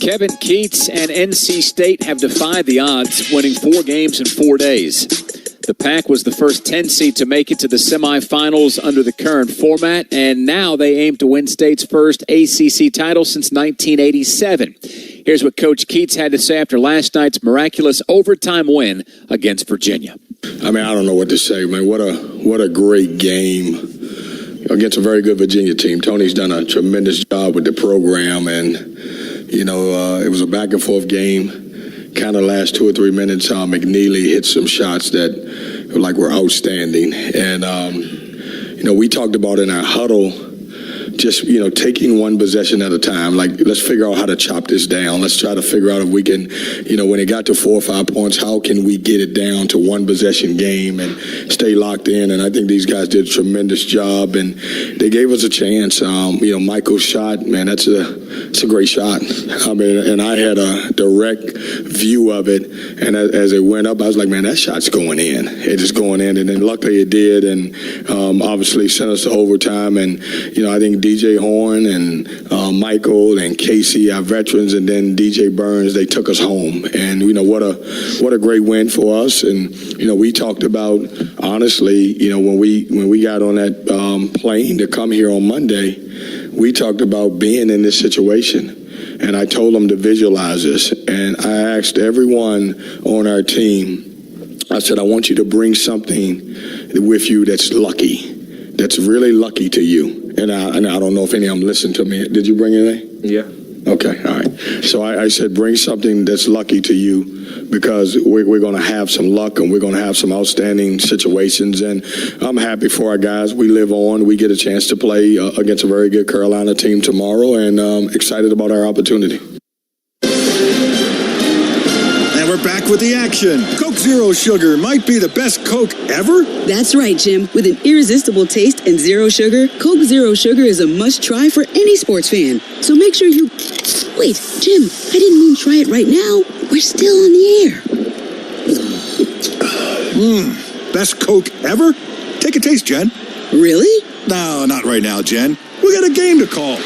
Kevin Keats and NC State have defied the odds, winning 4 games in 4 days. The Pack was the first 10 seed to make it to the semifinals under the current format, and now they aim to win State's first ACC title since 1987. Here's what Coach Keats had to say after last night's miraculous overtime win against Virginia. I mean, I don't know what to say, man. What a great game against a very good Virginia team. Tony's done a tremendous job with the program, and, it was a back-and-forth game. Kind of last 2 or 3 minutes, McNeely hit some shots that were outstanding. And, we talked about in our huddle just, taking one possession at a time. Let's figure out how to chop this down. Let's try to figure out if we can, when it got to 4 or 5 points, how can we get it down to one possession game and stay locked in? And I think these guys did a tremendous job, and they gave us a chance. Michael's shot, man, it's a great shot. I mean, and I had a direct view of it, and as it went up, I was like, man, that shot's going in. It's just going in, and then luckily it did, and obviously sent us to overtime. And I think DJ Horn and Michael and Casey, our veterans, and then DJ Burns, they took us home. And what a great win for us. And we talked about, honestly, when we got on that plane to come here on Monday, we talked about being in this situation. And I told them to visualize this. And I asked everyone on our team, I said, I want you to bring something with you that's lucky, that's really lucky to you. And I don't know if any of them listened to me. Did you bring anything? Yeah. Okay, all right. So I said, bring something that's lucky to you, because we're going to have some luck and we're going to have some outstanding situations. And I'm happy for our guys. We live on. We get a chance to play against a very good Carolina team tomorrow, and excited about our opportunity. And we're back with the action. Coke Zero Sugar might be the best Coke ever. That's right, Jim. With an irresistible taste and zero sugar, Coke Zero Sugar is a must-try for any sports fan. So make sure you... Wait, Jim, I didn't mean try it right now. We're still on the air. Best Coke ever? Take a taste, Jen. Really? No, not right now, Jen. We got a game to call.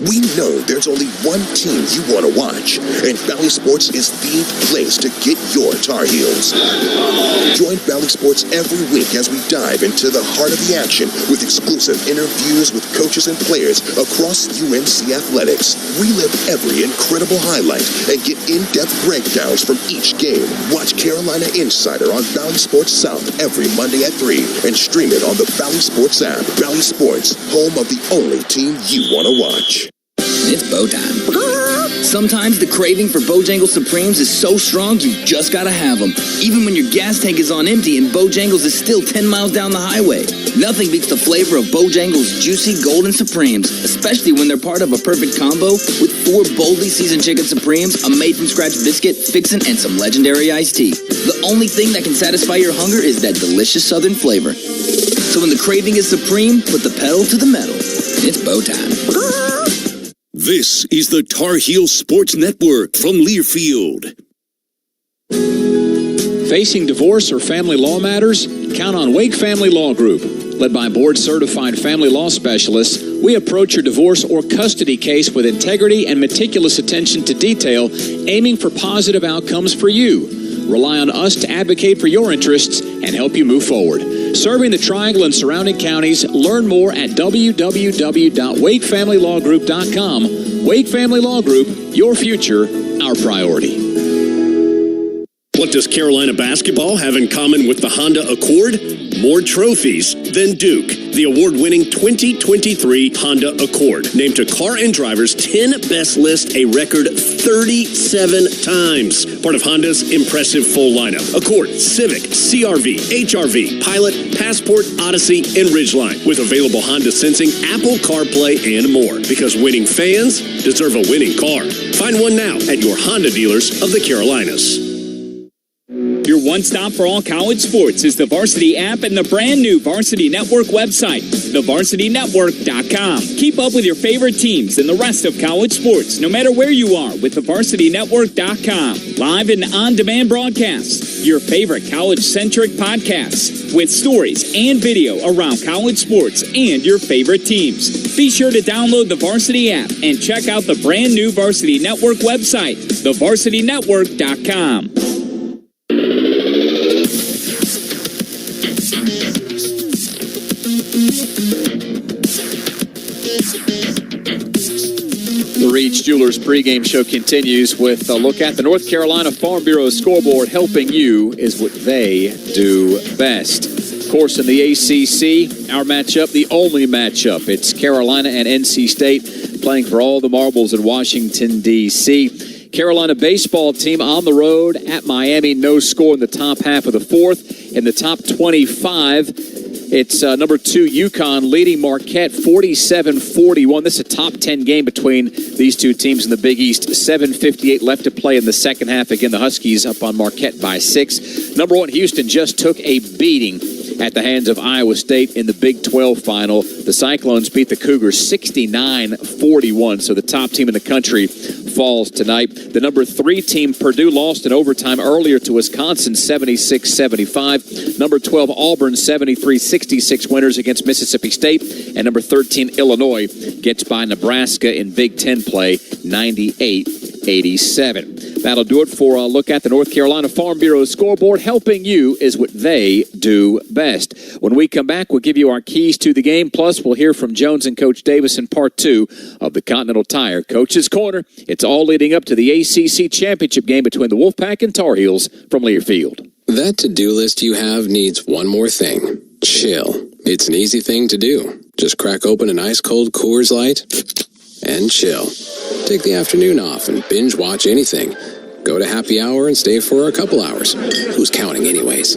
We know there's only one team you want to watch, and Bally Sports is the place to get your Tar Heels. Join Bally Sports every week as we dive into the heart of the action with exclusive interviews with coaches and players across UNC athletics. Relive every incredible highlight and get in-depth breakdowns from each game. Watch Carolina Insider on Bally Sports South every Monday at 3 and stream it on the Bally Sports app. Bally Sports, home of the only team you want to watch. It's bow time. Sometimes the craving for Bojangles Supremes is so strong you just gotta have them. Even when your gas tank is on empty and Bojangles is still 10 miles down the highway. Nothing beats the flavor of Bojangles juicy golden Supremes, especially when they're part of a perfect combo with 4 boldly seasoned chicken Supremes, a made-from-scratch biscuit, fixin', and some legendary iced tea. The only thing that can satisfy your hunger is that delicious southern flavor. So when the craving is supreme, put the pedal to the metal. It's bow time. This is the Tar Heel Sports Network from Learfield. Facing divorce or family law matters? Count on Wake Family Law Group. Led by board-certified family law specialists, we approach your divorce or custody case with integrity and meticulous attention to detail, aiming for positive outcomes for you. Rely on us to advocate for your interests and help you move forward. Serving the Triangle and surrounding counties, learn more at www.wakefamilylawgroup.com. Wake Family Law Group, your future, our priority. What does Carolina basketball have in common with the Honda Accord? More trophies than Duke. The award-winning 2023 Honda Accord, named to Car and Driver's 10 Best list a record 37 times. Part of Honda's impressive full lineup. Accord, Civic, CR-V, HR-V, Pilot, Passport, Odyssey, and Ridgeline. With available Honda Sensing, Apple CarPlay, and more. Because winning fans deserve a winning car. Find one now at your Honda dealers of the Carolinas. Your one stop for all college sports is the Varsity app and the brand new Varsity Network website, thevarsitynetwork.com. Keep up with your favorite teams and the rest of college sports, no matter where you are, with thevarsitynetwork.com. Live and on-demand broadcasts, your favorite college-centric podcasts, with stories and video around college sports and your favorite teams. Be sure to download the Varsity app and check out the brand new Varsity Network website, thevarsitynetwork.com. The Reach Jewelers pregame show continues with a look at the North Carolina Farm Bureau scoreboard. Helping you is what they do best. Of course, in the ACC, our matchup, the only matchup, it's Carolina and NC State playing for all the marbles in Washington, D.C. Carolina baseball team on the road at Miami. No score in the top half of the fourth. In the top 25, it's number 2 UConn leading Marquette 47-41. This is a top 10 game between these two teams in the Big East. 7:58 left to play in the second half. Again, the Huskies up on Marquette by 6. Number 1 Houston just took a beating at the hands of Iowa State in the Big 12 final. The Cyclones beat the Cougars 69-41. So the top team in the country falls tonight. The number 3 team, Purdue, lost in overtime earlier to Wisconsin 76-75. Number 12 Auburn 73-66 winners against Mississippi State. And number 13 Illinois gets by Nebraska in Big 10 play 98-87. That'll do it for a look at the North Carolina Farm Bureau scoreboard. Helping you is what they do best. When we come back, we'll give you our keys to the game. Plus, we'll hear from Jones and Coach Davis in part 2 of the Continental Tire Coach's Corner. It's all leading up to the ACC championship game between the Wolfpack and Tar Heels from Learfield. That to-do list you have needs one more thing. Chill. It's an easy thing to do. Just crack open an ice-cold Coors Light and chill. Take the afternoon off and binge watch anything. Go to happy hour and stay for a couple hours. Who's counting anyways?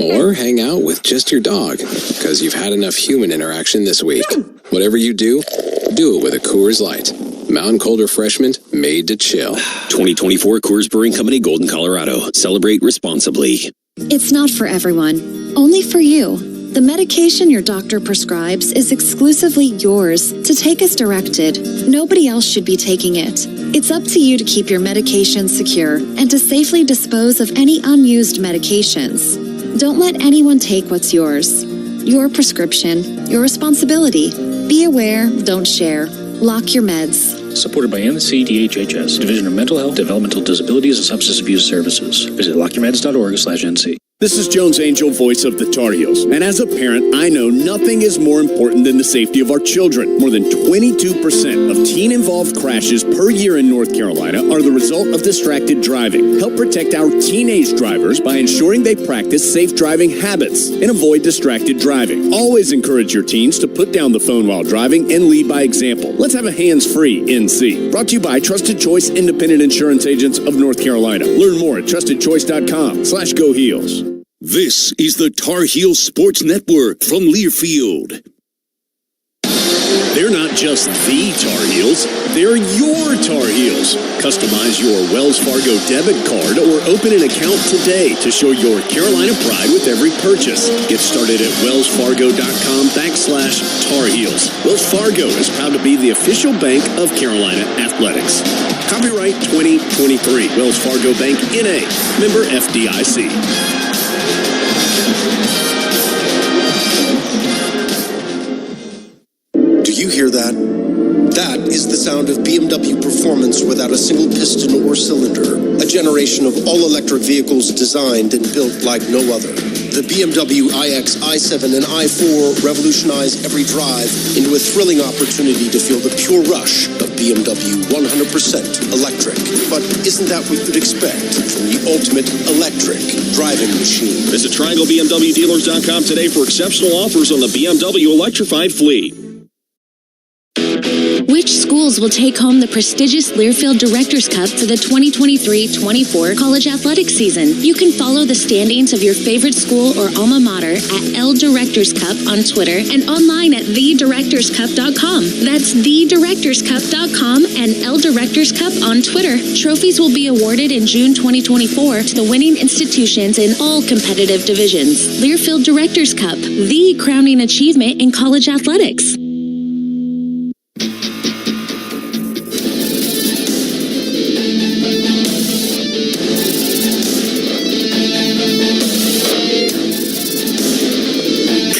Or hang out with just your dog, because you've had enough human interaction this week. Whatever you do it with a Coors Light. Mountain Cold Refreshment made to chill. 2024 Coors Brewing Company, Golden, Colorado. Celebrate responsibly. It's not for everyone, only for you. The medication your doctor prescribes is exclusively yours to take as directed. Nobody else should be taking it. It's up to you to keep your medication secure and to safely dispose of any unused medications. Don't let anyone take what's yours. Your prescription, your responsibility. Be aware, don't share. Lock your meds. Supported by NCDHHS, Division of Mental Health, Developmental Disabilities, and Substance Abuse Services. Visit lockyourmeds.org/NC. This is Jones Angel, voice of the Tar Heels. And as a parent, I know nothing is more important than the safety of our children. More than 22% of teen-involved crashes per year in North Carolina are the result of distracted driving. Help protect our teenage drivers by ensuring they practice safe driving habits and avoid distracted driving. Always encourage your teens to put down the phone while driving and lead by example. Let's have a hands-free NC. Brought to you by Trusted Choice Independent Insurance Agents of North Carolina. Learn more at trustedchoice.com/Go Heels. This is the Tar Heels Sports Network from Learfield. They're not just the Tar Heels, they're your Tar Heels. Customize your Wells Fargo debit card or open an account today to show your Carolina pride with every purchase. Get started at wellsfargo.com/Tar Heels. Wells Fargo is proud to be the official bank of Carolina Athletics. Copyright 2023. Wells Fargo Bank, N.A. Member FDIC. Do you hear that? That is the sound of BMW performance without a single piston or cylinder. A generation of all-electric vehicles designed and built like no other. The BMW iX, i7, and i4 revolutionize every drive into a thrilling opportunity to feel the pure rush of BMW 100% electric. But isn't that what you'd expect from the ultimate electric driving machine? Visit TriangleBMWDealers.com today for exceptional offers on the BMW electrified fleet. Which schools will take home the prestigious Learfield Directors Cup for the 2023-24 college athletics season? You can follow the standings of your favorite school or alma mater at L Directors Cup on Twitter and online at thedirectorscup.com. That's thedirectorscup.com and L Directors Cup on Twitter. Trophies will be awarded in June 2024 to the winning institutions in all competitive divisions. Learfield Directors Cup, the crowning achievement in college athletics.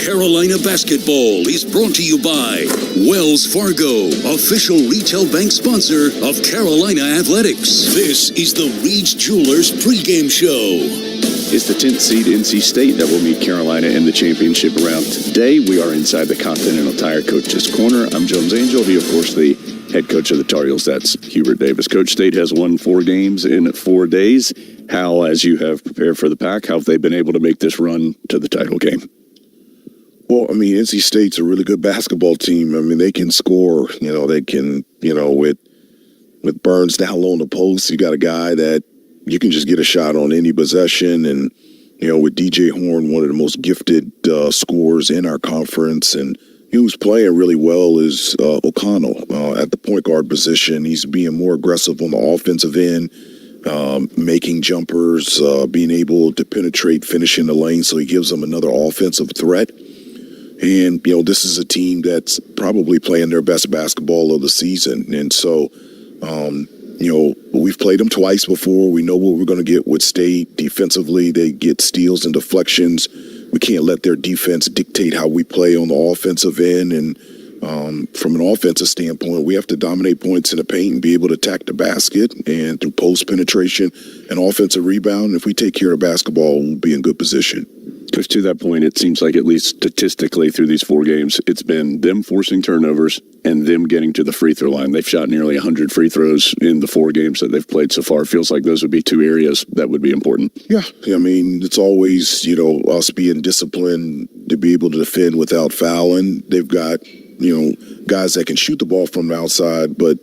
Carolina Basketball is brought to you by Wells Fargo, official retail bank sponsor of Carolina Athletics. This is the Reed's Jewelers pregame show. It's the 10th seed NC State that will meet Carolina in the championship round today. We are inside the Continental Tire Coach's Corner. I'm Jones Angel. He, of course, the head coach of the Tar Heels. That's Hubert Davis. Coach, State has won 4 games in 4 days. How, as you have prepared for the Pack, how have they been able to make this run to the title game? Well, I mean, NC State's a really good basketball team. I mean, they can score. They can, with Burns down low on the post, you got a guy that you can just get a shot on any possession. And, with DJ Horn, one of the most gifted scorers in our conference. And who's playing really well is O'Connell at the point guard position. He's being more aggressive on the offensive end, making jumpers, being able to penetrate, finish in the lane. So he gives them another offensive threat. And, this is a team that's probably playing their best basketball of the season. And so, we've played them twice before. We know what we're going to get with State. Defensively, they get steals and deflections. We can't let their defense dictate how we play on the offensive end. And from an offensive standpoint, we have to dominate points in the paint and be able to attack the basket. And through post penetration and offensive rebound, if we take care of basketball, we'll be in good position. Because to that point, it seems like at least statistically through these 4 games, it's been them forcing turnovers and them getting to the free throw line. They've shot nearly 100 free throws in the 4 games that they've played so far. It feels like those would be 2 areas that would be important. Yeah. I mean, it's always, us being disciplined to be able to defend without fouling. They've got, guys that can shoot the ball from the outside, but,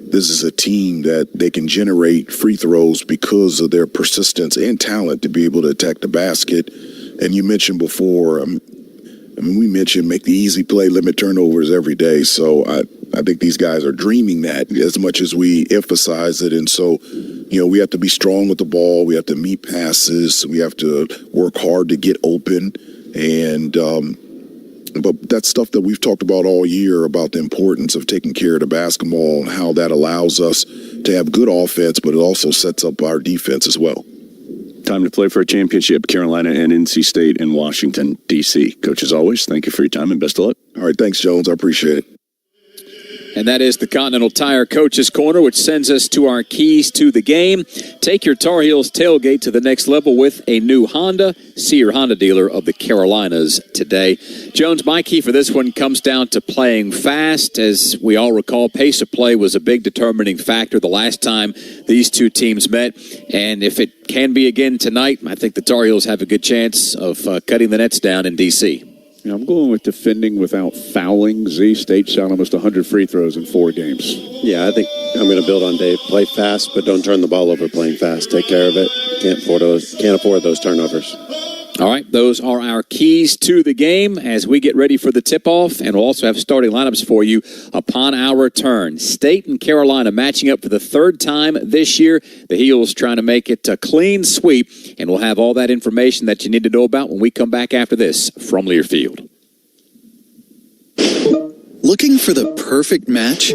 this is a team that they can generate free throws because of their persistence and talent to be able to attack the basket. And you mentioned before, we mentioned make the easy play, limit turnovers every day. So I think these guys are dreaming that as much as we emphasize it. And so, we have to be strong with the ball. We have to meet passes. We have to work hard to get open. And, but that's stuff that we've talked about all year about the importance of taking care of the basketball and how that allows us to have good offense, but it also sets up our defense as well. Time to play for a championship. Carolina and NC State in Washington, D.C. Coach, as always, thank you for your time and best of luck. All right, thanks, Jones. I appreciate it. And that is the Continental Tire Coach's Corner, which sends us to our keys to the game. Take your Tar Heels tailgate to the next level with a new Honda. See your Honda dealer of the Carolinas today. Jones, my key for this one comes down to playing fast. As we all recall, pace of play was a big determining factor the last time these two teams met. And if it can be again tonight, I think the Tar Heels have a good chance of cutting the nets down in D.C. I'm going with defending without fouling. State shot almost 100 free throws in 4 games. Yeah, I think I'm going to build on Dave. Play fast, but don't turn the ball over playing fast. Take care of it. Can't afford those turnovers. All right, those are our keys to the game as we get ready for the tip-off, and we'll also have starting lineups for you upon our return. State and Carolina matching up for the 3rd time this year. The Heels trying to make it a clean sweep, and we'll have all that information that you need to know about when we come back after this from Learfield. Looking for the perfect match?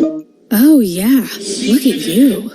Oh, yeah. Look at you.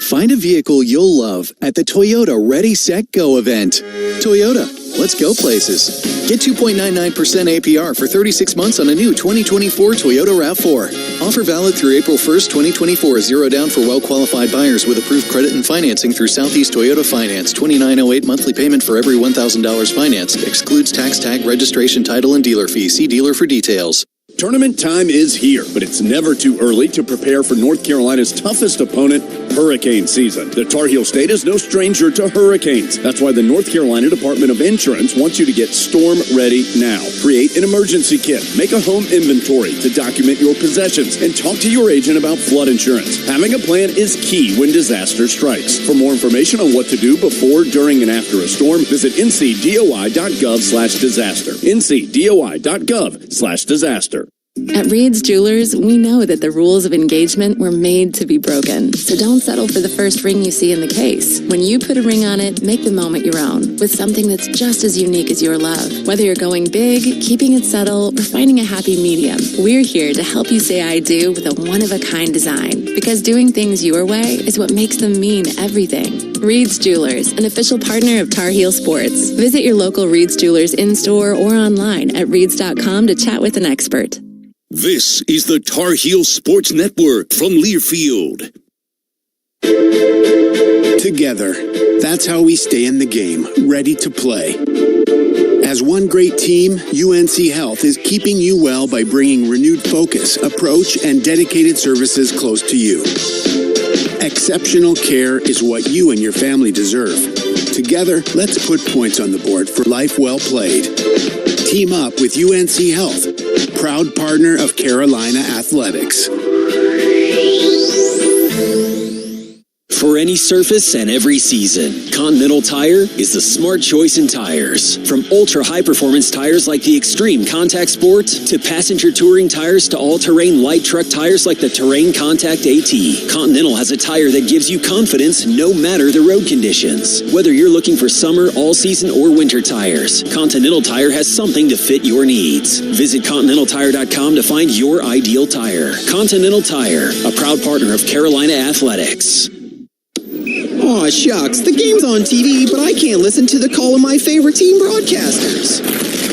Find a vehicle you'll love at the Toyota Ready, Set, Go event. Toyota, let's go places. Get 2.99% APR for 36 months on a new 2024 Toyota RAV4. Offer valid through April 1st, 2024. 0 down for well-qualified buyers with approved credit and financing through Southeast Toyota Finance. $29.08 monthly payment for every $1,000 financed. Excludes tax, tag, registration, title, and dealer fee. See dealer for details. Tournament time is here, but it's never too early to prepare for North Carolina's toughest opponent, hurricane season. The Tar Heel State is no stranger to hurricanes. That's why the North Carolina Department of Insurance wants you to get storm ready now. Create an emergency kit, make a home inventory to document your possessions, and talk to your agent about flood insurance. Having a plan is key when disaster strikes. For more information on what to do before, during, and after a storm, visit ncdoi.gov/disaster. ncdoi.gov/disaster. At Reed's Jewelers, we know that the rules of engagement were made to be broken. So don't settle for the first ring you see in the case. When you put a ring on it, make the moment your own with something that's just as unique as your love. Whether you're going big, keeping it subtle, or finding a happy medium, we're here to help you say I do with a one-of-a-kind design. Because doing things your way is what makes them mean everything. Reed's Jewelers, an official partner of Tar Heel Sports. Visit your local Reed's Jewelers in-store or online at reeds.com to chat with an expert. This is the Tar Heel Sports Network from Learfield. Together, that's how we stay in the game, ready to play. As one great team, UNC Health is keeping you well by bringing renewed focus, approach, and dedicated services close to you. Exceptional care is what you and your family deserve. Together, let's put points on the board for life well played. Team up with UNC Health, proud partner of Carolina Athletics. For any surface and every season, Continental Tire is the smart choice in tires. From ultra-high-performance tires like the Extreme Contact Sport to passenger touring tires to all-terrain light truck tires like the Terrain Contact AT, Continental has a tire that gives you confidence no matter the road conditions. Whether you're looking for summer, all-season, or winter tires, Continental Tire has something to fit your needs. Visit ContinentalTire.com to find your ideal tire. Continental Tire, a proud partner of Carolina Athletics. Aw, shucks. The game's on TV, but I can't listen to the call of my favorite team broadcasters.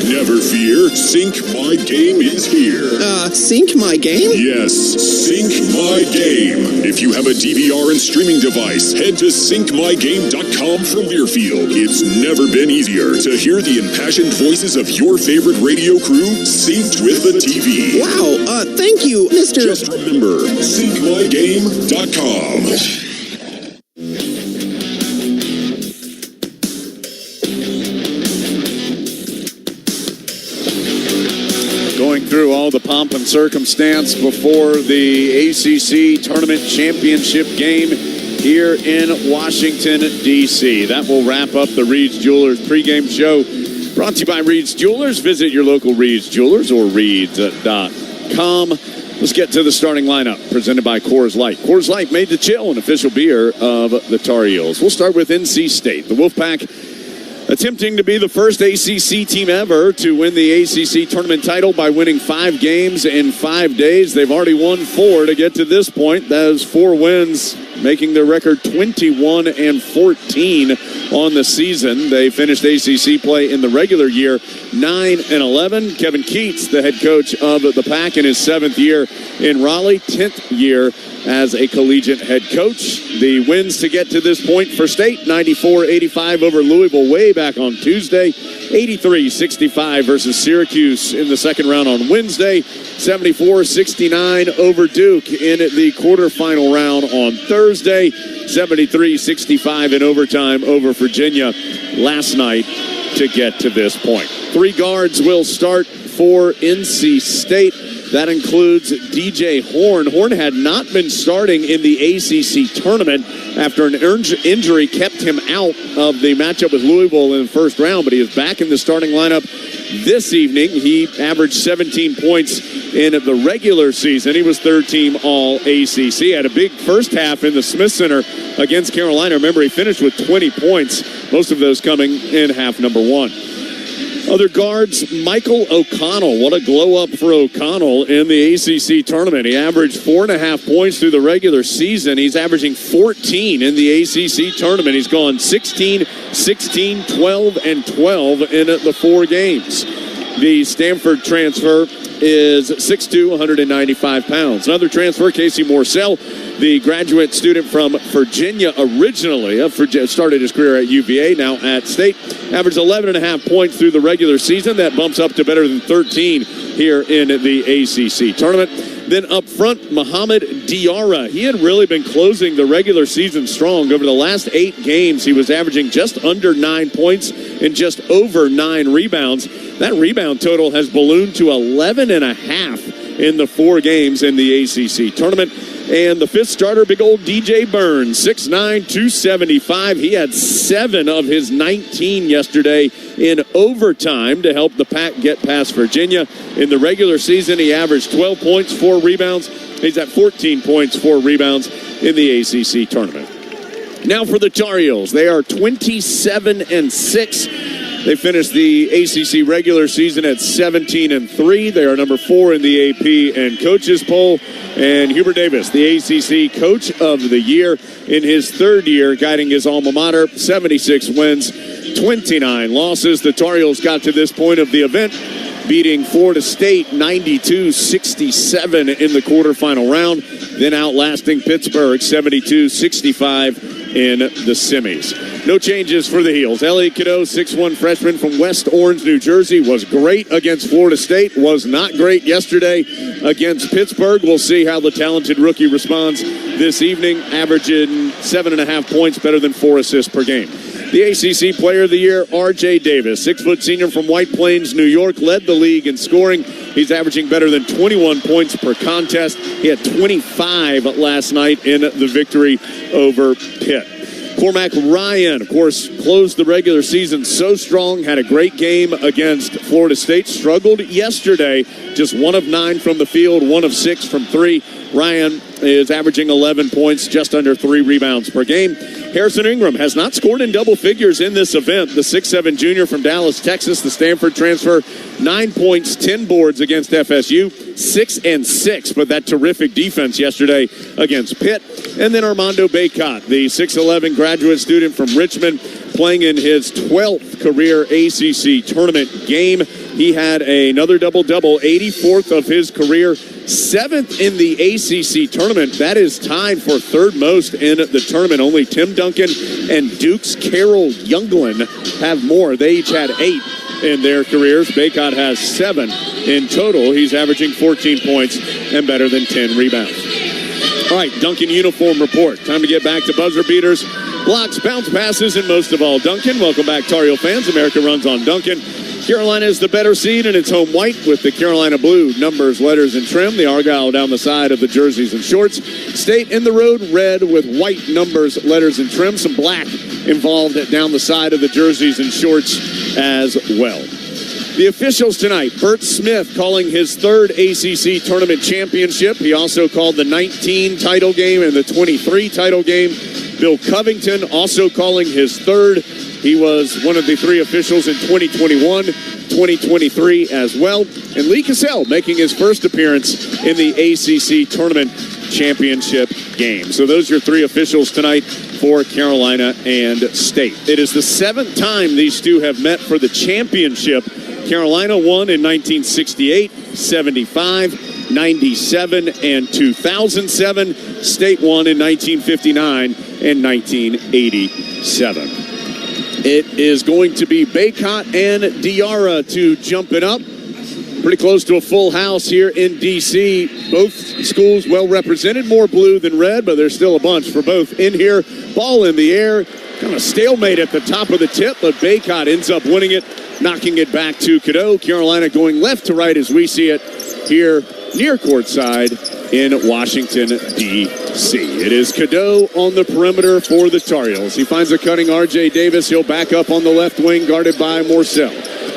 Never fear. Sync My Game is here. Sync My Game? Yes, Sync My Game. If you have a DVR and streaming device, head to syncmygame.com from Learfield. It's never been easier to hear the impassioned voices of your favorite radio crew synced with the TV. Wow, thank you, Mr. Just remember, syncmygame.com. Going through all the pomp and circumstance before the ACC Tournament Championship game here in Washington, D.C. That will wrap up the Reed's Jewelers pregame show. Brought to you by Reed's Jewelers. Visit your local Reed's Jewelers or reeds.com. Let's get to the starting lineup presented by Coors Light. Coors Light made the chill an official beer of the Tar Heels. We'll start with NC State. The Wolfpack attempting to be the first ACC team ever to win the ACC tournament title by winning 5 games in 5 days. They've already won 4 to get to this point. Those 4 wins making their record 21-14 on the season. They finished ACC play in the regular year 9-11. Kevin Keats, the head coach of the Pack in his 7th year in Raleigh, 10th year as a collegiate head coach. The wins to get to this point for State, 94-85 over Louisville way back on Tuesday, 83-65 versus Syracuse in the second round on Wednesday, 74-69 over Duke in the quarterfinal round on Thursday, 73-65 in overtime over Virginia last night to get to this point. 3 guards will start for NC State. That includes DJ Horn. Horn had not been starting in the ACC tournament after an injury kept him out of the matchup with Louisville in the first round, but he is back in the starting lineup this evening. He averaged 17 points in the regular season. He was third team All-ACC. Had a big first half in the Smith Center against Carolina. Remember, he finished with 20 points, most of those coming in half number 1. Other guards, Michael O'Connell. What a glow-up for O'Connell in the ACC tournament. He averaged 4.5 points through the regular season. He's averaging 14 in the ACC tournament. He's gone 16, 16, 12, and 12 in the 4 games. The Stanford transfer is 6'2", 195 pounds. Another transfer, Casey Morsell, the graduate student from Virginia originally, started his career at UVA, now at State. Averaged 11.5 points through the regular season. That bumps up to better than 13 here in the ACC tournament. Then up front, Mohamed Diarra. He had really been closing the regular season strong. Over the last 8 games, he was averaging just under 9 points and just over 9 rebounds. That rebound total has ballooned to 11.5 in the 4 games in the ACC tournament. And the 5th starter, big old DJ Burns, 6'9", 275. He had 7 of his 19 yesterday in overtime to help the Pack get past Virginia. In the regular season, he averaged 12 points, 4 rebounds. He's at 14 points, 4 rebounds in the ACC tournament. Now for the Tar Heels. They are 27-6. They finished the ACC regular season at 17-3. They are number 4 in the AP and coaches poll. And Hubert Davis, the ACC Coach of the Year in his 3rd year, guiding his alma mater, 76 wins, 29 losses. The Tar Heels got to this point of the event, beating Florida State 92-67 in the quarterfinal round, then outlasting Pittsburgh 72-65 in the semis. No changes for the Heels. Elliot Cadeau, 6'1" freshman from West Orange, New Jersey, was great against Florida State, was not great yesterday against Pittsburgh. We'll see how the talented rookie responds this evening, averaging 7.5 points, better than 4 assists per game. The ACC Player of the Year, R.J. Davis, 6' senior from White Plains, New York, led the league in scoring. He's averaging better than 21 points per contest. He had 25 last night in the victory over Pitt. Cormac Ryan, of course, closed the regular season so strong, had a great game against Florida State, struggled yesterday, just 1 of 9 from the field, 1 of 6 from 3. Ryan is averaging 11 points, just under 3 rebounds per game. Harrison Ingram has not scored in double figures in this event. The 6'7" junior from Dallas, Texas, the Stanford transfer, 9 points, 10 boards against FSU, 6 and 6, but that terrific defense yesterday against Pitt. And then Armando Bacot, the 6'11" graduate student from Richmond, playing in his 12th career ACC tournament game. He had another double-double, 84th of his career, 7th in the ACC tournament. That is tied for 3rd most in the tournament. Only Tim Duncan and Duke's Carroll Younglin have more. They each had 8 in their careers. Bacot has 7 in total. He's averaging 14 points and better than 10 rebounds. All right, Duncan uniform report. Time to get back to buzzer beaters, blocks, bounce passes, and most of all, Duncan. Welcome back, Tar Heel fans. America runs on Duncan. Carolina is the better seed, and it's home white with the Carolina blue numbers, letters, and trim. The Argyle down the side of the jerseys and shorts. State in the road red with white numbers, letters, and trim. Some black involved down the side of the jerseys and shorts as well. The officials tonight, Bert Smith calling his 3rd ACC tournament championship. He also called the 19 title game and the 23 title game. Bill Covington also calling his 3rd. He was one of the 3 officials in 2021, 2023 as well. And Lee Cassell making his first appearance in the ACC tournament championship game. So those are your 3 officials tonight for Carolina and State. It is the 7th time these two have met for the championship. Carolina won in 1968, 75, 97, and 2007. State won in 1959 and 1987. It is going to be Bacot and Diarra to jump it up. Pretty close to a full house here in D.C. Both schools well represented, more blue than red, but there's still a bunch for both in here. Ball in the air, kind of stalemate at the top of the tip, but Bacot ends up winning it, knocking it back to Cadeau. Carolina going left to right as we see it here near courtside in Washington, D.C. It is Cadeau on the perimeter for the Tar Heels. He finds a cutting R.J. Davis. He'll back up on the left wing, guarded by Morcell.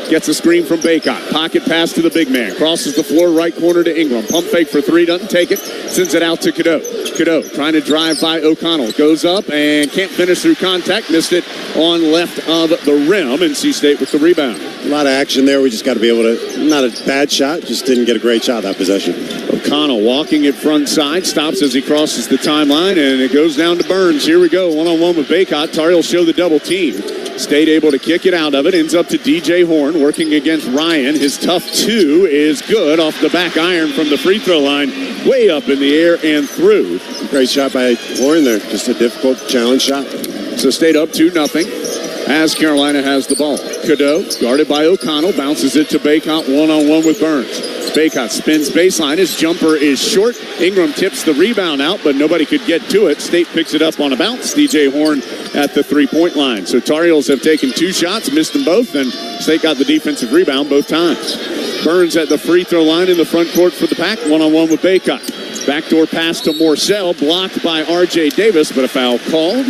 Gets a screen from Bacot. Pocket pass to the big man. Crosses the floor, right corner to Ingram. Pump fake for 3, doesn't take it. Sends it out to Cadeau. Cadeau trying to drive by O'Connell. Goes up and can't finish through contact. Missed it on left of the rim. NC State with the rebound. A lot of action there. We just got to be able to, not a bad shot, just didn't get a great shot that possession. O'Connell walking it front side. Stops as he crosses the timeline, and it goes down to Burns. Here we go. One-on-one with Bacot. Tar Heels show the double team. State able to kick it out of it. Ends up to DJ Horn working against Ryan. His tough 2 is good off the back iron from the free throw line. Way up in the air and through. Great shot by Horn there. Just a difficult challenge shot. So State up 2-0. as Carolina has the ball. Cadeau, guarded by O'Connell, bounces it to Baycott one-on-one with Burns. Baycott spins baseline. His jumper is short. Ingram tips the rebound out, but nobody could get to it. State picks it up on a bounce. DJ Horn at the three-point line. So Tar Heels have taken 2 shots, missed them both, and State got the defensive rebound both times. Burns at the free throw line in the front court for the Pack, one-on-one with Baycott. Backdoor pass to Morcell, blocked by R.J. Davis, but a foul called.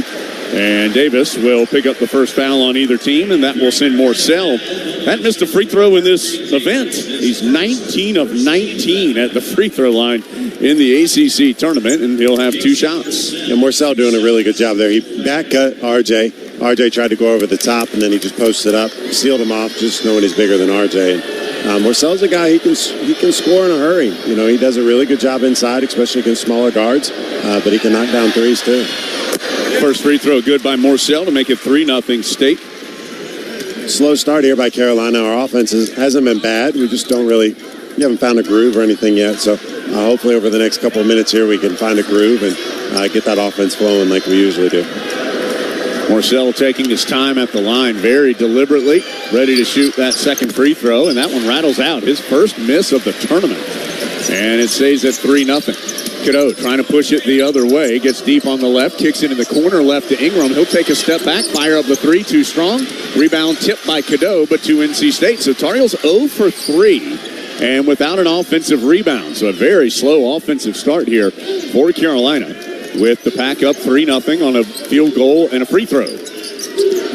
And Davis will pick up the first foul on either team, and that will send Morcell. That missed a free throw in this event. He's 19 of 19 at the free throw line in the ACC tournament, and he'll have 2 shots. And Morcell doing a really good job there. He back cut RJ. RJ tried to go over the top, and then he just posted up, sealed him off, just knowing he's bigger than RJ. And Morcell's a guy he can score in a hurry. You know, he does a really good job inside, especially against smaller guards, but he can knock down threes too. First free throw good by Morcell to make it 3-0 State. Slow start here by Carolina. Our offense hasn't been bad. We just we haven't found a groove or anything yet. So hopefully over the next couple of minutes here we can find a groove and get that offense flowing like we usually do. Morcell taking his time at the line very deliberately, ready to shoot that second free throw, and that one rattles out. His first miss of the tournament. And it stays at 3-0. Cadeau trying to push it the other way. Gets deep on the left. Kicks it in the corner left to Ingram. He'll take a step back. Fire up the 3. Too strong. Rebound tipped by Cadeau, but to NC State. So Tar Heels 0 for 3 and without an offensive rebound. So a very slow offensive start here for Carolina with the Pack up 3-0 on a field goal and a free throw.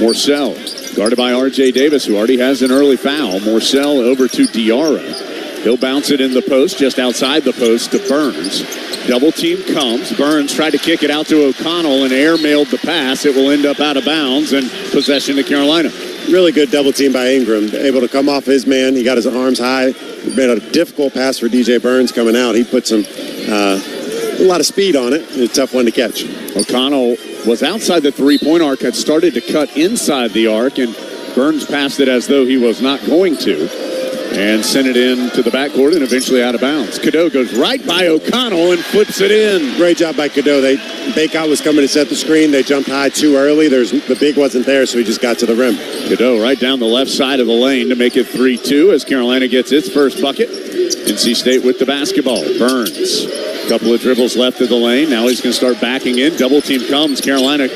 Morcell guarded by R.J. Davis, who already has an early foul. Morcell over to Diarra. He'll bounce it in the post, just outside the post to Burns. Double team comes. Burns tried to kick it out to O'Connell and air-mailed the pass. It will end up out of bounds and possession to Carolina. Really good double team by Ingram. Able to come off his man. He got his arms high. Made a difficult pass for DJ Burns coming out. He put a lot of speed on it. It's a tough one to catch. O'Connell was outside the three-point arc, had started to cut inside the arc, and Burns passed it as though he was not going to, and sent it in to the backcourt and eventually out of bounds. Cadeau goes right by O'Connell and flips it in. Great job by Cadeau. Baycott was coming to set the screen. They jumped high too early. The big wasn't there, so he just got to the rim. Cadeau right down the left side of the lane to make it 3-2 as Carolina gets its first bucket. NC State with the basketball. Burns. Couple of dribbles left of the lane. Now he's going to start backing in. Double team comes. Carolina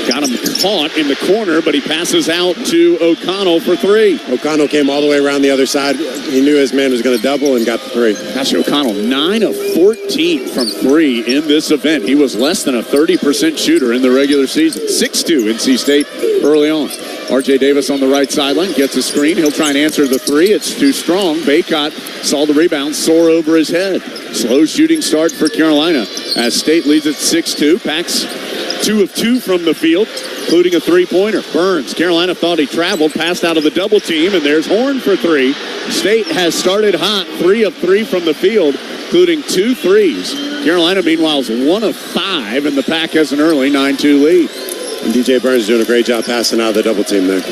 got him caught in the corner, but he passes out to O'Connell for 3. O'Connell came all the way around the other side. He knew his man was going to double and got the 3. Gosh, O'Connell, 9 of 14 from 3 in this event. He was less than a 30% shooter in the regular season. 6-2 NC State early on. R.J. Davis on the right sideline gets a screen. He'll try and answer the 3. It's too strong. Baycott saw the rebound soar over his head. Slow shooting start for Carolina as State leads at 6-2. Packs 2 of 2 from the field, including a three-pointer. Burns, Carolina thought he traveled, passed out of the double team, and there's Horn for 3. State has started hot, 3 of 3 from the field, including 2 threes. Carolina, meanwhile, is 1 of 5, and the Pack has an early 9-2 lead. And DJ Burns doing a great job passing out of the double team there.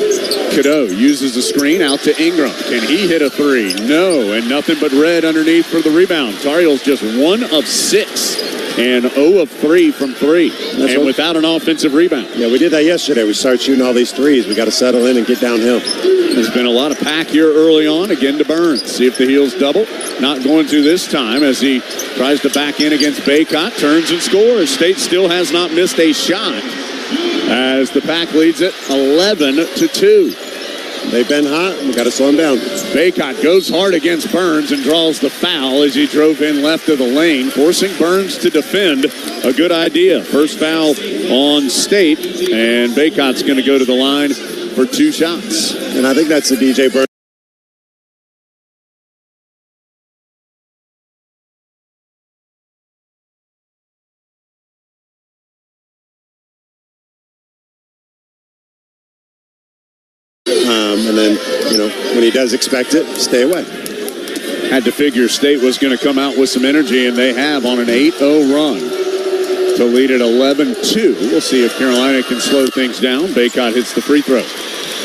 Cadeau uses the screen out to Ingram. Can he hit a 3? No, and nothing but red underneath for the rebound. Tar Heels just 1 of 6 and 0 of 3 from 3, and without an offensive rebound. Yeah, we did that yesterday. We started shooting all these threes. We got to settle in and get downhill. There's been a lot of Pack here early on. Again to Burns. See if the Heels double. Not going to this time as he tries to back in against Baycott. Turns and scores. State still has not missed a shot as the Pack leads it 11-2. They've been hot. We got to slow them down. Baycott goes hard against Burns and draws the foul as he drove in left of the lane, forcing Burns to defend. A good idea. First foul on State, and Baycott's going to go to the line for 2 shots. And I think that's the DJ Burns. And then, when he does expect it, stay away. Had to figure State was going to come out with some energy, and they have on an 8-0 run to lead at 11-2. We'll see if Carolina can slow things down. Baycott hits the free throw.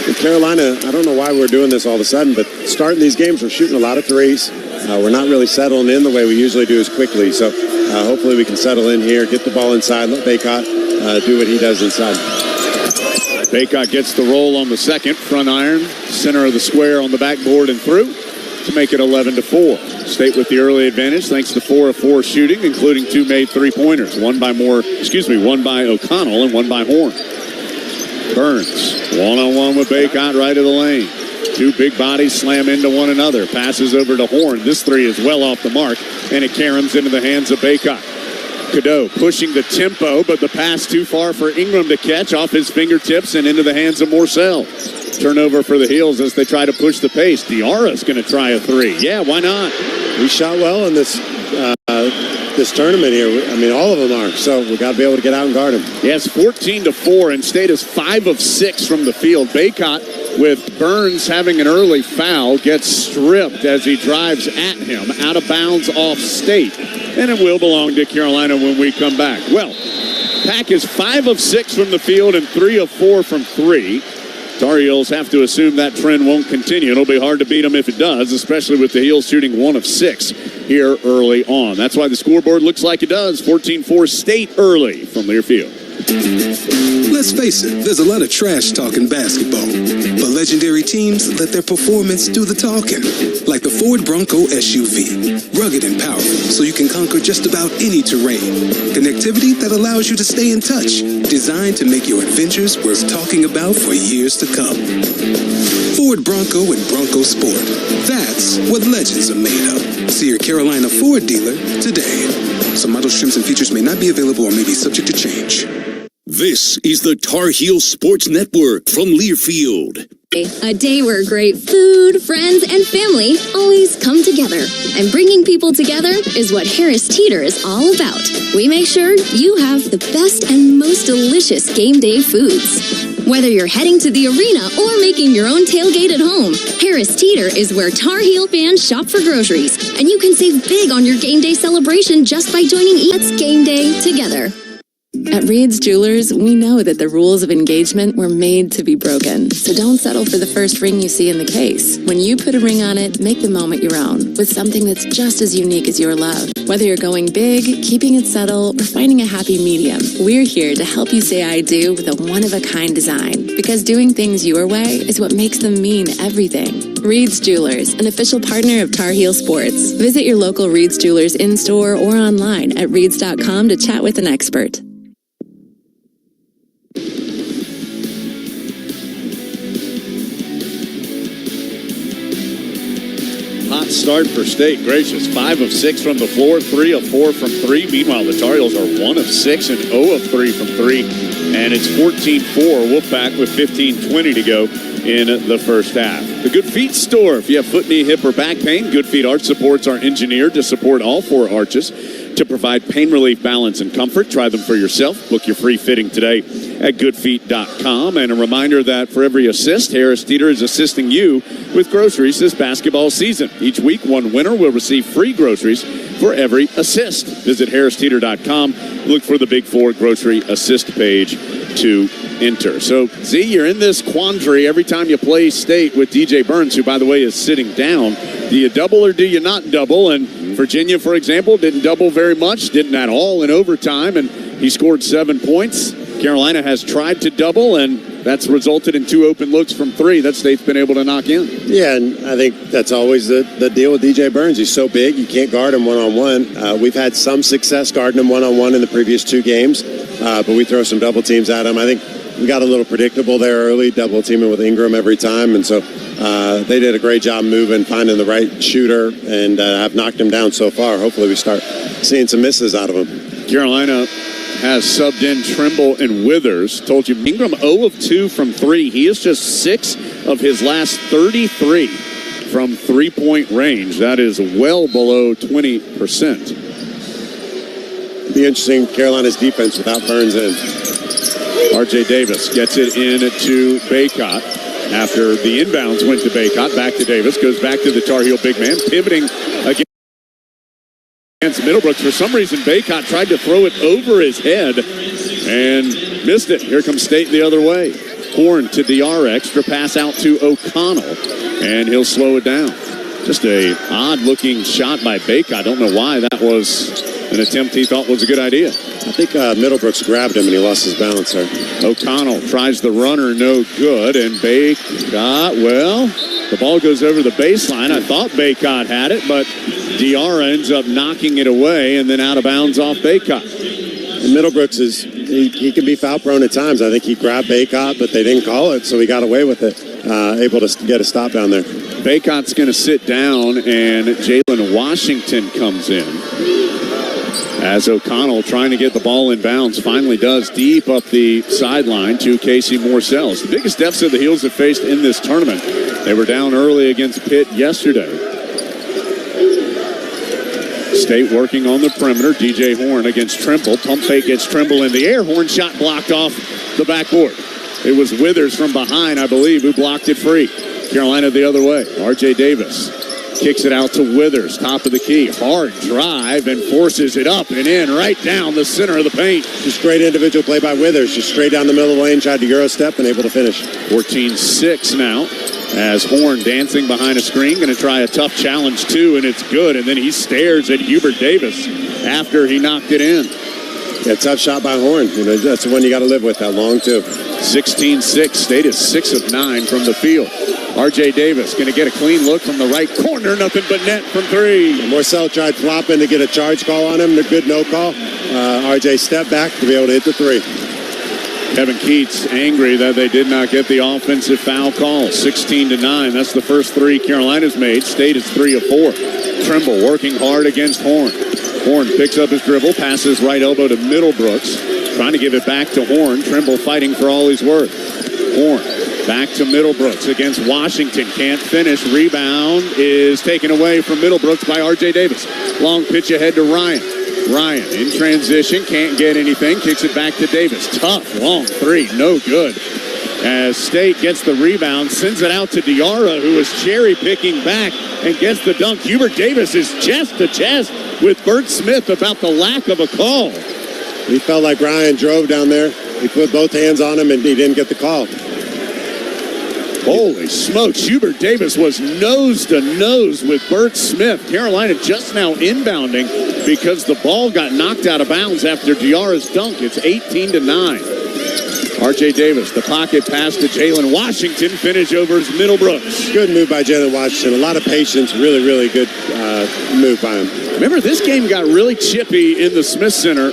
And Carolina, I don't know why we're doing this all of a sudden, but starting these games, we're shooting a lot of threes. We're not really settling in the way we usually do as quickly. So hopefully we can settle in here, get the ball inside, let Baycott do what he does inside. Baycott gets the roll on the second. Front iron, center of the square on the backboard and through to make it 11-4. State with the early advantage thanks to 4 of 4 shooting, including 2 made three-pointers. One by O'Connell and one by Horn. Burns, one-on-one with Baycott right of the lane. 2 big bodies slam into one another. Passes over to Horn. This three is well off the mark, and it caroms into the hands of Baycott. Cadeau pushing the tempo, but the pass too far for Ingram to catch off his fingertips and into the hands of Morcell. Turnover for the Heels as they try to push the pace. Diarra's going to try a three. Yeah, why not? We shot well in this tournament here. I mean, all of them are. So we got to be able to get out and guard them. Yes, 14-4, and State is 5 of 6 from the field. Baycott, with Burns having an early foul, gets stripped as he drives at him out of bounds off State. And it will belong to Carolina when we come back. Well, Pack is 5 of 6 from the field and 3 of 4 from 3. Tar Heels have to assume that trend won't continue. It'll be hard to beat them if it does, especially with the Heels shooting 1 of 6 here early on. That's why the scoreboard looks like it does. 14-4 State early from Learfield. Let's face it, there's a lot of trash talking basketball. But legendary teams let their performance do the talking. Like the Ford Bronco SUV. Rugged and powerful, so you can conquer just about any terrain. Connectivity that allows you to stay in touch. Designed to make your adventures worth talking about for years to come. Ford Bronco and Bronco Sport. That's what legends are made of. See your Carolina Ford dealer today. Some models, trims, and features may not be available or may be subject to change. This is the Tar Heel Sports Network from Learfield. A day where great food, friends, and family always come together. And bringing people together is what Harris Teeter is all about. We make sure you have the best and most delicious game day foods. Whether you're heading to the arena or making your own tailgate at home, Harris Teeter is where Tar Heel fans shop for groceries. And you can save big on your game day celebration just by joining Let's Game Day together. At Reed's Jewelers, we know that the rules of engagement were made to be broken. So don't settle for the first ring you see in the case. When you put a ring on it, make the moment your own with something that's just as unique as your love. Whether you're going big, keeping it subtle, or finding a happy medium, we're here to help you say I do with a one-of-a-kind design. Because doing things your way is what makes them mean everything. Reed's Jewelers, an official partner of Tar Heel Sports. Visit your local Reed's Jewelers in-store or online at reeds.com to chat with an expert. Hot start for State. Gracious. 5 of 6 from the floor, 3 of 4 from 3. Meanwhile, the Tar Heels are 1 of 6 and 0 of 3 from 3. And it's 14-4. Wolfpack with 15:20 to go in the first half. The Good Feet store. If you have foot, knee, hip, or back pain, Good Feet Arch Supports are engineered to support all 4 arches to provide pain relief, balance, and comfort. Try them for yourself. Book your free fitting today at goodfeet.com. And a reminder that for every assist, Harris Teeter is assisting you with groceries this basketball season. Each week, one winner will receive free groceries for every assist. Visit harristeeter.com. Look for the Big 4 grocery assist page to enter. So, see, you're in this quandary every time you play State with DJ Burns, who, by the way, is sitting down. Do you double or do you not double? And Virginia, for example, didn't double very much, didn't at all in overtime, and he scored 7 points. Carolina has tried to double, and that's resulted in 2 open looks from 3 that State's been able to knock in. Yeah, and I think that's always the deal with DJ Burns. He's so big, you can't guard him one-on-one. We've had some success guarding him one-on-one in the previous 2 games, but we throw some double teams at him. I think we got a little predictable there early, double teaming with Ingram every time, and so they did a great job moving, finding the right shooter, and have knocked him down so far. Hopefully we start seeing some misses out of him. Carolina has subbed in Trimble and Withers. Told you, Ingram 0 of 2 from 3. He is just 6 of his last 33 from three-point range. That is well below 20%. Be interesting, Carolina's defense without Burns in. R.J. Davis gets it in to Baycott. After the inbounds went to Baycott, back to Davis, goes back to the Tar Heel big man, pivoting against Middlebrooks. For some reason, Baycott tried to throw it over his head and missed it. Here comes State the other way. Horn to DR, extra pass out to O'Connell, and he'll slow it down. Just a odd-looking shot by Baycott. I don't know why that was an attempt he thought was a good idea. I think Middlebrooks grabbed him and he lost his balance there. O'Connell tries the runner, no good, and Baycott, well, the ball goes over the baseline. I thought Baycott had it, but Diarra ends up knocking it away and then out of bounds off Baycott. And Middlebrooks he can be foul prone at times. I think he grabbed Baycott, but they didn't call it, so he got away with it. Able to get a stop down there. Baycott's going to sit down, and Jalen Washington comes in. As O'Connell, trying to get the ball in bounds, finally does deep up the sideline to Casey Morsells. The biggest deficit the Heels have faced in this tournament. They were down early against Pitt yesterday. State working on the perimeter. DJ Horn against Trimble. Pump fake gets Trimble in the air. Horn shot blocked off the backboard. It was Withers from behind, I believe, who blocked it free. Carolina the other way. R.J. Davis kicks it out to Withers, top of the key. Hard drive and forces it up and in right down the center of the paint. Just great individual play by Withers. Just straight down the middle of the lane, tried to Euro step and able to finish. 14-6 now. As Horn dancing behind a screen, going to try a tough challenge too, and it's good. And then he stares at Hubert Davis after he knocked it in. Yeah, tough shot by Horn. You know, that's the one you got to live with, that long too. 16-6. State is 6 of 9 from the field. R.J. Davis going to get a clean look from the right corner. Nothing but net from three. Morcell tried flopping to get a charge call on him. The good no call. R.J. stepped back to be able to hit the three. Kevin Keats angry that they did not get the offensive foul call. 16-9. That's the first three Carolina's made. State is 3 of 4. Trimble working hard against Horn. Horn picks up his dribble, passes right elbow to Middlebrooks. Trying to give it back to Horn. Trimble fighting for all he's worth. Horn back to Middlebrooks against Washington. Can't finish. Rebound is taken away from Middlebrooks by R.J. Davis. Long pitch ahead to Ryan. Ryan in transition. Can't get anything. Kicks it back to Davis. Tough, long three. No good. As State gets the rebound, sends it out to Diarra, who is cherry-picking back and gets the dunk. Hubert Davis is chest to chest with Bert Smith about the lack of a call. He felt like Ryan drove down there. He put both hands on him, and he didn't get the call. Holy smokes, Hubert Davis was nose to nose with Bert Smith. Carolina just now inbounding because the ball got knocked out of bounds after Diarra's dunk. It's 18-9. R.J. Davis, the pocket pass to Jalen Washington. Finish over his Middlebrooks. Good move by Jalen Washington. A lot of patience. Really, really good move by him. Remember, this game got really chippy in the Smith Center.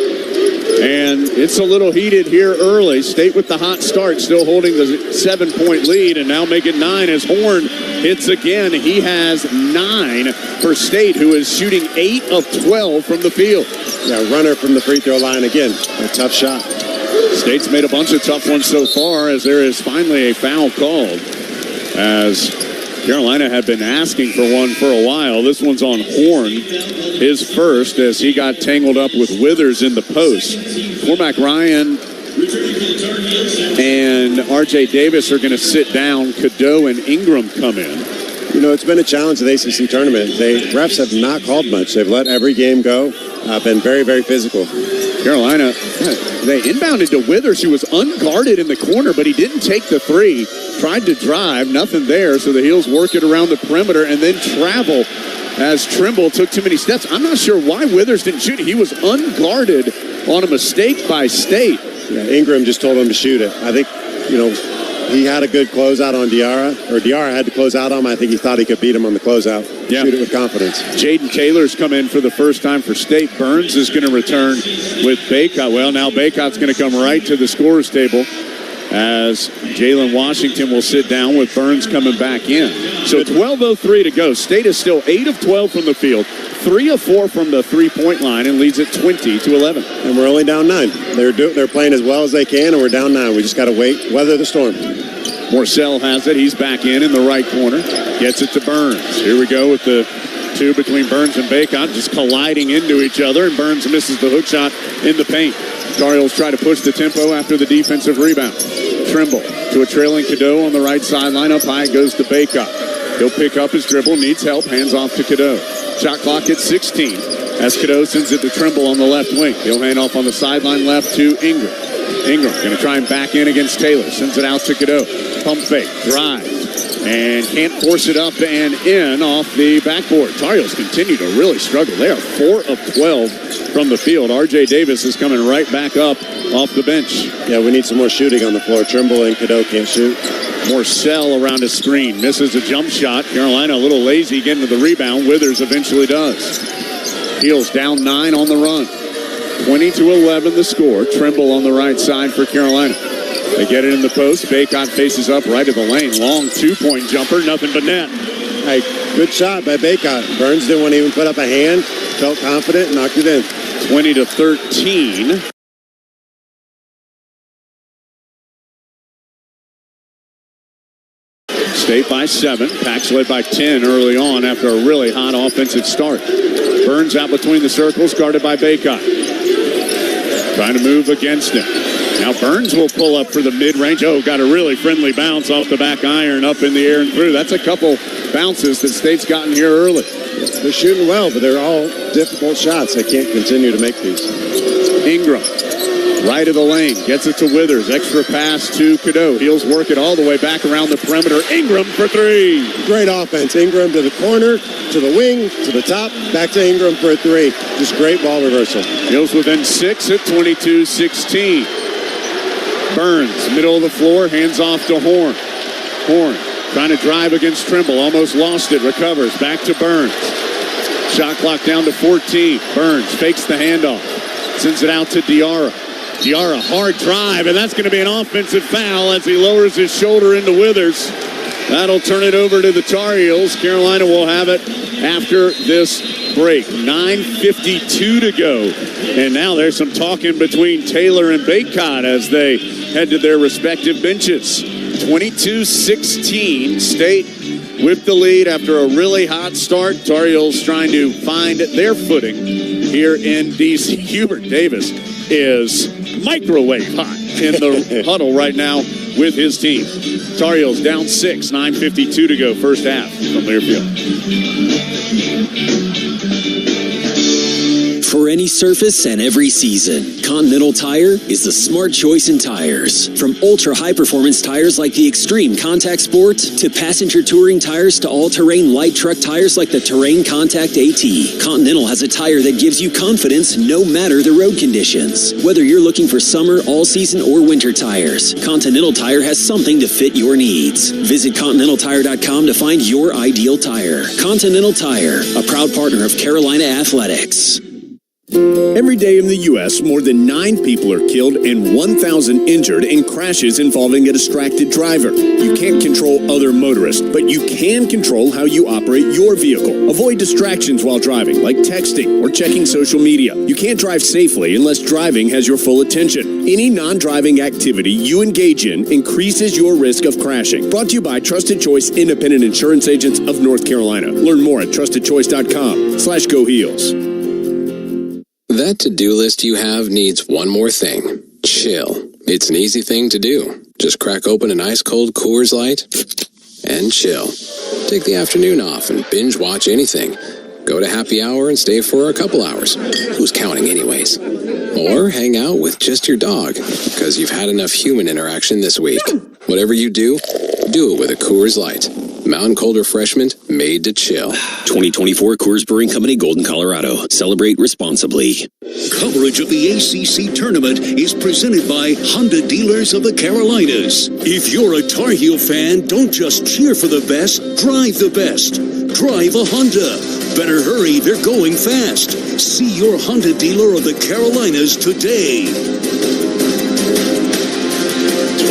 And it's a little heated here early. State with the hot start, still holding the 7-point lead, and now make it 9 as Horn hits again. He has 9 for State, who is shooting 8 of 12 from the field. Yeah, runner from the free throw line again. A tough shot. State's made a bunch of tough ones so far, as there is finally a foul called. As Carolina had been asking for one for a while. This one's on Horn, his first, as he got tangled up with Withers in the post. Cormac Ryan and R.J. Davis are going to sit down. Cadeau and Ingram come in. You know, it's been a challenge in the ACC tournament. Refs have not called much. They've let every game go. Been very, very physical. Carolina, they inbounded to Withers, who was unguarded in the corner, but he didn't take the three. Tried to drive, nothing there, so the Heels work it around the perimeter and then travel as Trimble took too many steps. I'm not sure why Withers didn't shoot it. He was unguarded on a mistake by State. Yeah, Ingram just told him to shoot it. I think, you know, he had a good closeout on Diarra, or Diarra had to close out on him. I think he thought he could beat him on the closeout. Yeah. Shoot it with confidence. Jaden Taylor's come in for the first time for State. Burns is going to return with Baycott. Well, now Baycott's going to come right to the scorer's table as Jalen Washington will sit down with Burns coming back in. So 12:03 to go. State is still 8 of 12 from the field, 3 of 4 from the three-point line, and leads it 20-11. And we're only down 9. They're playing as well as they can, and we're down 9. We just got to wait, weather the storm. Morcell has it. He's back in the right corner. Gets it to Burns. Here we go with the two between Burns and Baycott just colliding into each other, and Burns misses the hook shot in the paint. Tar Heels try to push the tempo after the defensive rebound. Trimble to a trailing Cadeau on the right sideline. Up high goes to Baycott. He'll pick up his dribble, needs help, hands off to Cadeau. Shot clock at 16 as Cadeau sends it to Trimble on the left wing. He'll hand off on the sideline left to Ingram. Ingram going to try and back in against Taylor. Sends it out to Cadeau. Pump fake, drive, and can't force it up and in off the backboard. Tar Heels continue to really struggle. They are 4 of 12 from the field. R.J. Davis is coming right back up off the bench. Yeah, we need some more shooting on the floor. Trimble and Cadeau can't shoot. Morcell around a screen. Misses a jump shot. Carolina a little lazy getting to the rebound. Withers eventually does. Heels down 9 on the run. 20-11 the score. Trimble on the right side for Carolina. They get it in the post. Baycott faces up right of the lane. Long two-point jumper. Nothing but net. Hey, good shot by Baycott. Burns didn't want to even put up a hand. Felt confident and knocked it in. 20-13. State by 7. Packs led by 10 early on after a really hot offensive start. Burns out between the circles, guarded by Baycott. Trying to move against him. Now Burns will pull up for the mid-range. Oh, got a really friendly bounce off the back iron, up in the air and through. That's a couple bounces that State's gotten here early. They're shooting well, but they're all difficult shots. They can't continue to make these. Ingram, right of the lane, gets it to Withers. Extra pass to Cadeau. Heels work it all the way back around the perimeter. Ingram for 3. Great offense. Ingram to the corner, to the wing, to the top, back to Ingram for a 3. Just great ball reversal. Heels within 6 at 22-16. Burns, middle of the floor, hands off to Horn. Horn trying to drive against Trimble. Almost lost it. Recovers. Back to Burns. Shot clock down to 14. Burns fakes the handoff. Sends it out to Diarra. Diarra, hard drive, and that's going to be an offensive foul as he lowers his shoulder into Withers. That'll turn it over to the Tar Heels. Carolina will have it after this break. 9:52 to go. And now there's some talking between Taylor and Baycott as they head to their respective benches. 22-16. State with the lead after a really hot start. Tar Heels trying to find their footing here in D.C. Hubert Davis is microwave hot in the huddle right now with his team. Tar Heels down 6, 9:52 to go, first half from Learfield. For any surface and every season, Continental Tire is the smart choice in tires. From ultra-high performance tires like the Extreme Contact Sport to passenger touring tires to all-terrain light truck tires like the Terrain Contact AT, Continental has a tire that gives you confidence no matter the road conditions. Whether you're looking for summer, all-season, or winter tires, Continental Tire has something to fit your needs. Visit ContinentalTire.com to find your ideal tire. Continental Tire, a proud partner of Carolina Athletics. Every day in the U.S., more than 9 people are killed and 1,000 injured in crashes involving a distracted driver. You can't control other motorists, but you can control how you operate your vehicle. Avoid distractions while driving, like texting or checking social media. You can't drive safely unless driving has your full attention. Any non-driving activity you engage in increases your risk of crashing. Brought to you by Trusted Choice Independent Insurance Agents of North Carolina. Learn more at trustedchoice.com/GoHeels. That to-do list you have needs one more thing. Chill. It's an easy thing to do. Just crack open an ice-cold Coors Light and chill. Take the afternoon off and binge watch anything. Go to happy hour and stay for a couple hours. Who's counting anyways? Or hang out with just your dog, because you've had enough human interaction this week. Whatever you do it with a Coors Light. Mountain Cold Refreshment made to chill. 2024 Coors Brewing Company, Golden, Colorado. Celebrate responsibly. Coverage of the ACC tournament is presented by Honda Dealers of the Carolinas. If you're a Tar Heel fan, don't just cheer for the best, drive the best. Drive a Honda. Better hurry, they're going fast. See your Honda dealer of the Carolinas today.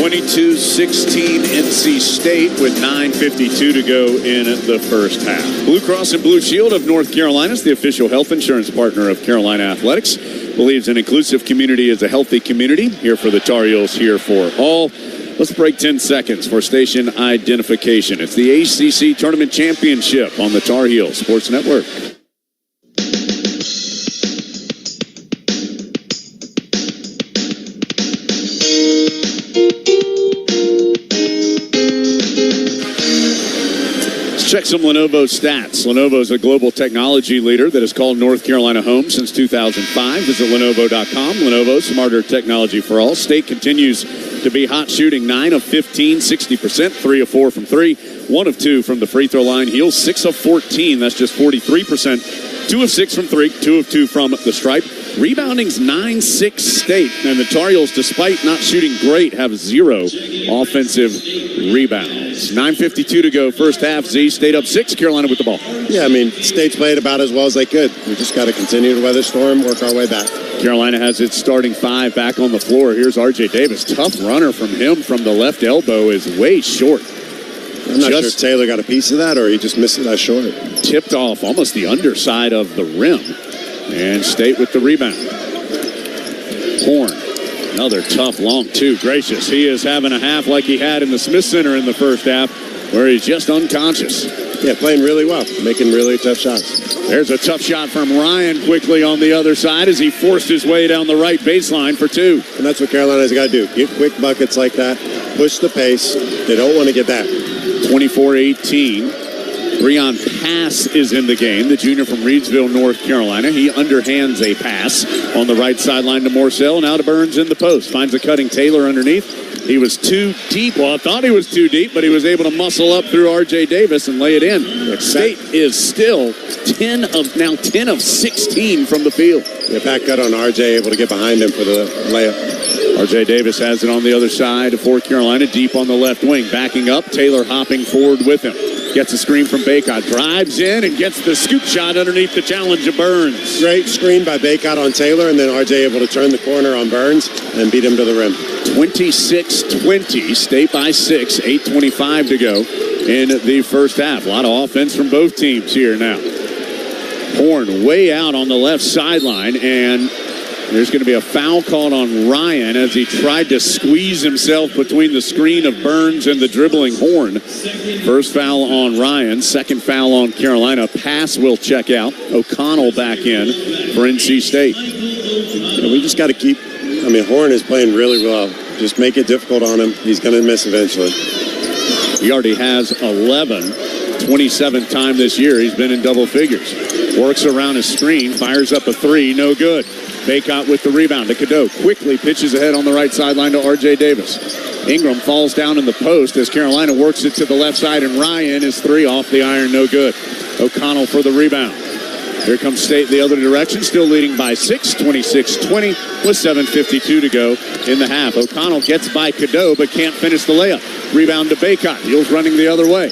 22-16 NC State with 9:52 to go in the first half. Blue Cross and Blue Shield of North Carolina is the official health insurance partner of Carolina Athletics. Believes an inclusive community is a healthy community. Here for the Tar Heels, here for all. Let's break 10 seconds for station identification. It's the ACC Tournament Championship on the Tar Heels Sports Network. Check some Lenovo stats. Lenovo is a global technology leader that has called North Carolina home since 2005. Visit Lenovo.com. Lenovo, smarter technology for all. State continues to be hot shooting. 9 of 15, 60%, 3 of 4 from 3, 1 of 2 from the free throw line. Heels 6 of 14, that's just 43%, 2 of 6 from 3, 2 of 2 from the stripe. Rebounding's 9-6 State, and the Tar Heels, despite not shooting great, have 0 offensive rebounds. 9:52 to go, first half. Z State up 6, Carolina with the ball. Yeah, I mean, State's played about as well as they could. We just got to continue to weather the storm, work our way back. Carolina has its starting 5 back on the floor. Here's R.J. Davis. Tough runner from him from the left elbow is way short. I'm not sure if Taylor got a piece of that or he just missed it that short. Tipped off almost the underside of the rim. And State with the rebound. Horn. Another tough, long two. Gracious. He is having a half like he had in the Smith Center in the first half, where he's just unconscious. Yeah, playing really well. Making really tough shots. There's a tough shot from Ryan quickly on the other side as he forced his way down the right baseline for 2. And that's what Carolina's got to do. Get quick buckets like that. Push the pace. They don't want to get back. 24-18. Breon Pass is in the game, the junior from Reidsville, North Carolina. He underhands a pass on the right sideline to Morcell. Now to Burns in the post. Finds a cutting Taylor underneath. He was too deep. Well, I thought he was too deep, but he was able to muscle up through R.J. Davis and lay it in. State is still 10 of 16 from the field. Yeah, back cut on R.J., able to get behind him for the layup. R.J. Davis has it on the other side for Carolina, deep on the left wing. Backing up, Taylor hopping forward with him. Gets a screen from Baycott, drives in and gets the scoop shot underneath the challenge of Burns. Great screen by Baycott on Taylor, and then R.J. able to turn the corner on Burns and beat him to the rim. 26-20, State by 6, 8:25 to go in the first half. A lot of offense from both teams here now. Horn way out on the left sideline, and there's going to be a foul called on Ryan as he tried to squeeze himself between the screen of Burns and the dribbling Horn. First foul on Ryan, second foul on Carolina. Pass will check out. O'Connell back in for NC State. We just got to keep, Horn is playing really well. Just make it difficult on him. He's going to miss eventually. He already has 11. 27th time this year he's been in double figures. Works around his screen, fires up a 3, no good. Baycott with the rebound to Cadeau. Quickly pitches ahead on the right sideline to R.J. Davis. Ingram falls down in the post as Carolina works it to the left side, and Ryan is 3 off the iron, no good. O'Connell for the rebound. Here comes State the other direction, still leading by 6, 26-20, with 7:52 to go in the half. O'Connell gets by Cadeau, but can't finish the layup. Rebound to Baycott. Heels running the other way.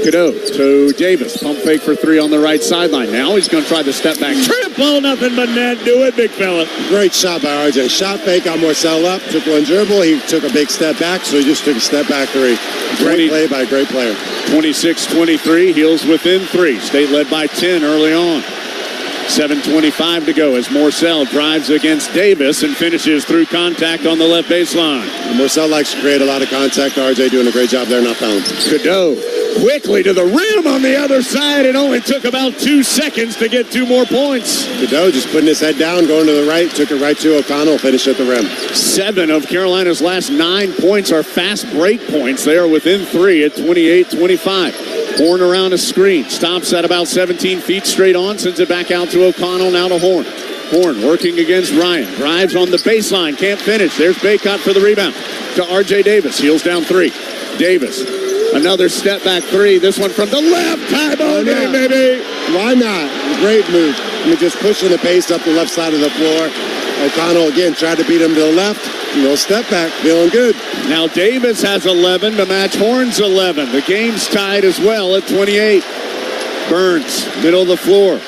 Cadeau to Davis. Pump fake for 3 on the right sideline. Now he's going to try the step back. Triple, nothing but net. Do it, big fella. Great shot by R.J. Shot fake on Morcell up. Took one dribble. He took a big step back, so he just took a step back 3. Great play by a great player. 26-23. Heels within 3. State led by 10 early on. 7:25 to go as Morcell drives against Davis and finishes through contact on the left baseline. Morcell likes to create a lot of contact. R.J. doing a great job there, not fouling. Cadeau quickly to the rim on the other side. It only took about 2 seconds to get 2 more points. Cadeau just putting his head down, going to the right, took it right to O'Connell, finished at the rim. 7 of Carolina's last 9 points are fast break points. They are within 3 at 28-25. Horn around a screen. Stops at about 17 feet straight on. Sends it back out to O'Connell. Now to Horn. Horn working against Ryan. Drives on the baseline. Can't finish. There's Baycott for the rebound. To R.J. Davis. Heels down 3. Davis. Another step back 3. This one from the left. Tie ball game, baby. Why not? Great move. Just pushing the pace up the left side of the floor. O'Connell again tried to beat him to the left. Step back, feeling good. Now Davis has 11 to match Horn's 11. The game's tied as well at 28. Burns, middle of the floor.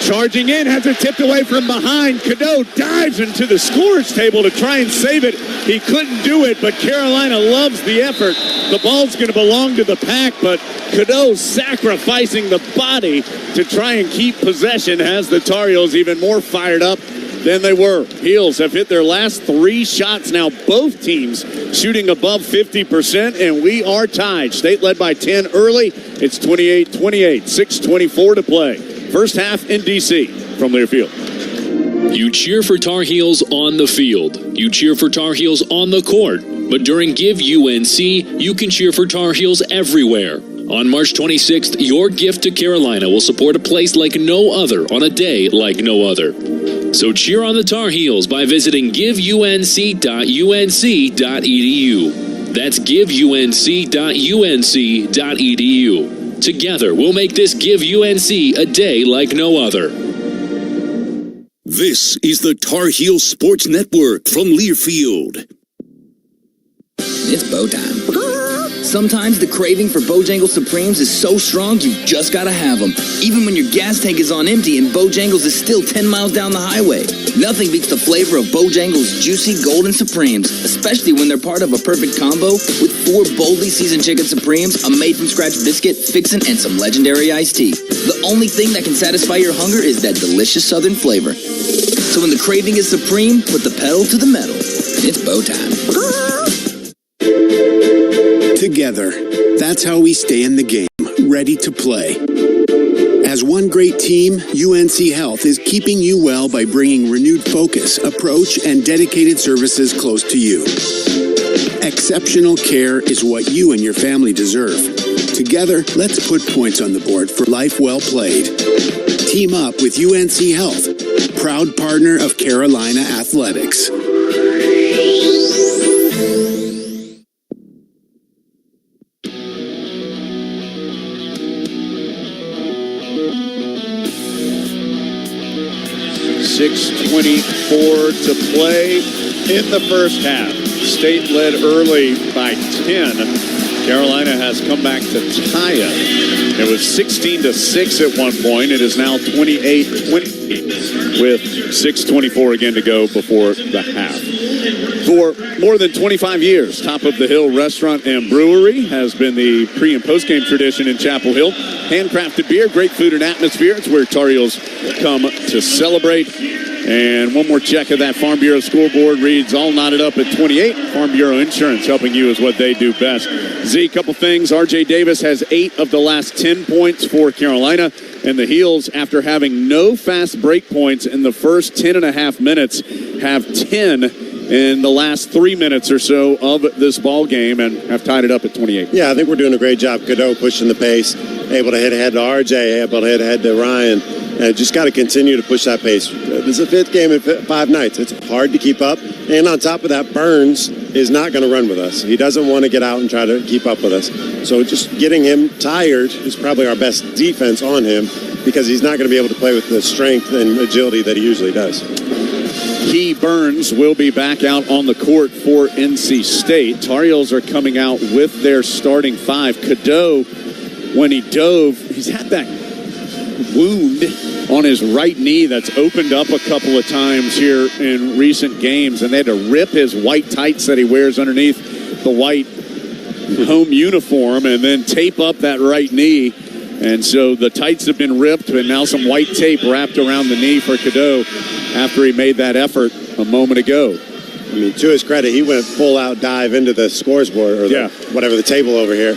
Charging in, has it tipped away from behind. Cadeau dives into the scorer's table to try and save it. He couldn't do it, but Carolina loves the effort. The ball's going to belong to the Pack, but Cadeau sacrificing the body to try and keep possession has the Tar Heels even more fired up than they were. Heels have hit their last 3 shots now. Both teams shooting above 50%, and we are tied. State led by 10 early. It's 28-28, 6:24 to play. First half in D.C. from Learfield. You cheer for Tar Heels on the field. You cheer for Tar Heels on the court. But during Give UNC, you can cheer for Tar Heels everywhere. On March 26th, your gift to Carolina will support a place like no other on a day like no other. So cheer on the Tar Heels by visiting giveunc.unc.edu. That's giveunc.unc.edu. Together, we'll make this Give UNC a day like no other. This is the Tar Heel Sports Network from Learfield. It's bow time. Sometimes the craving for Bojangles Supremes is so strong you've just gotta have them. Even when your gas tank is on empty and Bojangles is still 10 miles down the highway. Nothing beats the flavor of Bojangles Juicy Golden Supremes, especially when they're part of a perfect combo with 4 boldly seasoned chicken Supremes, a made-from-scratch biscuit, fixin', and some legendary iced tea. The only thing that can satisfy your hunger is that delicious southern flavor. So when the craving is supreme, put the pedal to the metal. It's bow time. Together, that's how we stay in the game, ready to play. As one great team, UNC Health is keeping you well by bringing renewed focus, approach, and dedicated services close to you. Exceptional care is what you and your family deserve. Together, let's put points on the board for life well played. Team up with UNC Health, proud partner of Carolina Athletics. .6:24 to play in the first half. State led early by 10. Carolina has come back to tie it. It was 16-6 at one point. It is now 28-20 with 6:24 again to go before the half. For more than 25 years, Top of the Hill Restaurant and Brewery has been the pre- and post-game tradition in Chapel Hill. Handcrafted beer, great food and atmosphere. It's where Tar Heels come to celebrate. And one more check of that Farm Bureau scoreboard reads all knotted up at 28. Farm Bureau Insurance helping you is what they do best. Z, couple things. R.J. Davis has 8 of the last 10 points for Carolina. And the Heels, after having no fast break points in the first 10.5 minutes, have 10 in the last 3 minutes or so of this ball game and have tied it up at 28. Yeah, I think we're doing a great job. Cadeau pushing the pace, able to hit ahead to RJ, able to hit ahead to Ryan. And just got to continue to push that pace. This is a 5th game in 5 nights. It's hard to keep up. And on top of that, Burns is not going to run with us. He doesn't want to get out and try to keep up with us. So just getting him tired is probably our best defense on him because he's not going to be able to play with the strength and agility that he usually does. Key Burns will be back out on the court for NC State. Tar Heels are coming out with their starting 5. Cadeau, when he dove, he's had that wound on his right knee that's opened up a couple of times here in recent games, and they had to rip his white tights that he wears underneath the white home uniform and then tape up that right knee. And so the tights have been ripped, and now some white tape wrapped around the knee for Cadeau after he made that effort a moment ago. I mean, to his credit, he went full-out dive into the scores board or the table over here,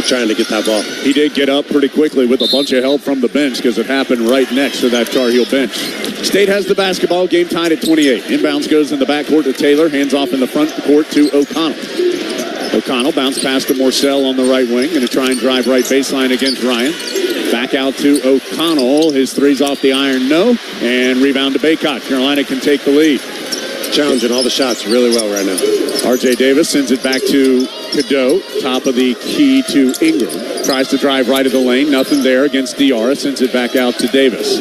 trying to get that ball. He did get up pretty quickly with a bunch of help from the bench because it happened right next to that Tar Heel bench. State has the basketball, game tied at 28. Inbounds goes in the backcourt to Taylor, hands off in the front court to O'Connell. O'Connell bounced past to Morcell on the right wing, going to try and drive right baseline against Ryan. Back out to O'Connell. His three's off the iron, no. And rebound to Baycott. Carolina can take the lead. Challenging all the shots really well right now. R.J. Davis sends it back to Cadeau. Top of the key to Ingram. Tries to drive right of the lane. Nothing there against Diarra. Sends it back out to Davis.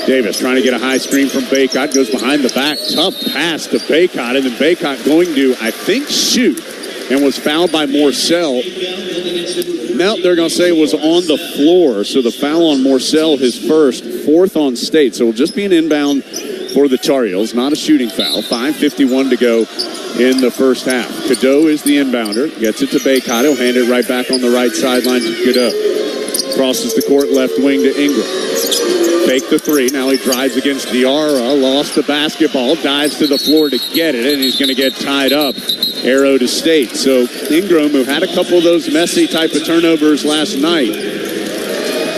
Davis trying to get a high screen from Baycott. Goes behind the back. Tough pass to Baycott. And then Baycott going to, I think, shoot. And was fouled by Morcell. Now they're going to say it was on the floor. So the foul on Morcell, his first, 4th on State. So it'll just be an inbound for the Tar Heels. Not a shooting foul. 5:51 to go in the first half. Cadeau is the inbounder. Gets it to Baycott. He'll hand it right back on the right sideline to Cadeau. Crosses the court left wing to Ingram. Fake the three. Now he drives against Diarra. Lost the basketball. Dives to the floor to get it. And he's going to get tied up. Arrow to State. So Ingram, who had a couple of those messy type of turnovers last night,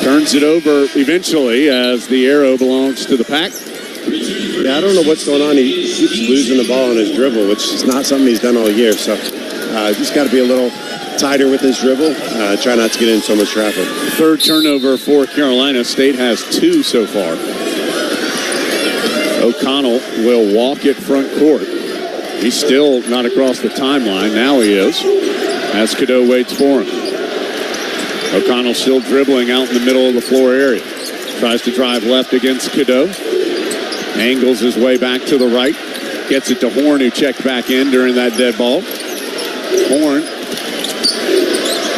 turns it over eventually as the arrow belongs to the Pack. Yeah, I don't know what's going on. He keeps losing the ball on his dribble, which is not something he's done all year. So just got to be a little tighter with his dribble. Try not to get in so much traffic. 3rd turnover for Carolina. State has 2 so far. O'Connell will walk at front court. He's still not across the timeline. Now he is, as Cadeau waits for him. O'Connell still dribbling out in the middle of the floor area. Tries to drive left against Cadeau. Angles his way back to the right. Gets it to Horn, who checked back in during that dead ball. Horn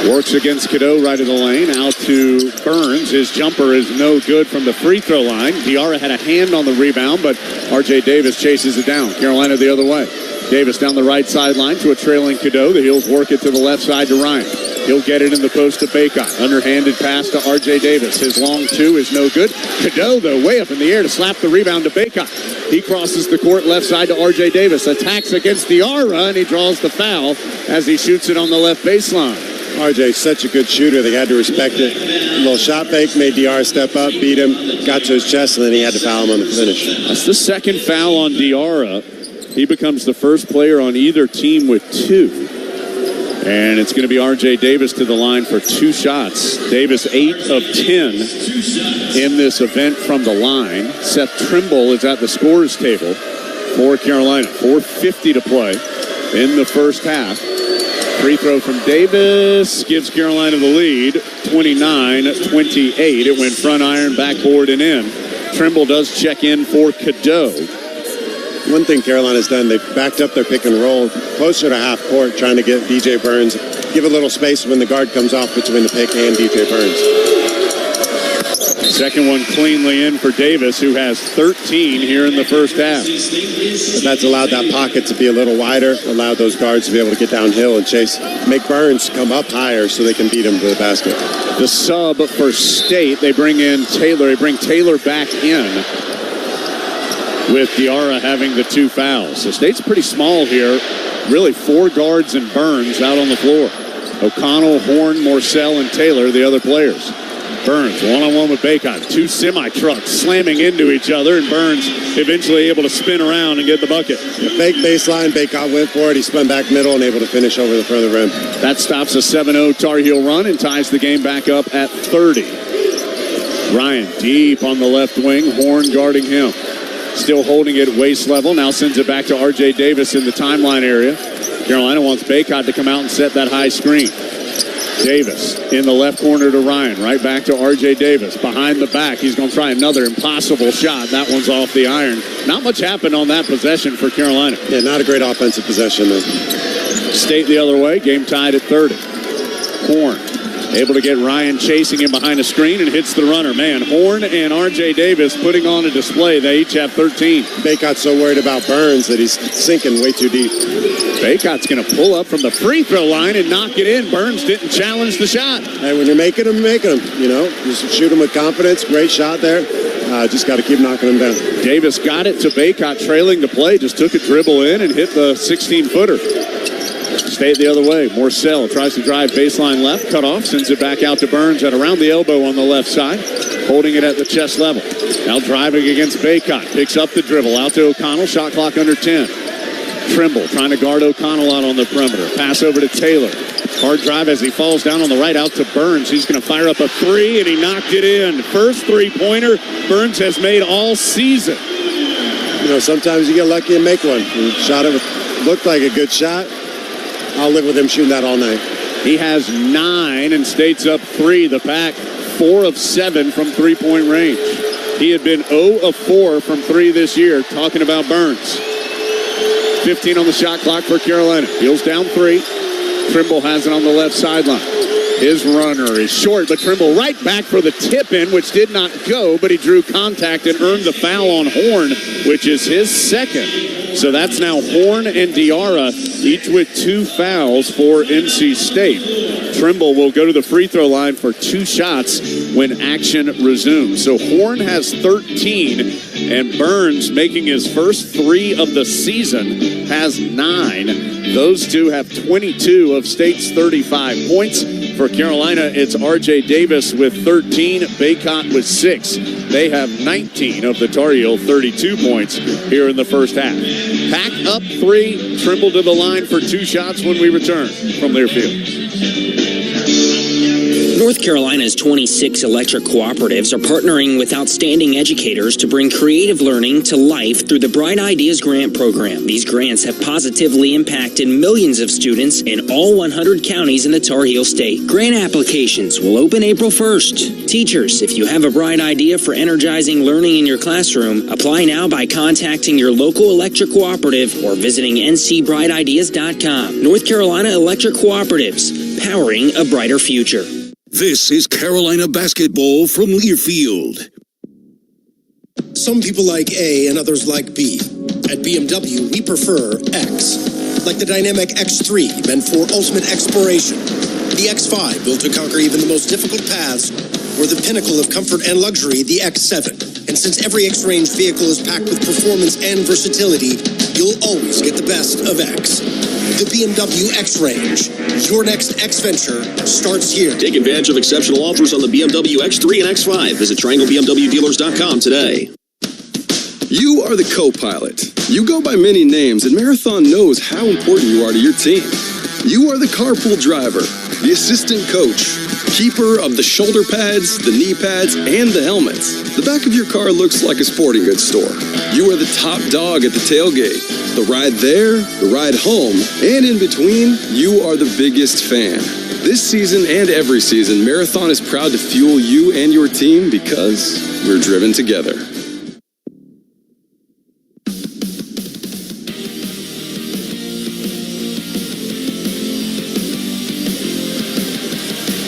works against Cadeau right of the lane. Out to Burns. His jumper is no good from the free throw line. Diarra had a hand on the rebound, but R.J. Davis chases it down. Carolina the other way. Davis down the right sideline to a trailing Cadeau. The Heels work it to the left side to Ryan. He'll get it in the post to Bacot. Underhanded pass to R.J. Davis. His long two is no good. Cadeau, though, way up in the air to slap the rebound to Bacot. He crosses the court left side to R.J. Davis. Attacks against Diarra, and he draws the foul as he shoots it on the left baseline. RJ's such a good shooter. They had to respect it. A little shot fake, made Diarra step up, beat him, got to his chest, and then he had to foul him on the finish. That's the second foul on Diarra. He becomes the first player on either team with 2. And it's going to be R.J. Davis to the line for 2 shots. Davis 8 of 10 in this event from the line. Seth Trimble is at the scorer's table for Carolina. 4:50 to play in the first half. Free throw from Davis gives Carolina the lead, 29-28. It went front iron, backboard, and in. Trimble does check in for Cadeau. One thing Carolina's done, they've backed up their pick and roll closer to half court, trying to get DJ Burns, give a little space when the guard comes off between the pick and DJ Burns. Second one cleanly in for Davis, who has 13 here in the first half. But that's allowed that pocket to be a little wider, allowed those guards to be able to get downhill and chase, make Burns come up higher so they can beat him to the basket. The sub for State, they bring in Taylor. They bring Taylor back in, with Diarra having the 2 fouls. So State's pretty small here. Really 4 guards and Burns out on the floor. O'Connell, Horn, Morcell, and Taylor, the other players. Burns, one-on-one with Bacot. 2 semi-trucks slamming into each other, and Burns eventually able to spin around and get the bucket. The fake baseline, Bacot went for it. He spun back middle and able to finish over the front of the rim. That stops a 7-0 Tar Heel run and ties the game back up at 30. Ryan deep on the left wing, Horn guarding him. Still holding it waist level. Now sends it back to R.J. Davis in the timeline area. Carolina wants Bacot to come out and set that high screen. Davis in the left corner to Ryan. Right back to R.J. Davis. Behind the back. He's going to try another impossible shot. That one's off the iron. Not much happened on that possession for Carolina. Yeah, not a great offensive possession, though. State the other way. Game tied at 30. Horn able to get Ryan chasing him behind a screen and hits the runner. Man, Horn and R.J. Davis putting on a display. They each have 13. Bacot's so worried about Burns that he's sinking way too deep. Bacot's going to pull up from the free throw line and knock it in. Burns didn't challenge the shot. Hey, when you're making them, you know. Just shoot them with confidence. Great shot there. Just got to keep knocking them down. Davis got it to Bacot trailing the play. Just took a dribble in and hit the 16-footer. State the other way. Morcell tries to drive baseline left. Cut off. Sends it back out to Burns at around the elbow on the left side. Holding it at the chest level. Now driving against Bacot. Picks up the dribble. Out to O'Connell. Shot clock under 10. Trimble trying to guard O'Connell out on the perimeter. Pass over to Taylor. Hard drive as he falls down on the right out to Burns. He's going to fire up a 3, and he knocked it in. First 3-pointer Burns has made all season. You know, sometimes you get lucky and make one. He shot it with, looked like a good shot. I'll live with him shooting that all night. He has 9 and State's up 3. The Pack 4 of 7 from 3-point range. He had been 0 of 4 from 3 this year. Talking about Burns. 15 on the shot clock for Carolina. Heels down 3. Trimble has it on the left sideline. His runner is short, but Trimble right back for the tip-in, which did not go, but he drew contact and earned the foul on Horn, which is his second. So that's now Horn and Diarra, each with 2 fouls for NC State. Trimble will go to the free throw line for 2 shots when action resumes. So Horn has 13, and Burns, making his first 3 of the season, has 9. Those 2 have 22 of State's 35 points. For Carolina, it's R.J. Davis with 13, Bacot with 6. They have 19 of the Tar Heel 32 points here in the first half. Pack up 3, Trimble to the line for 2 shots when we return from Learfield. North Carolina's 26 electric cooperatives are partnering with outstanding educators to bring creative learning to life through the Bright Ideas Grant Program. These grants have positively impacted millions of students in all 100 counties in the Tar Heel State. Grant applications will open April 1st. Teachers, if you have a bright idea for energizing learning in your classroom, apply now by contacting your local electric cooperative or visiting ncbrightideas.com. North Carolina Electric Cooperatives, powering a brighter future. This is Carolina basketball from Learfield. Some people like A and others like B. At BMW, we prefer X. Like the dynamic X3, meant for ultimate exploration. The X5, built to conquer even the most difficult paths. Or the pinnacle of comfort and luxury, the X7. And since every X-Range vehicle is packed with performance and versatility, you'll always get the best of X. The BMW X-Range. Your next X-Venture starts here. Take advantage of exceptional offers on the BMW X3 and X5. Visit TriangleBMWDealers.com today. You are the co-pilot. You go by many names, and Marathon knows how important you are to your team. You are the carpool driver, the assistant coach, keeper of the shoulder pads, the knee pads, and the helmets. The back of your car looks like a sporting goods store. You are the top dog at the tailgate. The ride there, the ride home, and in between, you are the biggest fan. This season and every season, Marathon is proud to fuel you and your team because we're driven together.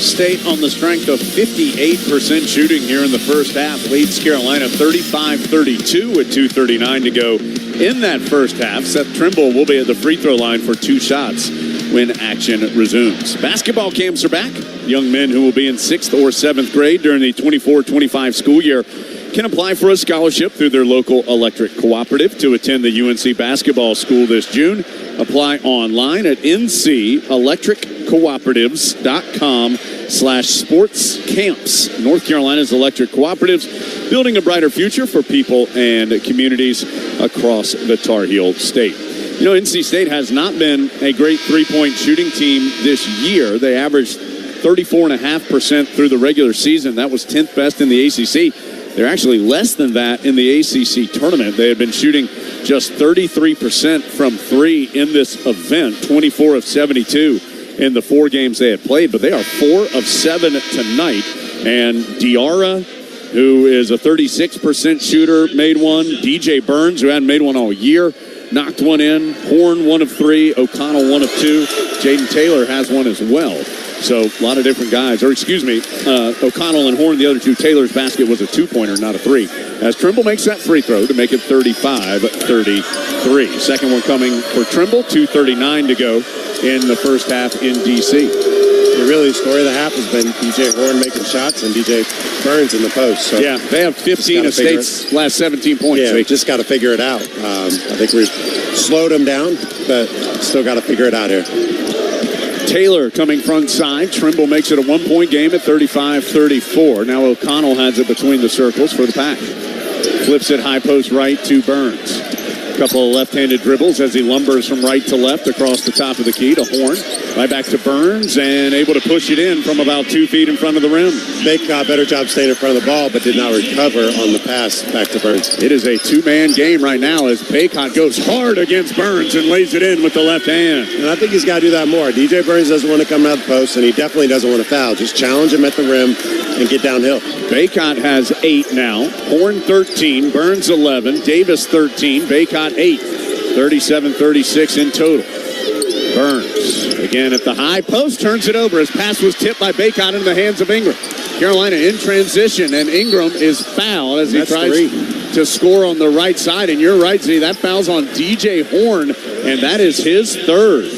State on the strength of 58% shooting here in the first half leads Carolina 35-32 with 2:39 to go in that first half. Seth Trimble will be at the free throw line for 2 shots when action resumes. Basketball camps are back. Young men who will be in 6th or 7th grade during the 24-25 school year can apply for a scholarship through their local electric cooperative to attend the UNC basketball school this June. Apply online at ncelectriccooperatives.com/sports camps. North Carolina's electric cooperatives building a brighter future for people and communities across the Tar Heel State. You know, NC State has not been a great three-point shooting team this year. They averaged 34.5% through the regular season. That was 10th best in the ACC. They're actually less than that in the ACC tournament. They had been shooting just 33% from three in this event, 24 of 72 in the 4 games they had played, but they are 4 of 7 tonight. And Diarra, who is a 36% shooter, made one. DJ Burns, who hadn't made one all year, knocked one in. Horn, 1 of 3. O'Connell, 1 of 2. Jaden Taylor has one as well. So a lot of different guys. Or excuse me, O'Connell and Horn, the other two. Taylor's basket was a 2-pointer, not a 3. As Trimble makes that free throw to make it 35-33. Second one coming for Trimble. 2:39 to go in the first half in D.C. Really, the story of the half has been DJ Horn making shots and DJ Burns in the post. So yeah, they have 15 of State's last 17 points. Yeah, we just got to figure it out. I think we've slowed them down, but still got to figure it out here. Taylor coming front side. Trimble makes it a 1-point game at 35-34. Now O'Connell has it between the circles for the Pack. Flips it high post right to Burns. A couple of left-handed dribbles as he lumbers from right to left across the top of the key to Horn. Right back to Burns and able to push it in from about 2 feet in front of the rim. Bake got a better job staying in front of the ball, but did not recover on the pass back to Burns. It is a 2-man game right now as Baycott goes hard against Burns and lays it in with the left hand. And I think he's got to do that more. DJ Burns doesn't want to come out of the post, and he definitely doesn't want to foul. Just challenge him at the rim and get downhill. Baycott has 8 now. Horn 13, Burns 11, Davis 13, Baycott 8. 37-36 in total. Burns again at the high post, turns it over. His pass was tipped by Baycott into the hands of Ingram. Carolina in transition, and Ingram is fouled as he tries to score on the right side. And you're right, Z, that foul's on DJ Horn, and that is his third.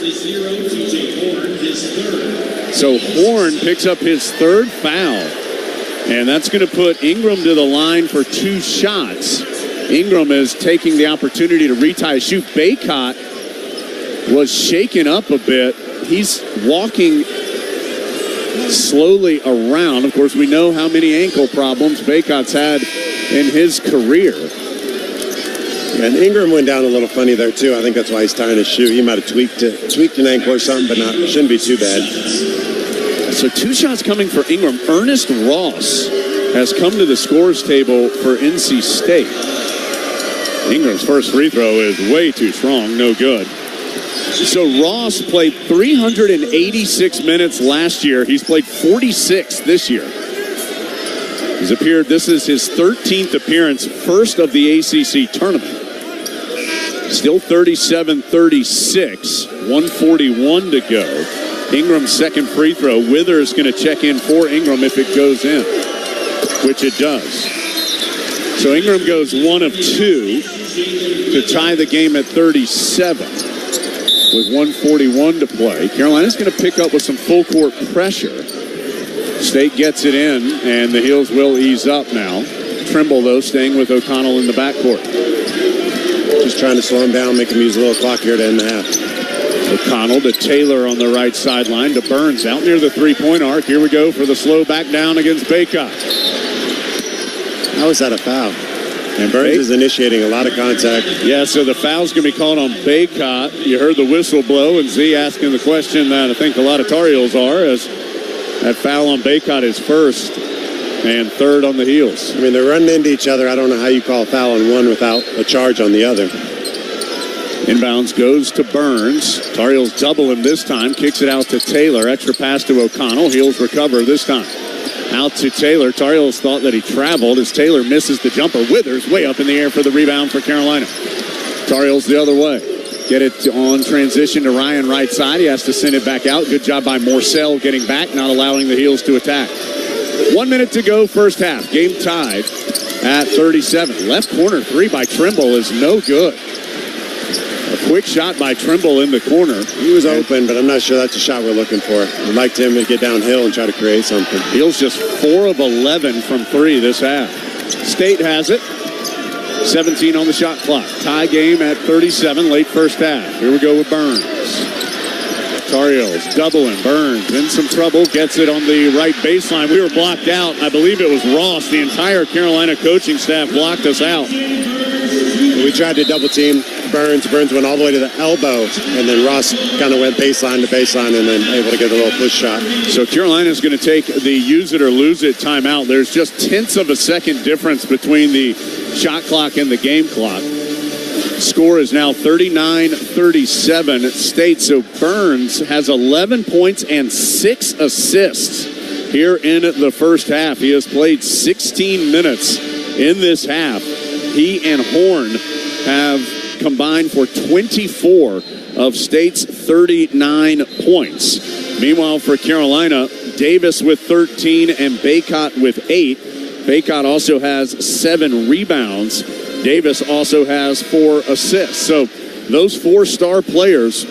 So Horn picks up his third foul, and that's going to put Ingram to the line for 2 shots. Ingram is taking the opportunity to retie his shoe. Baycott was shaken up a bit. He's walking slowly around. Of course, we know how many ankle problems Baycott's had in his career. Yeah, and Ingram went down a little funny there, too. I think that's why he's tying his shoe. He might have tweaked an ankle or something, but shouldn't be too bad. So 2 shots coming for Ingram. Ernest Ross has come to the scores table for NC State. Ingram's first free throw is way too strong, no good. So Ross played 386 minutes last year. He's played 46 this year. He's appeared, this is his 13th appearance, first of the ACC tournament. Still 37-36, 141 to go. Ingram's second free throw. Withers going to check in for Ingram if it goes in, which it does. So Ingram goes 1 of 2 to tie the game at 37 with 141 to play. Carolina's going to pick up with some full court pressure. State gets it in, and the Heels will ease up now. Trimble, though, staying with O'Connell in the backcourt. Just trying to slow him down, make him use a little clock here to end the half. O'Connell to Taylor on the right sideline to Burns out near the three-point arc. Here we go for the slow back down against Baycott. How is that a foul? And Burns is initiating a lot of contact. Yeah, so the foul's going to be called on Baycott. You heard the whistle blow, and Z asking the question that I think a lot of Tar Heels are, as that foul on Baycott is first and third on the Heels. I mean, they're running into each other. I don't know how you call a foul on one without a charge on the other. Inbounds goes to Burns. Tar Heels double him this time. Kicks it out to Taylor. Extra pass to O'Connell. Heels recover this time. Out to Taylor. Tar Heels thought that he traveled as Taylor misses the jumper. Withers way up in the air for the rebound for Carolina. Tar Heels the other way. Get it on transition to Ryan right side. He has to send it back out. Good job by Morcell getting back, not allowing the Heels to attack. 1 minute to go, first half. Game tied at 37. Left corner three by Trimble is no good. A quick shot by Trimble in the corner. He was open, but I'm not sure that's a shot we're looking for. I'd like him to get downhill and try to create something. Heels just 4 of 11 from 3 this half. State has it. 17 on the shot clock. Tie game at 37, late first half. Here we go with Burns. Tar Heels doubling. Burns in some trouble. Gets it on the right baseline. We were blocked out. I believe it was Ross. The entire Carolina coaching staff blocked us out. We tried to double team Burns. Burns went all the way to the elbow, and then Ross kind of went baseline to baseline and then able to get a little push shot. So Carolina's going to take the use it or lose it timeout. There's just tenths of a second difference between the shot clock and the game clock. Score is now 39-37 at State. So Burns has 11 points and 6 assists here in the first half. He has played 16 minutes in this half. He and Horn have combined for 24 of State's 39 points. Meanwhile, for Carolina, Davis with 13 and Baycott with 8. Baycott also has 7 rebounds. Davis also has 4 assists. So those 4 star players,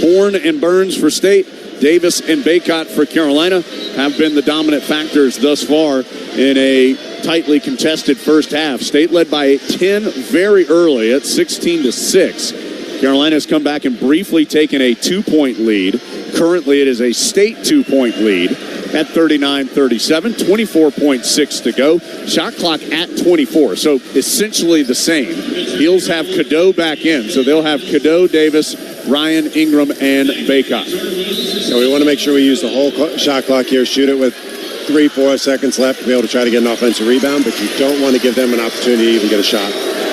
Horn and Burns for State, Davis and Baycott for Carolina, have been the dominant factors thus far in a tightly contested first half. State led by 10 very early at 16-6. Carolina's come back and briefly taken a 2-point lead. Currently, it is a State 2-point lead at 39-37, 24.6 to go. Shot clock at 24, so essentially the same. Heels have Cadeau back in, so they'll have Cadeau, Davis, Ryan, Ingram, and Baycott. So we want to make sure we use the whole shot clock here, shoot it with 3-4 seconds left to be able to try to get an offensive rebound, but you don't want to give them an opportunity to even get a shot.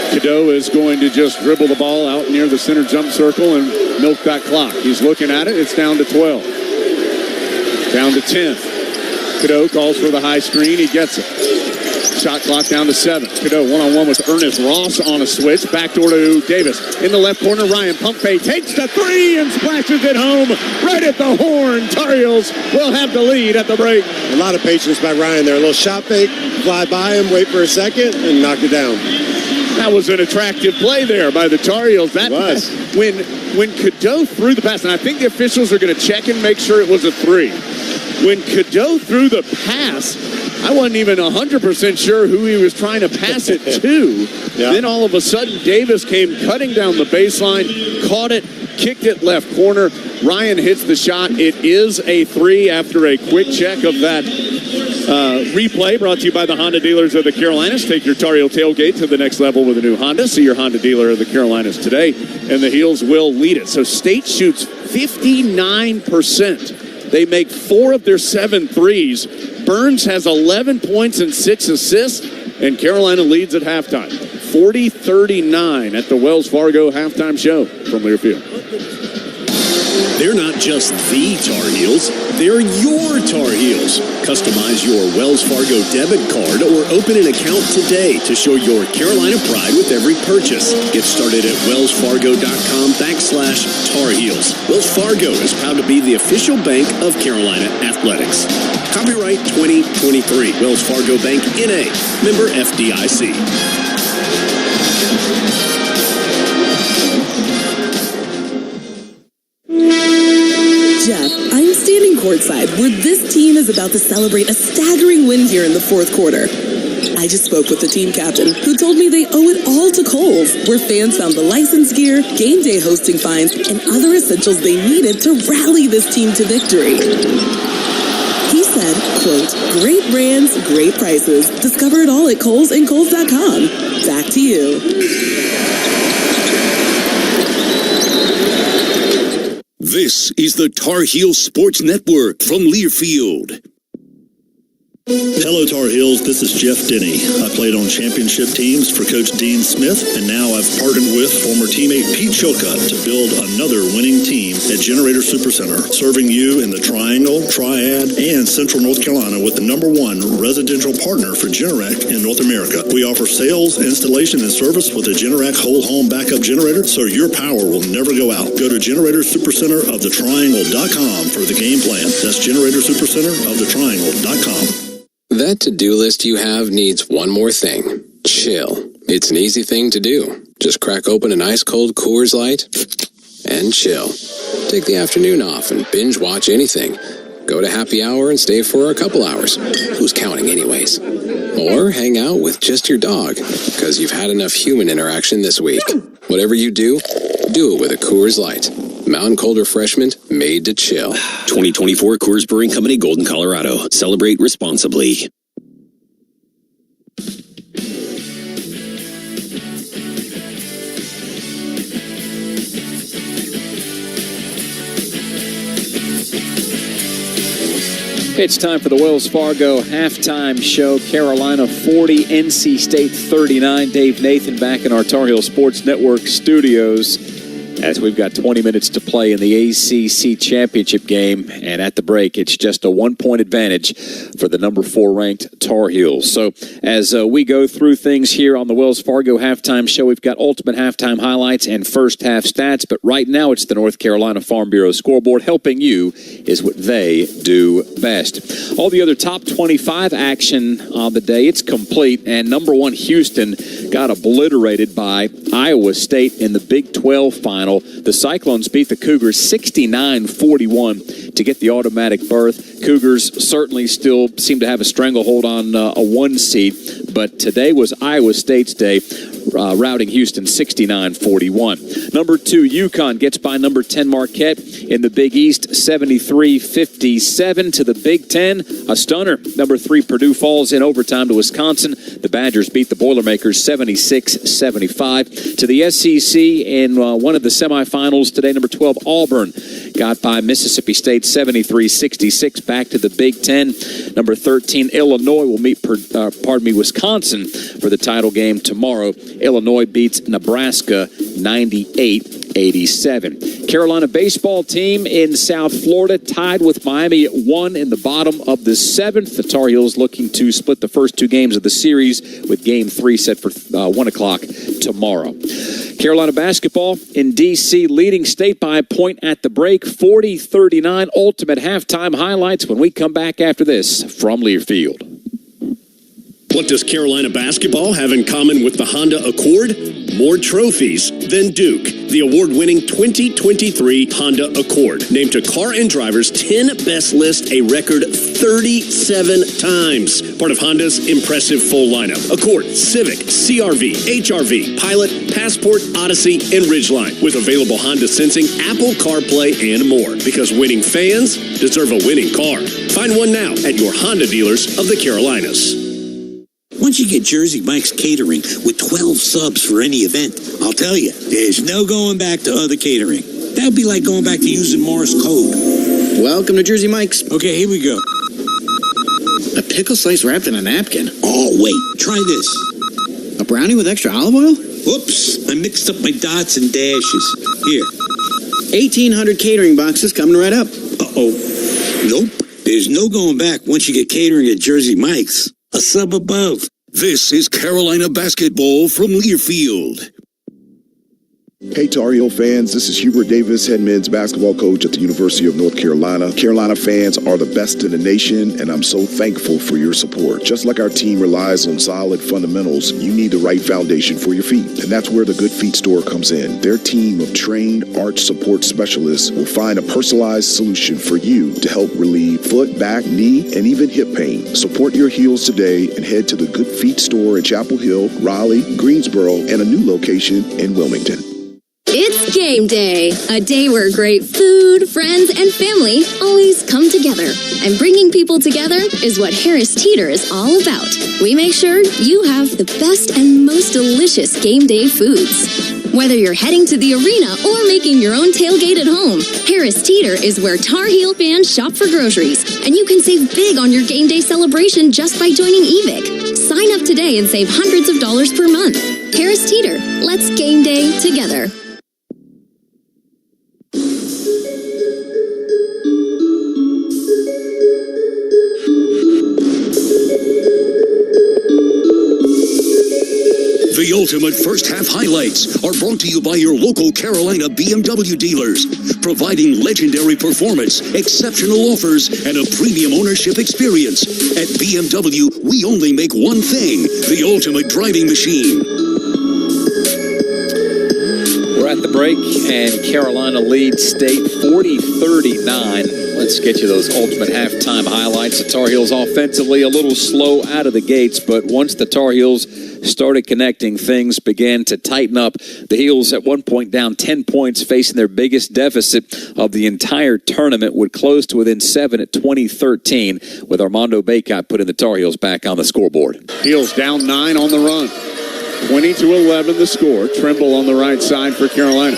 Cadeau is going to just dribble the ball out near the center jump circle and milk that clock. He's looking at it. It's down to 12. Down to 10. Cadeau calls for the high screen. He gets it. Shot clock down to 7. Cadeau one-on-one with Ernest Ross on a switch. Backdoor to Davis. In the left corner, Ryan pump fake. Takes the 3 and splashes it home right at the horn. Tar Heels will have the lead at the break. A lot of patience by Ryan there. A little shot fake, fly by him, wait for a second, and knock it down. That was an attractive play there by the Tar Heels. That was. When Cadeau threw the pass, and I think the officials are going to check and make sure it was a 3. When Cadeau threw the pass, I wasn't even 100% sure who he was trying to pass it to. Yeah. Then all of a sudden, Davis came cutting down the baseline, caught it, kicked it left corner. Ryan hits the shot. It is a 3 after a quick check of that replay. Brought to you by the Honda dealers of the Carolinas. Take your Tar Heel tailgate to the next level with a new Honda. See your Honda dealer of the Carolinas today, and the Heels will lead it. So State shoots 59% They make 4 of their 7 threes. Burns has 11 points and 6 assists, and Carolina leads at halftime. 40-39 at the Wells Fargo halftime show from Learfield. They're not just the Tar Heels, they're your Tar Heels. Customize your Wells Fargo debit card or open an account today to show your Carolina pride with every purchase. Get started at wellsfargo.com/Tar Heels. Wells Fargo is proud to be the official bank of Carolina Athletics. Copyright 2023. Wells Fargo Bank, N.A. Member FDIC. Jeff, I'm standing courtside where this team is about to celebrate a staggering win here in the fourth quarter. I just spoke with the team captain, who told me they owe it all to Kohl's, where fans found the license gear, game day hosting fines, and other essentials they needed to rally this team to victory. He said, quote, "Great brands, great prices. Discover it all at Kohl's and Kohl's.com. Back to you." This is the Tar Heel Sports Network from Learfield. Hello, Tar Heels. This is Jeff Denny. I played on championship teams for Coach Dean Smith, and now I've partnered with former teammate Pete Chilcutt to build another winning team at Generator Supercenter, serving you in the Triangle, Triad, and Central North Carolina with the #1 residential partner for Generac in North America. We offer sales, installation, and service with a Generac whole home backup generator, so your power will never go out. Go to Generator Supercenter of the Triangle.com for the game plan. That's Generator Supercenter of the Triangle.com. That to-do list you have needs one more thing. Chill. It's an easy thing to do. Just crack open an ice-cold Coors Light and chill. Take the afternoon off and binge watch anything. Go to happy hour and stay for a couple hours. Who's counting anyways? Or hang out with just your dog, because you've had enough human interaction this week. Whatever you do it with a Coors Light. Mountain Cold Refreshment made to chill. 2024 Coors Brewing Company, Golden, Colorado. Celebrate responsibly. It's time for the Wells Fargo halftime show. Carolina 40, NC State 39. Dave Nathan back in our Tar Heel Sports Network studios as we've got 20 minutes to play in the ACC championship game. And at the break, it's just a 1-point advantage for the number 4 ranked Tar Heels. So as we go through things here on the Wells Fargo halftime show, we've got ultimate halftime highlights and first half stats. But right now, it's the North Carolina Farm Bureau scoreboard. Helping you is what they do best. All the other top 25 action on the day, it's complete. And number 1, Houston got obliterated by Iowa State in the Big 12 final. The Cyclones beat the Cougars 69-41 to get the automatic berth. Cougars certainly still seem to have a stranglehold on a 1 seed, but today was Iowa State's day, routing Houston 69-41. Number 2, UConn gets by number 10 Marquette in the Big East 73-57 to the Big Ten. A stunner. Number 3 Purdue falls in overtime to Wisconsin. The Badgers beat the Boilermakers 76-75 to the SEC in one of the semifinals today. Number 12 Auburn got by Mississippi State 73-66 back to the Big Ten. Number 13 Illinois will meet Wisconsin for the title game tomorrow. Illinois beats Nebraska 98-87. Carolina baseball team in South Florida tied with Miami at 1 in the bottom of the 7th. The Tar Heels looking to split the first 2 games of the series with Game 3 set for 1 o'clock tomorrow. Carolina basketball in D.C. leading state by a point at the break, 40-39. Ultimate halftime highlights when we come back after this from Learfield. What does Carolina basketball have in common with the Honda Accord? More trophies than Duke. The award-winning 2023 Honda Accord, named to Car and Driver's 10 Best list a record 37 times. Part of Honda's impressive full lineup. Accord, Civic, CR-V, HR-V, Pilot, Passport, Odyssey, and Ridgeline. With available Honda Sensing, Apple CarPlay, and more. Because winning fans deserve a winning car. Find one now at your Honda dealers of the Carolinas. Once you get Jersey Mike's Catering with 12 subs for any event, I'll tell you, there's no going back to other catering. That would be like going back to using Morse code. Welcome to Jersey Mike's. Okay, here we go. A pickle slice wrapped in a napkin. Oh, wait, try this. A brownie with extra olive oil? Whoops, I mixed up my dots and dashes. Here. 1,800 catering boxes coming right up. Uh-oh. Nope, there's no going back once you get catering at Jersey Mike's. A sub above. This is Carolina basketball from Learfield. Hey Tar Heel fans, this is Hubert Davis, head men's basketball coach at the University of North Carolina. Carolina fans are the best in the nation, and I'm so thankful for your support. Just like our team relies on solid fundamentals, you need the right foundation for your feet, and that's where the Good Feet store comes in. Their team of trained arch support specialists will find a personalized solution for you to help relieve foot, back, knee, and even hip pain. Support your heels today and head to the Good Feet store in Chapel Hill, Raleigh, Greensboro, and a new location in Wilmington. It's game day, a day where great food, friends, and family always come together. And bringing people together is what Harris Teeter is all about. We make sure you have the best and most delicious game day foods. Whether you're heading to the arena or making your own tailgate at home, Harris Teeter is where Tar Heel fans shop for groceries. And you can save big on your game day celebration just by joining EVIC. Sign up today and save hundreds of dollars per month. Harris Teeter, let's game day together. The ultimate first half highlights are brought to you by your local Carolina BMW dealers, providing legendary performance, exceptional offers, and a premium ownership experience. At BMW, we only make one thing, the ultimate driving machine. We're at the break, and Carolina leads State 40-39. Let's get you those ultimate halftime highlights. The Tar Heels offensively a little slow out of the gates, but once the Tar Heels started connecting, things began to tighten up. The Heels at one point down 10 points, facing their biggest deficit of the entire tournament, would close to within 7 at 20-13, with Armando Bacot putting the Tar Heels back on the scoreboard. Heels down 9 on the run. 20-11 the score. Trimble on the right side for Carolina.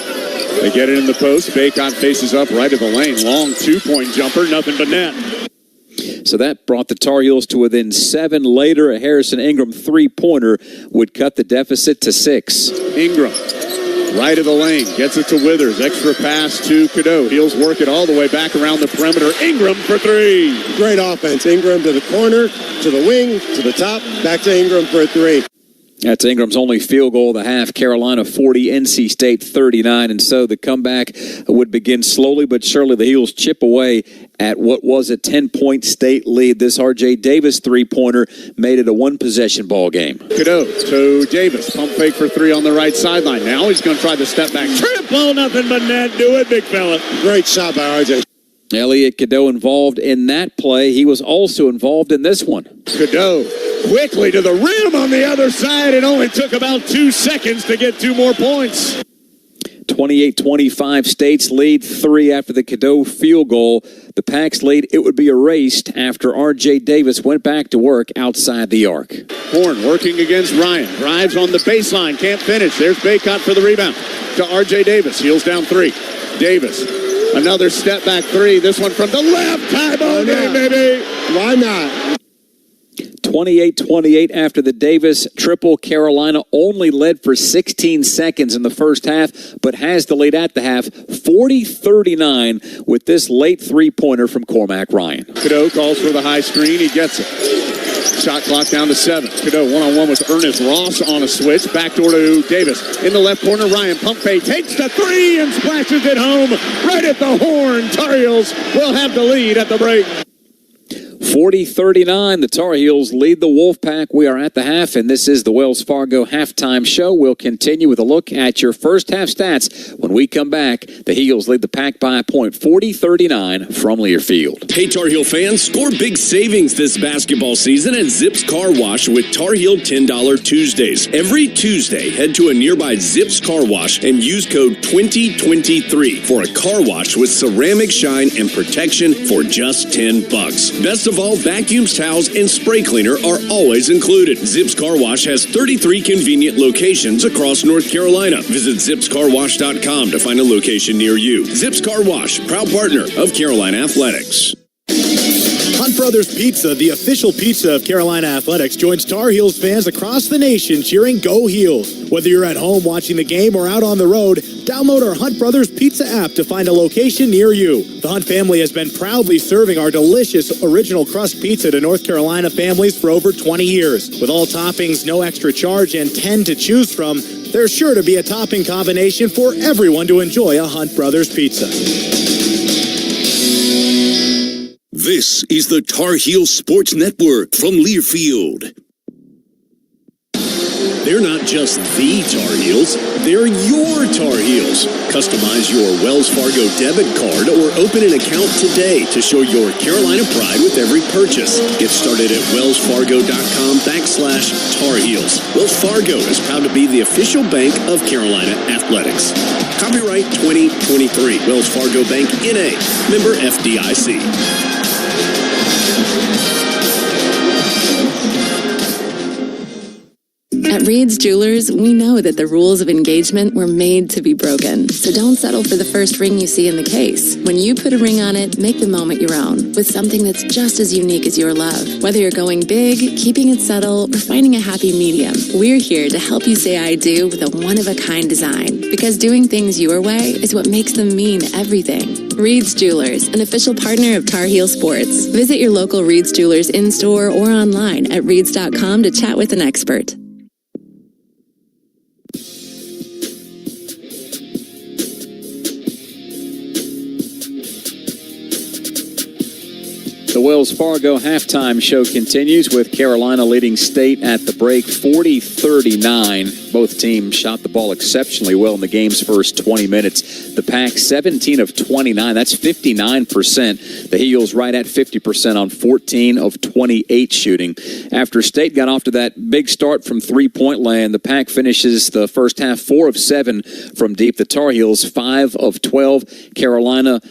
They get it in the post. Bacot faces up right of the lane. Long two-point jumper, nothing but net. So that brought the Tar Heels to within 7. Later, a Harrison Ingram three-pointer would cut the deficit to 6. Ingram, right of the lane, gets it to Withers. Extra pass to Cadeau. Heels work it all the way back around the perimeter. Ingram for 3. Great offense. Ingram to the corner, to the wing, to the top, back to Ingram for 3. That's Ingram's only field goal of the half. Carolina 40, NC State 39. And so the comeback would begin slowly but surely. The Heels chip away at what was a 10-point State lead. This R.J. Davis three-pointer made it a one-possession ball game. Cadeau to Davis. Pump fake for 3 on the right sideline. Now he's going to try the step back. Triple, nothing but net. Do it, big fella. Great shot by R.J. Elliot Cadeau involved in that play. He was also involved in this one. Cadeau quickly to the rim on the other side. It only took about 2 seconds to get 2 more points. 28-25 State's lead 3 after the Cadeau field goal. The Pack's lead, it would be erased after R.J. Davis went back to work outside the arc. Horn working against Ryan. Drives on the baseline. Can't finish. There's Bacot for the rebound to R.J. Davis. Heels down 3. Davis. Another step back 3. This one from the left. Tie ball game, baby. Why not? 28-28 after the Davis triple. Carolina only led for 16 seconds in the first half, but has the lead at the half, 40-39, with this late three-pointer from Cormac Ryan. Cadeau calls for the high screen. He gets it. Shot clock down to 7. Cadeau one-on-one with Ernest Ross on a switch. Backdoor to Davis. In the left corner, Ryan pump fake. Takes the 3 and splashes it home right at the horn. Tar Heels will have the lead at the break. 40-39, the Tar Heels lead the Wolfpack. We are at the half, and this is the Wells Fargo Halftime Show. We'll continue with a look at your first half stats. When we come back, the Heels lead the Pack by a point, 40-39 from Learfield. Hey, Tar Heel fans, score big savings this basketball season at Zips Car Wash with Tar Heel $10 Tuesdays. Every Tuesday, head to a nearby Zips Car Wash and use code 2023 for a car wash with ceramic shine and protection for just $10. Best of Revolve vacuums, towels, and spray cleaner are always included. Zips Car Wash has 33 convenient locations across North Carolina. Visit zipscarwash.com to find a location near you. Zips Car Wash, proud partner of Carolina Athletics. Hunt Brothers Pizza, the official pizza of Carolina Athletics, joins Tar Heels fans across the nation cheering Go Heels. Whether you're at home watching the game or out on the road, download our Hunt Brothers Pizza app to find a location near you. The Hunt family has been proudly serving our delicious original crust pizza to North Carolina families for over 20 years. With all toppings, no extra charge, and 10 to choose from, there's sure to be a topping combination for everyone to enjoy a Hunt Brothers Pizza. This is the Tar Heel Sports Network from Learfield. They're not just the Tar Heels, they're your Tar Heels. Customize your Wells Fargo debit card or open an account today to show your Carolina pride with every purchase. Get started at wellsfargo.com/Tar Heels. Wells Fargo is proud to be the official bank of Carolina Athletics. Copyright 2023. Wells Fargo Bank, N.A. Member FDIC. At Reed's Jewelers, we know that the rules of engagement were made to be broken. So don't settle for the first ring you see in the case. When you put a ring on it, make the moment your own with something that's just as unique as your love. Whether you're going big, keeping it subtle, or finding a happy medium, we're here to help you say I do with a one-of-a-kind design. Because doing things your way is what makes them mean everything. Reed's Jewelers, an official partner of Tar Heel Sports. Visit your local Reed's Jewelers in-store or online at reeds.com to chat with an expert. The Wells Fargo halftime show continues with Carolina leading state at the break 40-39. Both teams shot the ball exceptionally well in the game's first 20 minutes. The Pack 17 of 29. That's 59%. The Heels right at 50% on 14 of 28 shooting. After State got off to that big start from three-point land, the Pack finishes the first half 4 of 7 from deep. The Tar Heels 5 of 12. Carolina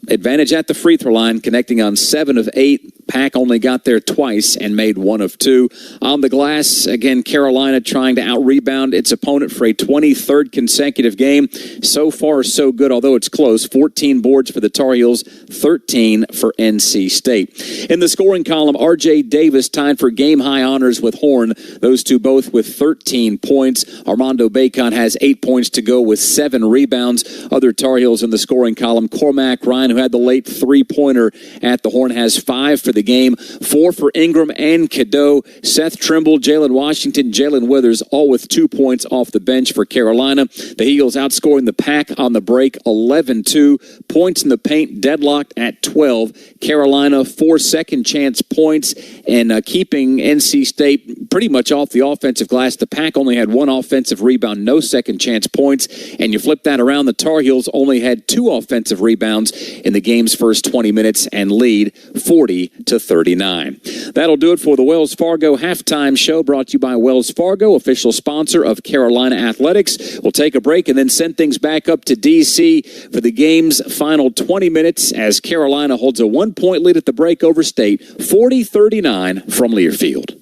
advantage at the free throw line, connecting on 7 of 8. Pack only got there twice and made 1 of 2. On the glass, again, Carolina trying to out-rebound its opponent for a 23rd consecutive game. So far, so good, although it's close. 14 boards for the Tar Heels, 13 for NC State. In the scoring column, R.J. Davis tied for game-high honors with Horn. Those two both with 13 points. Armando Bacon has 8 points to go with 7 rebounds. Other Tar Heels in the scoring column, Cormac Ryan, who had the late three-pointer at the Horn, has 5 for the game, 4 for Ingram and Cadeau. Seth Trimble, Jalen Washington, Jalen Withers, all with 2 points off the bench for Carolina. The Eagles outscoring the Pack on the break 11-2. Points in the paint deadlocked at 12. Carolina 4 second chance points and keeping NC State pretty much off the offensive glass. The Pack only had 1 offensive rebound, no second chance points. And you flip that around, the Tar Heels only had 2 offensive rebounds in the game's first 20 minutes and lead 40-39. That'll do it for the Wells Fargo halftime show, brought to you by Wells Fargo, official sponsor of Carolina Athletics. We'll take a break and then send things back up to D.C. for the game's final 20 minutes as Carolina holds a 1-point lead at the break over State, 40-39 from Learfield.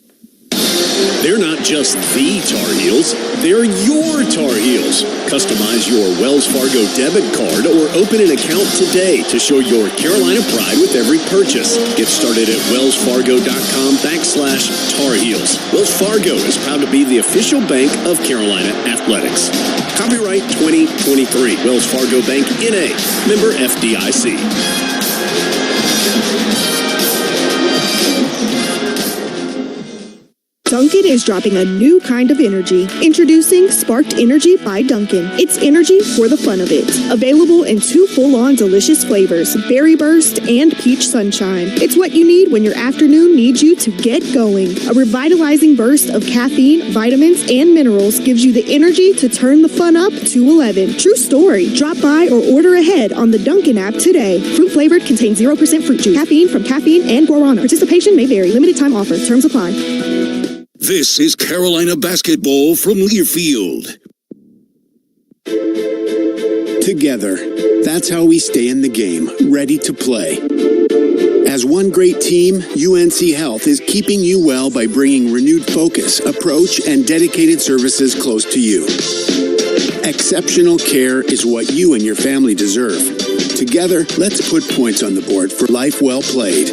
They're not just the Tar Heels, they're your Tar Heels. Customize your Wells Fargo debit card or open an account today to show your Carolina pride with every purchase. Get started at wellsfargo.com/Tar Heels. Wells Fargo is proud to be the official bank of Carolina Athletics. Copyright 2023. Wells Fargo Bank, N.A. Member FDIC. Dunkin' is dropping a new kind of energy. Introducing Sparked Energy by Dunkin'. It's energy for the fun of it. Available in 2 full-on delicious flavors, Berry Burst and Peach Sunshine. It's what you need when your afternoon needs you to get going. A revitalizing burst of caffeine, vitamins, and minerals gives you the energy to turn the fun up to 11. True story. Drop by or order ahead on the Dunkin' app today. Fruit flavored, contains 0% fruit juice. Caffeine from caffeine and guarana. Participation may vary. Limited time offer. Terms apply. This is Carolina basketball from Learfield. Together, that's how we stay in the game, ready to play. As one great team, UNC Health is keeping you well by bringing renewed focus, approach, and dedicated services close to you. Exceptional care is what you and your family deserve. Together, let's put points on the board for life well played.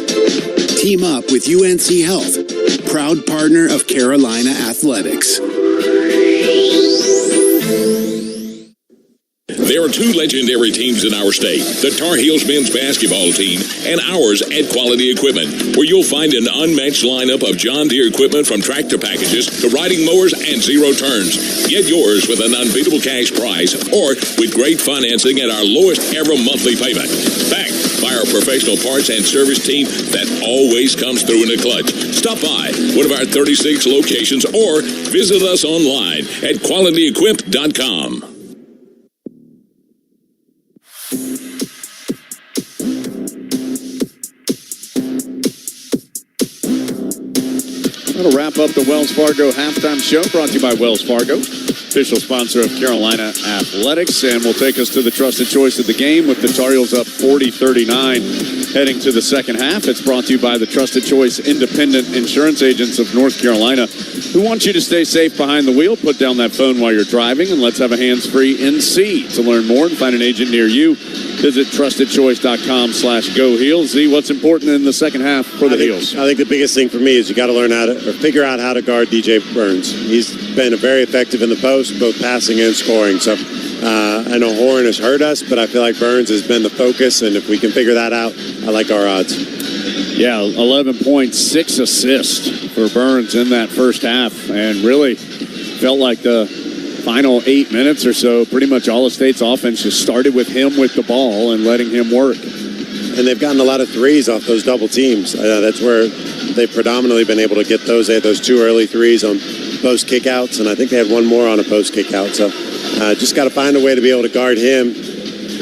Team up with UNC Health, proud partner of Carolina Athletics. There are two legendary teams in our state, the Tar Heels men's basketball team and ours at Quality Equipment, where you'll find an unmatched lineup of John Deere equipment from tractor packages to riding mowers and zero turns. Get yours with an unbeatable cash price or with great financing at our lowest ever monthly payment. Backed by our professional parts and service team that always comes through in a clutch. Stop by one of our 36 locations or visit us online at QualityEquip.com. That'll wrap up the Wells Fargo halftime show, brought to you by Wells Fargo, official sponsor of Carolina Athletics, and will take us to the trusted choice of the game with the Tar Heels up 40-39 heading to the second half. It's brought to you by the trusted choice independent insurance agents of North Carolina, who want you to stay safe behind the wheel. Put down that phone while you're driving, and let's have a hands-free NC. To learn more and find an agent near you, visit trustedchoice.com/GoHeels. Z, what's important in the second half for the Heels? I think the biggest thing for me is you got to learn how to, or figure out how to guard DJ Burns. He's been very effective in the post, both passing and scoring. So I know Horn has hurt us, but I feel like Burns has been the focus, and if we can figure that out, I like our odds. Yeah, 11 points, 6 assists for Burns in that first half, and really felt like the final 8 minutes or so, pretty much all of State's offense just started with him with the ball and letting him work. And they've gotten a lot of threes off those double teams. That's where they've predominantly been able to get those. They had those 2 early threes on post kickouts, and I think they had one more on a post kickout. So just got to find a way to be able to guard him.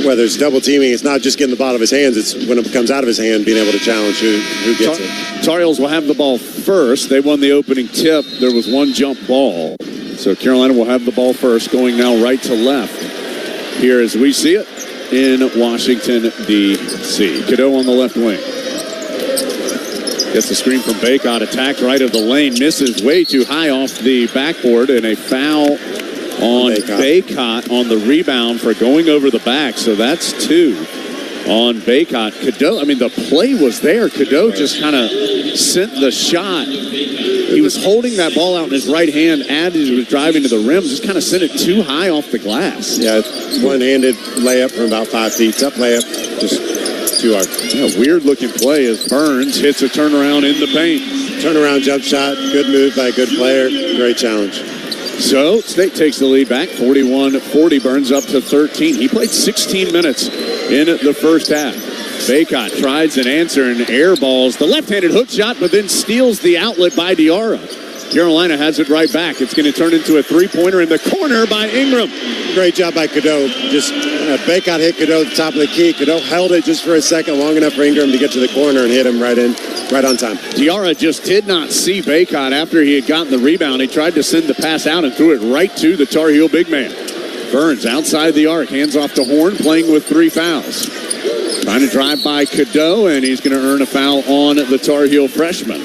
Whether it's double teaming, it's not just getting the ball out of his hands. It's when it comes out of his hand, being able to challenge who gets it. Tar Heels will have the ball first. They won the opening tip. There was one jump ball. So Carolina will have the ball first, going now right to left. Here as we see it in Washington, D.C. Cadeau on the left wing. Gets the screen from Baycott, attacked right of the lane, misses way too high off the backboard, and a foul on Baycott on the rebound for going over the back. So that's 2 on Baycott. Cadeau, I mean, the play was there. Cadeau just kind of sent the shot. He was holding that ball out in his right hand as he was driving to the rim, just kind of sent it too high off the glass. Yeah, one-handed layup from about 5 feet. Tough layup, just too hard. Yeah, weird-looking play as Burns hits a turnaround in the paint. Turnaround jump shot, good move by a good player, great challenge. So State takes the lead back, 41-40, Burns up to 13. He played 16 minutes in the first half. Baycott tries an answer and airballs the left-handed hook shot, but then steals the outlet by Diarra. Carolina has it right back. It's going to turn into a three-pointer in the corner by Ingram. Great job by Cadeau. Just Baycott hit Cadeau at the top of the key. Cadeau held it just for a second, long enough for Ingram to get to the corner and hit him right on time. Diarra just did not see Baycott after he had gotten the rebound. He tried to send the pass out and threw it right to the Tar Heel big man. Burns outside the arc, hands off to Horn, playing with 3 fouls. Trying to drive by Cadeau, and he's going to earn a foul on the Tar Heel freshman.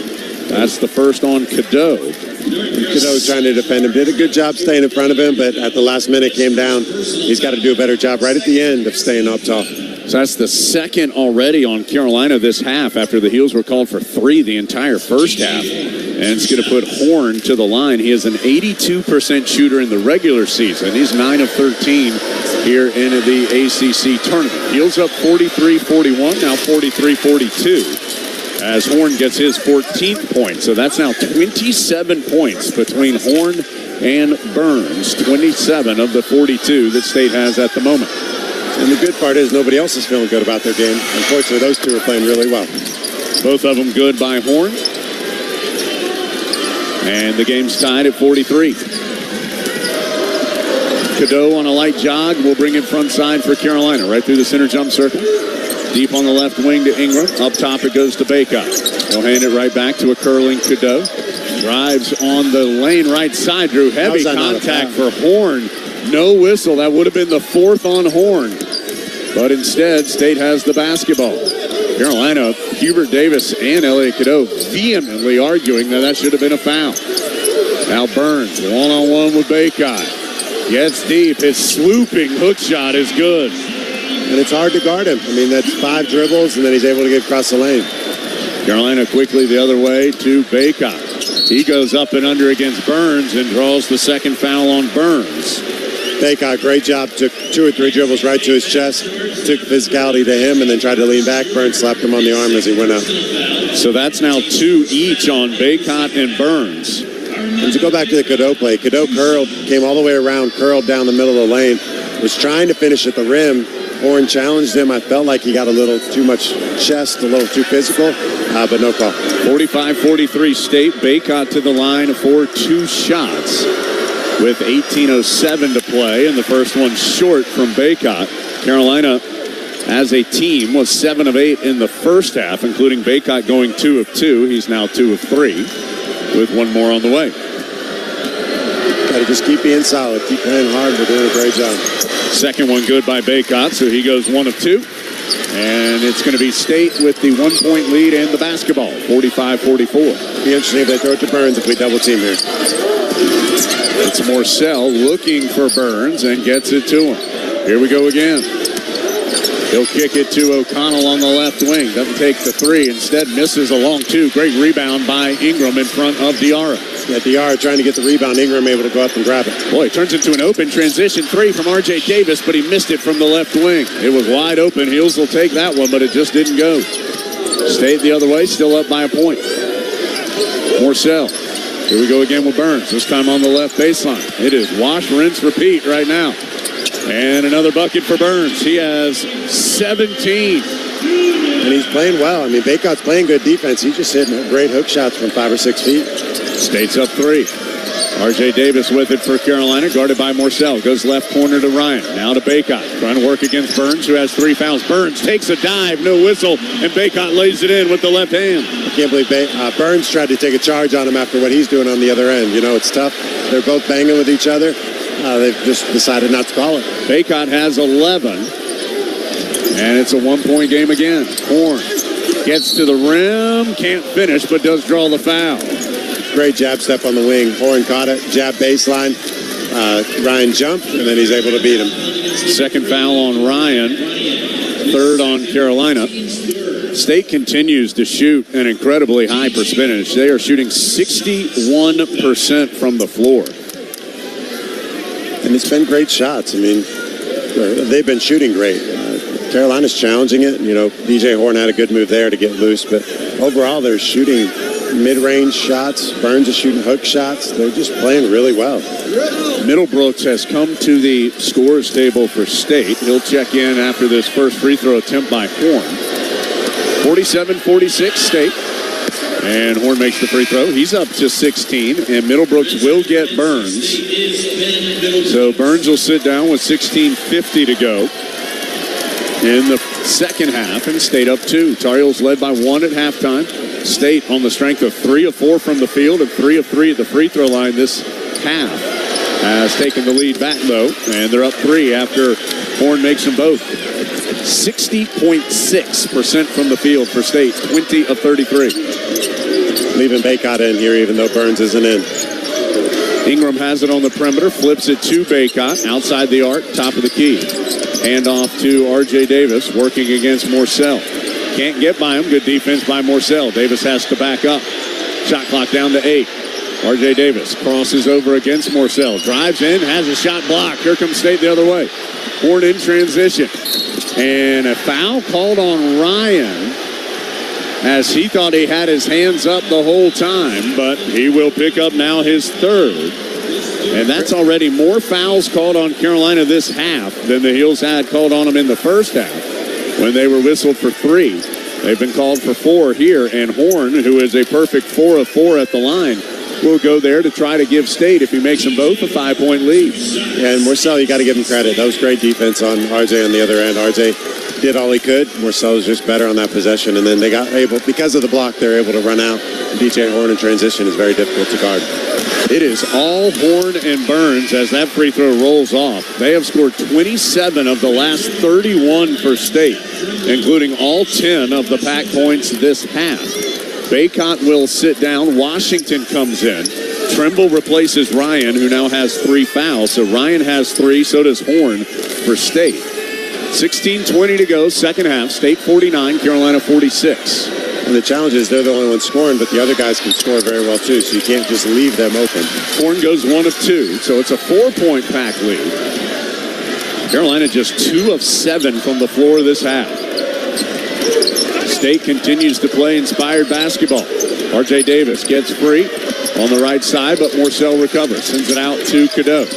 That's the first on Cadeau. Cadeau trying to defend him. Did a good job staying in front of him, but at the last minute came down. He's got to do a better job right at the end of staying up tall. So that's the second already on Carolina this half after the Heels were called for 3 the entire first half. And it's going to put Horn to the line. He is an 82% shooter in the regular season. He's 9 of 13 here in the ACC tournament. Heels up 43-41, now 43-42. As Horn gets his 14th point. So that's now 27 points between Horn and Burns. 27 of the 42 that State has at the moment. And the good part is nobody else is feeling good about their game. Unfortunately, those two are playing really well. Both of them good by Horn. And the game's tied at 43. Cadeau on a light jog will bring it front side for Carolina. Right through the center jump circle. Deep on the left wing to Ingram. Up top it goes to Baycott. He'll hand it right back to a curling Cadeau. Drives on the lane right side. Drew heavy contact for Horn. No whistle. That would have been the 4th on Horn. But instead, State has the basketball. Carolina, Hubert Davis and Elliott Cadeau vehemently arguing that should have been a foul. Now Burns, one-on-one with Baycott. Gets deep. His swooping hook shot is good. And it's hard to guard him. I mean, that's 5 dribbles, and then he's able to get across the lane. Carolina quickly the other way to Baycott. He goes up and under against Burns and draws the second foul on Burns. Baycott, great job. Took 2 or 3 dribbles right to his chest. Took physicality to him and then tried to lean back. Burns slapped him on the arm as he went up. So that's now 2 each on Baycott and Burns. And to go back to the Cadeau play, Cadeau curled, came all the way around, curled down the middle of the lane, was trying to finish at the rim. Horn challenged him. I felt like he got a little too much chest, a little too physical, but no call. 45-43 State. Baycott to the line for 2 shots with 18:07 to play, and the first one short from Baycott. Carolina, as a team, was 7 of 8 in the first half, including Baycott going 2 of 2. He's now 2 of 3 with 1 more on the way. Got to just keep being solid. Keep playing hard. We're doing a great job. Second one good by Baycott, so he goes 1 of 2. And it's going to be State with the 1-point lead and the basketball, 45-44. Be interesting if they throw it to Burns if we double team here. It's Morcell looking for Burns and gets it to him. Here we go again. He'll kick it to O'Connell on the left wing. Doesn't take the 3. Instead misses a long 2. Great rebound by Ingram in front of Diarra. Yeah, Diarra trying to get the rebound. Ingram able to go up and grab it. Boy, it turns into an open transition 3 from R.J. Davis, but he missed it from the left wing. It was wide open. Heels will take that one, but it just didn't go. Stayed the other way, still up by a point. Morcell. Here we go again with Burns, this time on the left baseline. It is wash, rinse, repeat right now. And another bucket for Burns. He has 17. And he's playing well. I mean, Baycott's playing good defense. He's just hitting great hook shots from 5 or 6 feet. State's up 3. R.J. Davis with it for Carolina, guarded by Morcell. Goes left corner to Ryan. Now to Baycott, trying to work against Burns, who has 3 fouls. Burns takes a dive, no whistle, and Baycott lays it in with the left hand. I can't believe Burns tried to take a charge on him after what he's doing on the other end. You know, it's tough. They're both banging with each other. They've just decided not to call it. Baycott has 11, and it's a 1-point game again. Horn gets to the rim, can't finish, but does draw the foul. Great jab step on the wing. Horn caught it, jab baseline. Ryan jumped, and then he's able to beat him. Second foul on Ryan, 3rd on Carolina. State continues to shoot an incredibly high percentage. They are shooting 61% from the floor. And it's been great shots. I mean, they've been shooting great. Carolina's challenging it. You know, DJ Horn had a good move there to get loose, but overall they're shooting mid-range shots. Burns is shooting hook shots. They're just playing really well. Middlebrooks has come to the scores table for State. He'll check in after this first free throw attempt by Horn. 47-46 State. And Horn makes the free throw. He's up to 16, and Middlebrooks will get Burns. So Burns will sit down with 16:50 to go in the second half, and State up 2. Tar Heels led by 1 at halftime. State on the strength of 3 of 4 from the field and 3 of 3 at the free throw line this half. Has taken the lead back, though, and they're up 3 after Horn makes them both. 60.6% from the field for State, 20 of 33. Leaving Baycott in here even though Burns isn't in. Ingram has it on the perimeter, flips it to Baycott, outside the arc, top of the key. Hand off to R.J. Davis, working against Morcell. Can't get by him. Good defense by Morcell. Davis has to back up. Shot clock down to 8. R.J. Davis crosses over against Morcell. Drives in, has a shot blocked. Here comes State the other way. Horn in transition. And a foul called on Ryan as he thought he had his hands up the whole time, but he will pick up now his 3rd. And that's already more fouls called on Carolina this half than the Heels had called on them in the first half when they were whistled for 3. They've been called for 4 here, and Horn, who is a perfect 4 of 4 at the line, will go there to try to give State, if he makes them both, a 5-point lead. Yeah, and Morcell, you got to give him credit. That was great defense on RJ on the other end. RJ did all he could. Marcel was just better on that possession, and then they got able, because of the block, they're able to run out. And DJ Horn in transition is very difficult to guard. It is all Horn and Burns as that free throw rolls off. They have scored 27 of the last 31 for State, including all 10 of the pack points this half. Baycott will sit down. Washington comes in. Trimble replaces Ryan, who now has 3 fouls. So Ryan has 3, so does Horn for State. 16:20 to go, second half. State 49, Carolina 46. And the challenge is they're the only ones scoring, but the other guys can score very well too, so you can't just leave them open. Horn goes 1 of 2, so it's a 4-point pack lead. Carolina just 2 of 7 from the floor this half. State continues to play inspired basketball. R.J. Davis gets free on the right side, but Morcell recovers. Sends it out to Cadeau.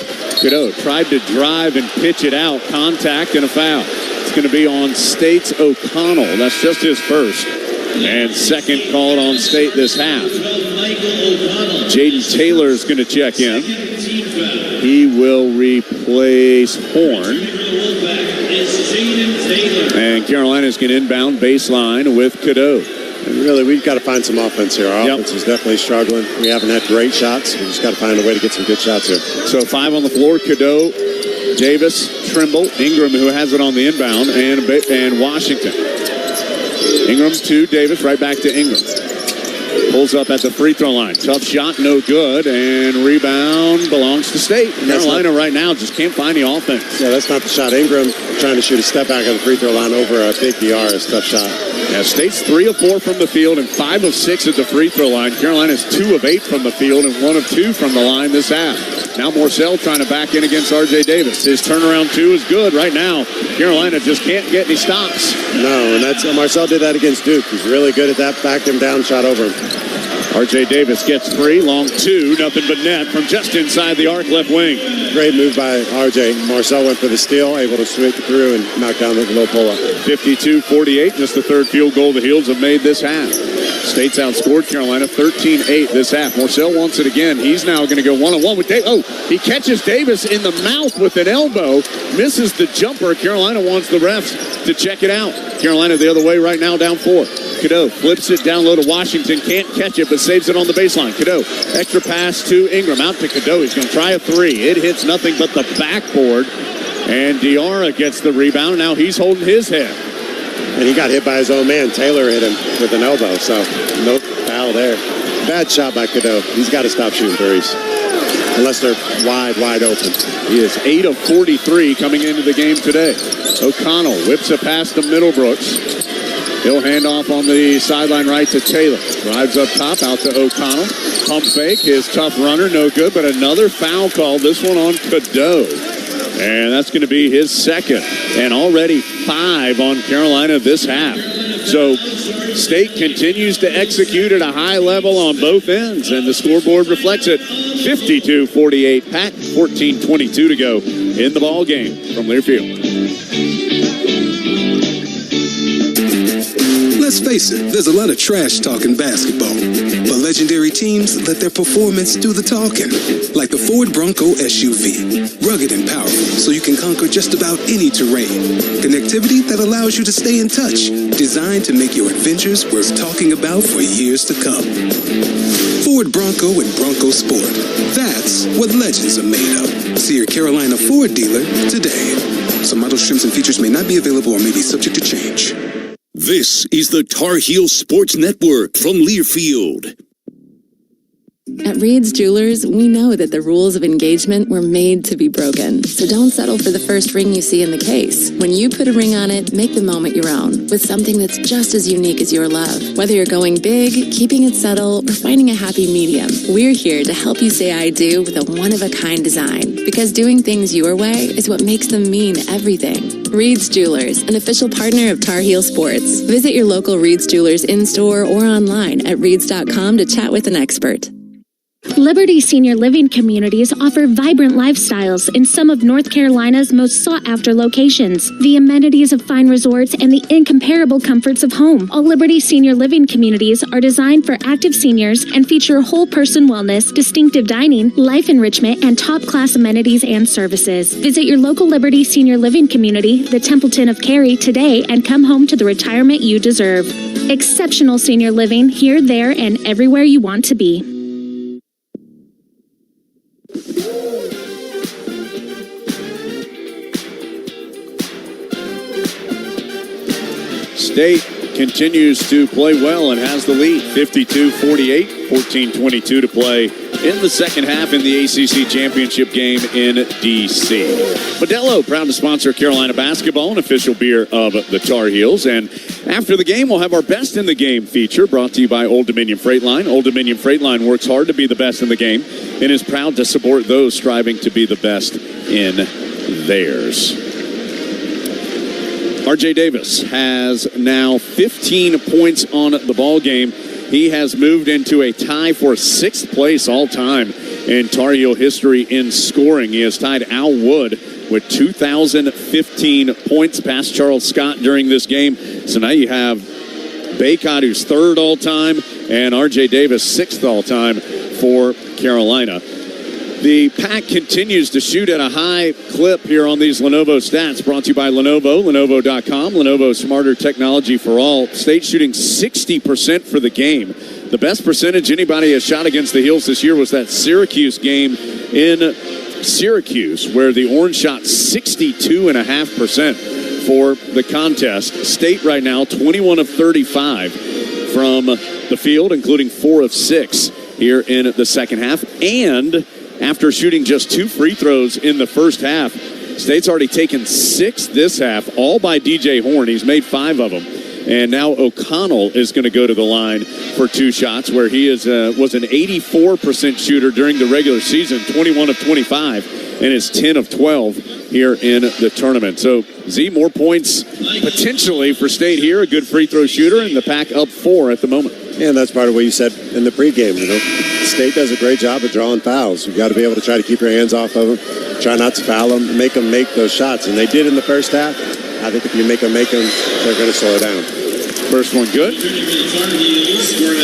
Cadeau tried to drive and pitch it out. Contact and a foul. It's going to be on State's O'Connell. That's just his first. And second called on State this half. Jaden Taylor is going to check in. He will replace Horn. And Carolina's going to inbound baseline with Cadeau. And really, we've got to find some offense here. Our offense is definitely struggling. We haven't had great shots. We just got to find a way to get some good shots here. So 5 on the floor, Cadeau, Davis, Trimble, Ingram, who has it on the inbound, and Washington. Ingram to Davis, right back to Ingram. Pulls up at the free throw line. Tough shot, no good, and rebound belongs to State. Carolina right now just can't find the offense. Yeah, that's not the shot. Ingram trying to shoot a step back at the free throw line over a big DR is a tough shot. Yeah, State's 3 of 4 from the field and 5 of 6 at the free throw line. Carolina's 2 of 8 from the field and 1 of 2 from the line this half. Now Morcell trying to back in against R.J. Davis. His turnaround 2 is good right now. Carolina just can't get any stops. No, and that's Marcel did that against Duke. He's really good at that. Backed him down, shot over him. R.J. Davis gets free, long 2, nothing but net from just inside the arc left wing. Great move by R.J. Marcel went for the steal, able to sweep through and knock down the low pull-up. 52-48, just the third field goal the Heels have made this half. State's outscored Carolina 13-8 this half. Morcell wants it again. He's now going to go one-on-one with Davis. Oh, he catches Davis in the mouth with an elbow, misses the jumper. Carolina wants the refs to check it out. Carolina the other way right now, down 4. Cadeau flips it down low to Washington. Can't catch it, but saves it on the baseline. Cadeau, extra pass to Ingram. Out to Cadeau. He's going to try a 3. It hits nothing but the backboard. And Diarra gets the rebound. Now he's holding his head. And he got hit by his own man. Taylor hit him with an elbow, so no foul there. Bad shot by Cadeau. He's got to stop shooting threes. Unless they're wide open. He is 8 of 43 coming into the game today. O'Connell whips it past to Middlebrooks. He'll hand off on the sideline right to Taylor. Drives up top, out to O'Connell. Pump fake, his tough runner, no good, but another foul call, this one on Cadeau. And that's going to be his second. And already 5 on Carolina this half. So State continues to execute at a high level on both ends, and the scoreboard reflects it. 52-48 Pack, 14:22 to go in the ball game from Learfield. Let's face it, there's a lot of trash talking basketball. But legendary teams let their performance do the talking. Like the Ford Bronco SUV. Rugged and powerful, so you can conquer just about any terrain. Connectivity that allows you to stay in touch. Designed to make your adventures worth talking about for years to come. Ford Bronco and Bronco Sport. That's what legends are made of. See your Carolina Ford dealer today. Some models, trims, and features may not be available or may be subject to change. This is the Tar Heel Sports Network from Learfield. At Reed's Jewelers, we know that the rules of engagement were made to be broken. So don't settle for the first ring you see in the case. When you put a ring on it, make the moment your own with something that's just as unique as your love. Whether you're going big, keeping it subtle, or finding a happy medium, we're here to help you say I do with a one-of-a-kind design. Because doing things your way is what makes them mean everything. Reed's Jewelers, an official partner of Tar Heel Sports. Visit your local Reed's Jewelers in-store or online at reeds.com to chat with an expert. Liberty Senior Living Communities offer vibrant lifestyles in some of North Carolina's most sought-after locations. The amenities of fine resorts and the incomparable comforts of home. All Liberty Senior Living Communities are designed for active seniors and feature whole-person wellness, distinctive dining, life enrichment, and top-class amenities and services. Visit your local Liberty Senior Living community, the Templeton of Cary, today and come home to the retirement you deserve. Exceptional senior living here, there, and everywhere you want to be. State continues to play well and has the lead, 52-48, 14-22 to play in the second half in the ACC championship game in D.C. Modelo, proud to sponsor Carolina basketball, an official beer of the Tar Heels. And after the game, we'll have our Best in the Game feature brought to you by Old Dominion Freight Line. Old Dominion Freight Line works hard to be the best in the game and is proud to support those striving to be the best in theirs. R.J. Davis has now 15 points on the ball game. He has moved into a tie for 6th place all-time in Tar Heel history in scoring. He has tied Al Wood with 2,015 points past Charles Scott during this game. So now you have Baycott, who's 3rd all-time, and R.J. Davis 6th all-time for Carolina. The Pack continues to shoot at a high clip here on these Lenovo stats, brought to you by Lenovo, Lenovo.com. Lenovo Smarter Technology for All. State shooting 60% for the game. The best percentage anybody has shot against the Heels this year was that Syracuse game in Syracuse, where the Orange shot 62.5% for the contest. State right now, 21 of 35 from the field, including 4 of 6 here in the second half. And after shooting just 2 free throws in the first half, State's already taken 6 this half, all by DJ Horn. He's made 5 of them. And now O'Connell is going to go to the line for 2 shots, where he was an 84% shooter during the regular season, 21 of 25, and is 10 of 12 here in the tournament. So, Z, more points potentially for State here, a good free throw shooter, and the Pack up 4 at the moment. Yeah, and that's part of what you said in the pregame. You know, State does a great job of drawing fouls. You've got to be able to try to keep your hands off of them, try not to foul them, make them make those shots. And they did in the first half. I think if you make them, they're going to slow down. First one good.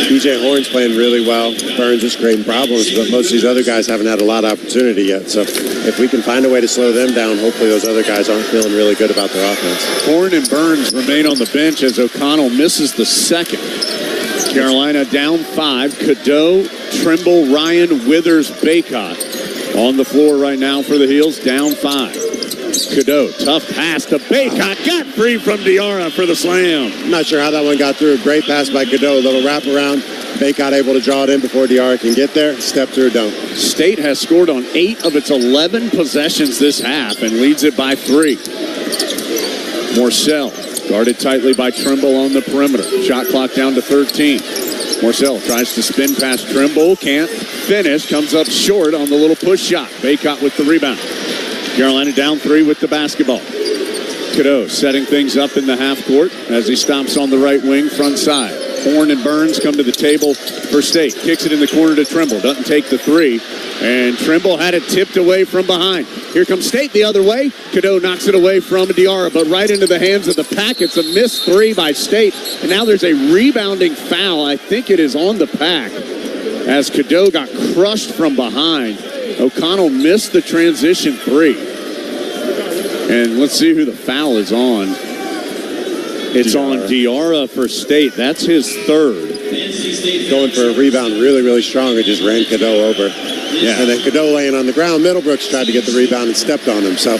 DJ Horn's playing really well. Burns is creating problems, but most of these other guys haven't had a lot of opportunity yet. So if we can find a way to slow them down, hopefully those other guys aren't feeling really good about their offense. Horn and Burns remain on the bench as O'Connell misses the second. Carolina down 5. Cadeau, Trimble, Ryan, Withers, Baycott on the floor right now for the Heels, down 5. Cadeau, tough pass to Baycott, got free from Diarra for the slam. I'm not sure how that one got through. Great pass by Cadeau, a little wraparound. Baycott able to draw it in before Diarra can get there. Step through, dunk. State has scored on 8 of its 11 possessions this half and leads it by 3. Morcell, guarded tightly by Trimble on the perimeter. Shot clock down to 13. Morcell tries to spin past Trimble, can't finish, comes up short on the little push shot. Baycott with the rebound. Carolina down 3 with the basketball. Cadeau setting things up in the half court as he stomps on the right wing, front side. Horn and Burns come to the table for State. Kicks it in the corner to Trimble. Doesn't take the 3. And Trimble had it tipped away from behind. Here comes State the other way. Cadeau knocks it away from Diarra, but right into the hands of the Pack. It's a missed 3 by State. And now there's a rebounding foul. I think it is on the Pack as Cadeau got crushed from behind. O'Connell missed the transition 3. And let's see who the foul is on. It's on Diarra for State. That's his 3rd. Going for a rebound really, really strong. It just ran Cadeau over. Yeah. And then Cadeau laying on the ground. Middlebrooks tried to get the rebound and stepped on him. So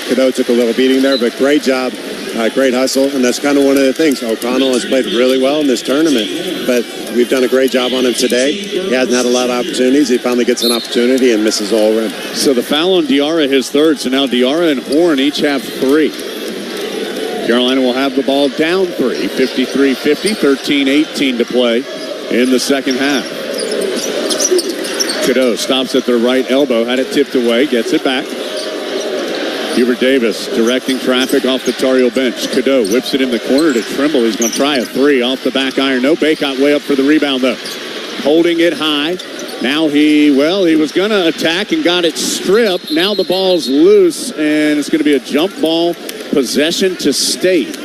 Cadeau took a little beating there, but great job. Great hustle. And that's kind of one of the things. O'Connell has played really well in this tournament, but we've done a great job on him today. He hasn't had a lot of opportunities. He finally gets an opportunity and misses all rim. So the foul on Diarra, his 3rd. So now Diarra and Horn each have 3. Carolina will have the ball down 3, 53-50, 13-18 to play in the second half. Cadeau stops at the right elbow, had it tipped away, gets it back. Hubert Davis directing traffic off the Tar Heel bench. Cadeau whips it in the corner to Trimble. He's going to try a 3 off the back iron. No, Baycott way up for the rebound, though. Holding it high Now he was going to attack and got it stripped. Now the ball's loose, and it's going to be a jump ball possession to State.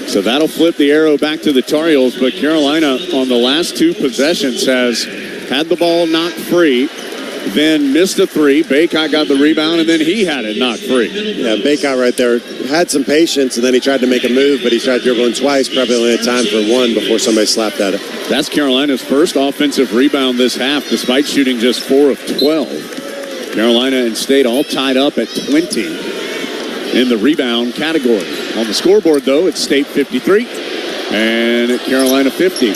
So that'll flip the arrow back to the Tar Heels, but Carolina on the last two possessions has had the ball knocked free, then missed a three. Baycott got the rebound, and then he had it knocked free. Yeah, Baycott right there had some patience, and then he tried to make a move, but he tried dribbling twice, probably only had time for one before somebody slapped at it. That's Carolina's first offensive rebound this half, despite shooting just 4 of 12. Carolina and State all tied up at 20 in the rebound category. On the scoreboard, though, it's State 53 and Carolina 50. We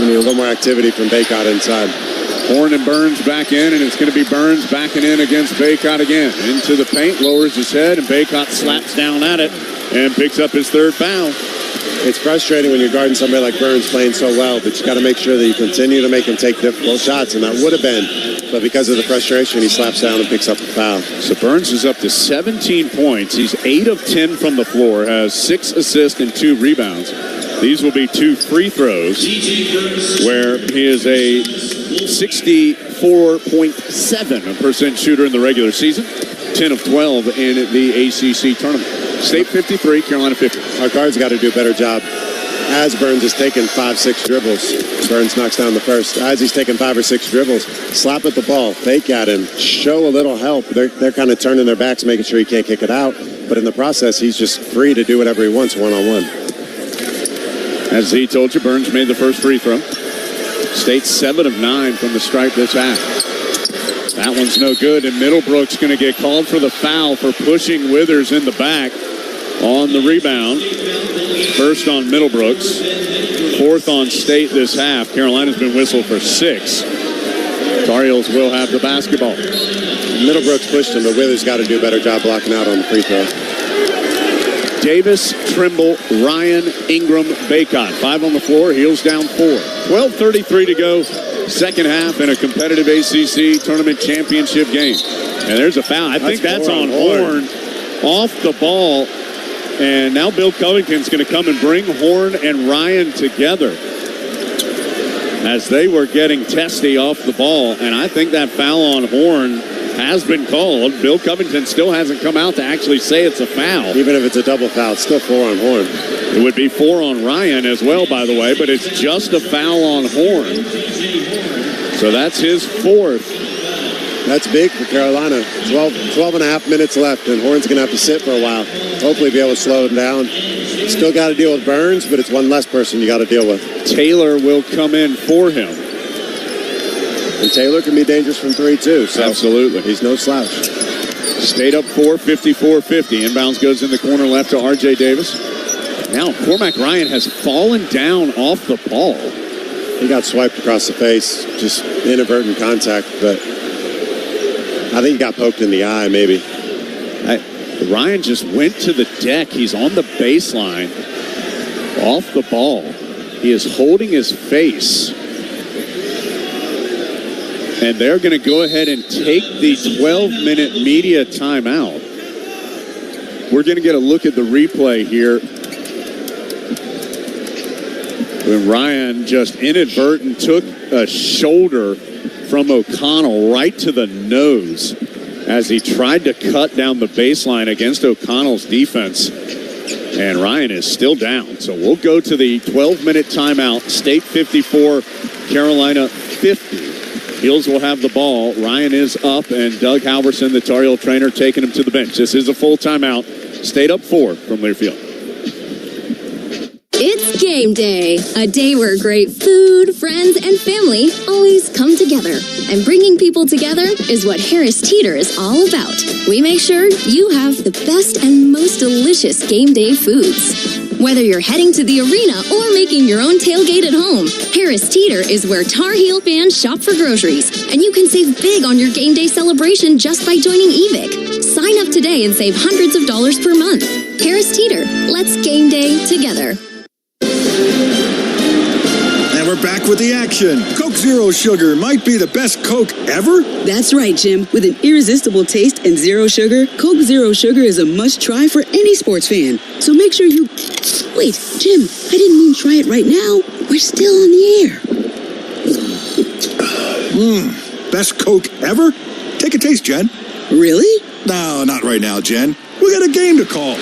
need a little more activity from Baycott inside. Horn and Burns back in, and it's going to be Burns backing in against Baycott again. Into the paint, lowers his head, and Baycott slaps down at it and picks up his third foul. It's frustrating when you're guarding somebody like Burns playing so well, but you got to make sure that you continue to make him take difficult shots, and that would have been. But because of the frustration, he slaps down and picks up the foul. So Burns is up to 17 points. He's 8 of 10 from the floor, has 6 assists and 2 rebounds. These will be 2 free throws, where he is a 64.7% shooter in the regular season, 10 of 12 in the ACC tournament. State 53, Carolina 50. Our guards got to do a better job. As Burns is taking 5-6 dribbles, Burns knocks down the first. As he's taking 5 or 6 dribbles, slap at the ball, fake at him, show a little help. They're kind of turning their backs, making sure he can't kick it out. But in the process, he's just free to do whatever he wants one-on-one. As Z told you, Burns made the first free throw. State 7 of 9 from the stripe this half. That one's no good, and Middlebrook's going to get called for the foul for pushing Withers in the back on the rebound. First on Middlebrooks, 4th on State this half. Carolina's been whistled for 6. Tar Heels will have the basketball. Middlebrooks pushed him, but Withers got to do a better job blocking out on the free throw. Davis, Trimble, Ryan, Ingram, Baycott. 5 on the floor, Heels down 4. 12:33 to go, second half in a competitive ACC tournament championship game. And there's a foul. I think that's on Horn off the ball. And now Bill Covington's going to come and bring Horn and Ryan together as they were getting testy off the ball. And I think that foul on Horn has been called. Bill Covington still hasn't come out to actually say it's a foul. Even if it's a double foul, it's still 4 on Horn. It would be 4 on Ryan as well, by the way, but it's just a foul on Horn. So that's his 4th. That's big for Carolina. 12 and a half minutes left, and Horn's going to have to sit for a while. Hopefully be able to slow him down. Still got to deal with Burns, but it's one less person you got to deal with. Taylor will come in for him. And Taylor can be dangerous from 3, too. So absolutely. He's no slouch. State up 4, 54-50. Inbounds goes in the corner left to R.J. Davis. Now Cormac Ryan has fallen down off the ball. He got swiped across the face, just inadvertent contact, but I think he got poked in the eye, maybe. Ryan just went to the deck. He's on the baseline, off the ball. He is holding his face. And they're going to go ahead and take the 12-minute media timeout. We're going to get a look at the replay here. When Ryan just inadvertent took a shoulder from O'Connell right to the nose as he tried to cut down the baseline against O'Connell's defense. And Ryan is still down. So we'll go to the 12-minute timeout. State 54, Carolina 50. Heels will have the ball. Ryan is up, and Doug Halverson, the Tar Heel trainer, taking him to the bench. This is a full timeout. State up 4 from Learfield. It's game day, a day where great food, friends, and family always come together. And bringing people together is what Harris Teeter is all about. We make sure you have the best and most delicious game day foods. Whether you're heading to the arena or making your own tailgate at home, Harris Teeter is where Tar Heel fans shop for groceries. And you can save big on your game day celebration just by joining EVIC. Sign up today and save hundreds of dollars per month. Harris Teeter, let's game day together. And we're back with the action. Coke Zero Sugar might be the best Coke ever. That's right, Jim. With an irresistible taste and zero sugar, Coke Zero Sugar is a must-try for any sports fan. So make sure you... Wait, Jim, I didn't mean try it right now. We're still on the air. Best Coke ever? Take a taste, Jen. Really? No, not right now, Jen. We got a game to call.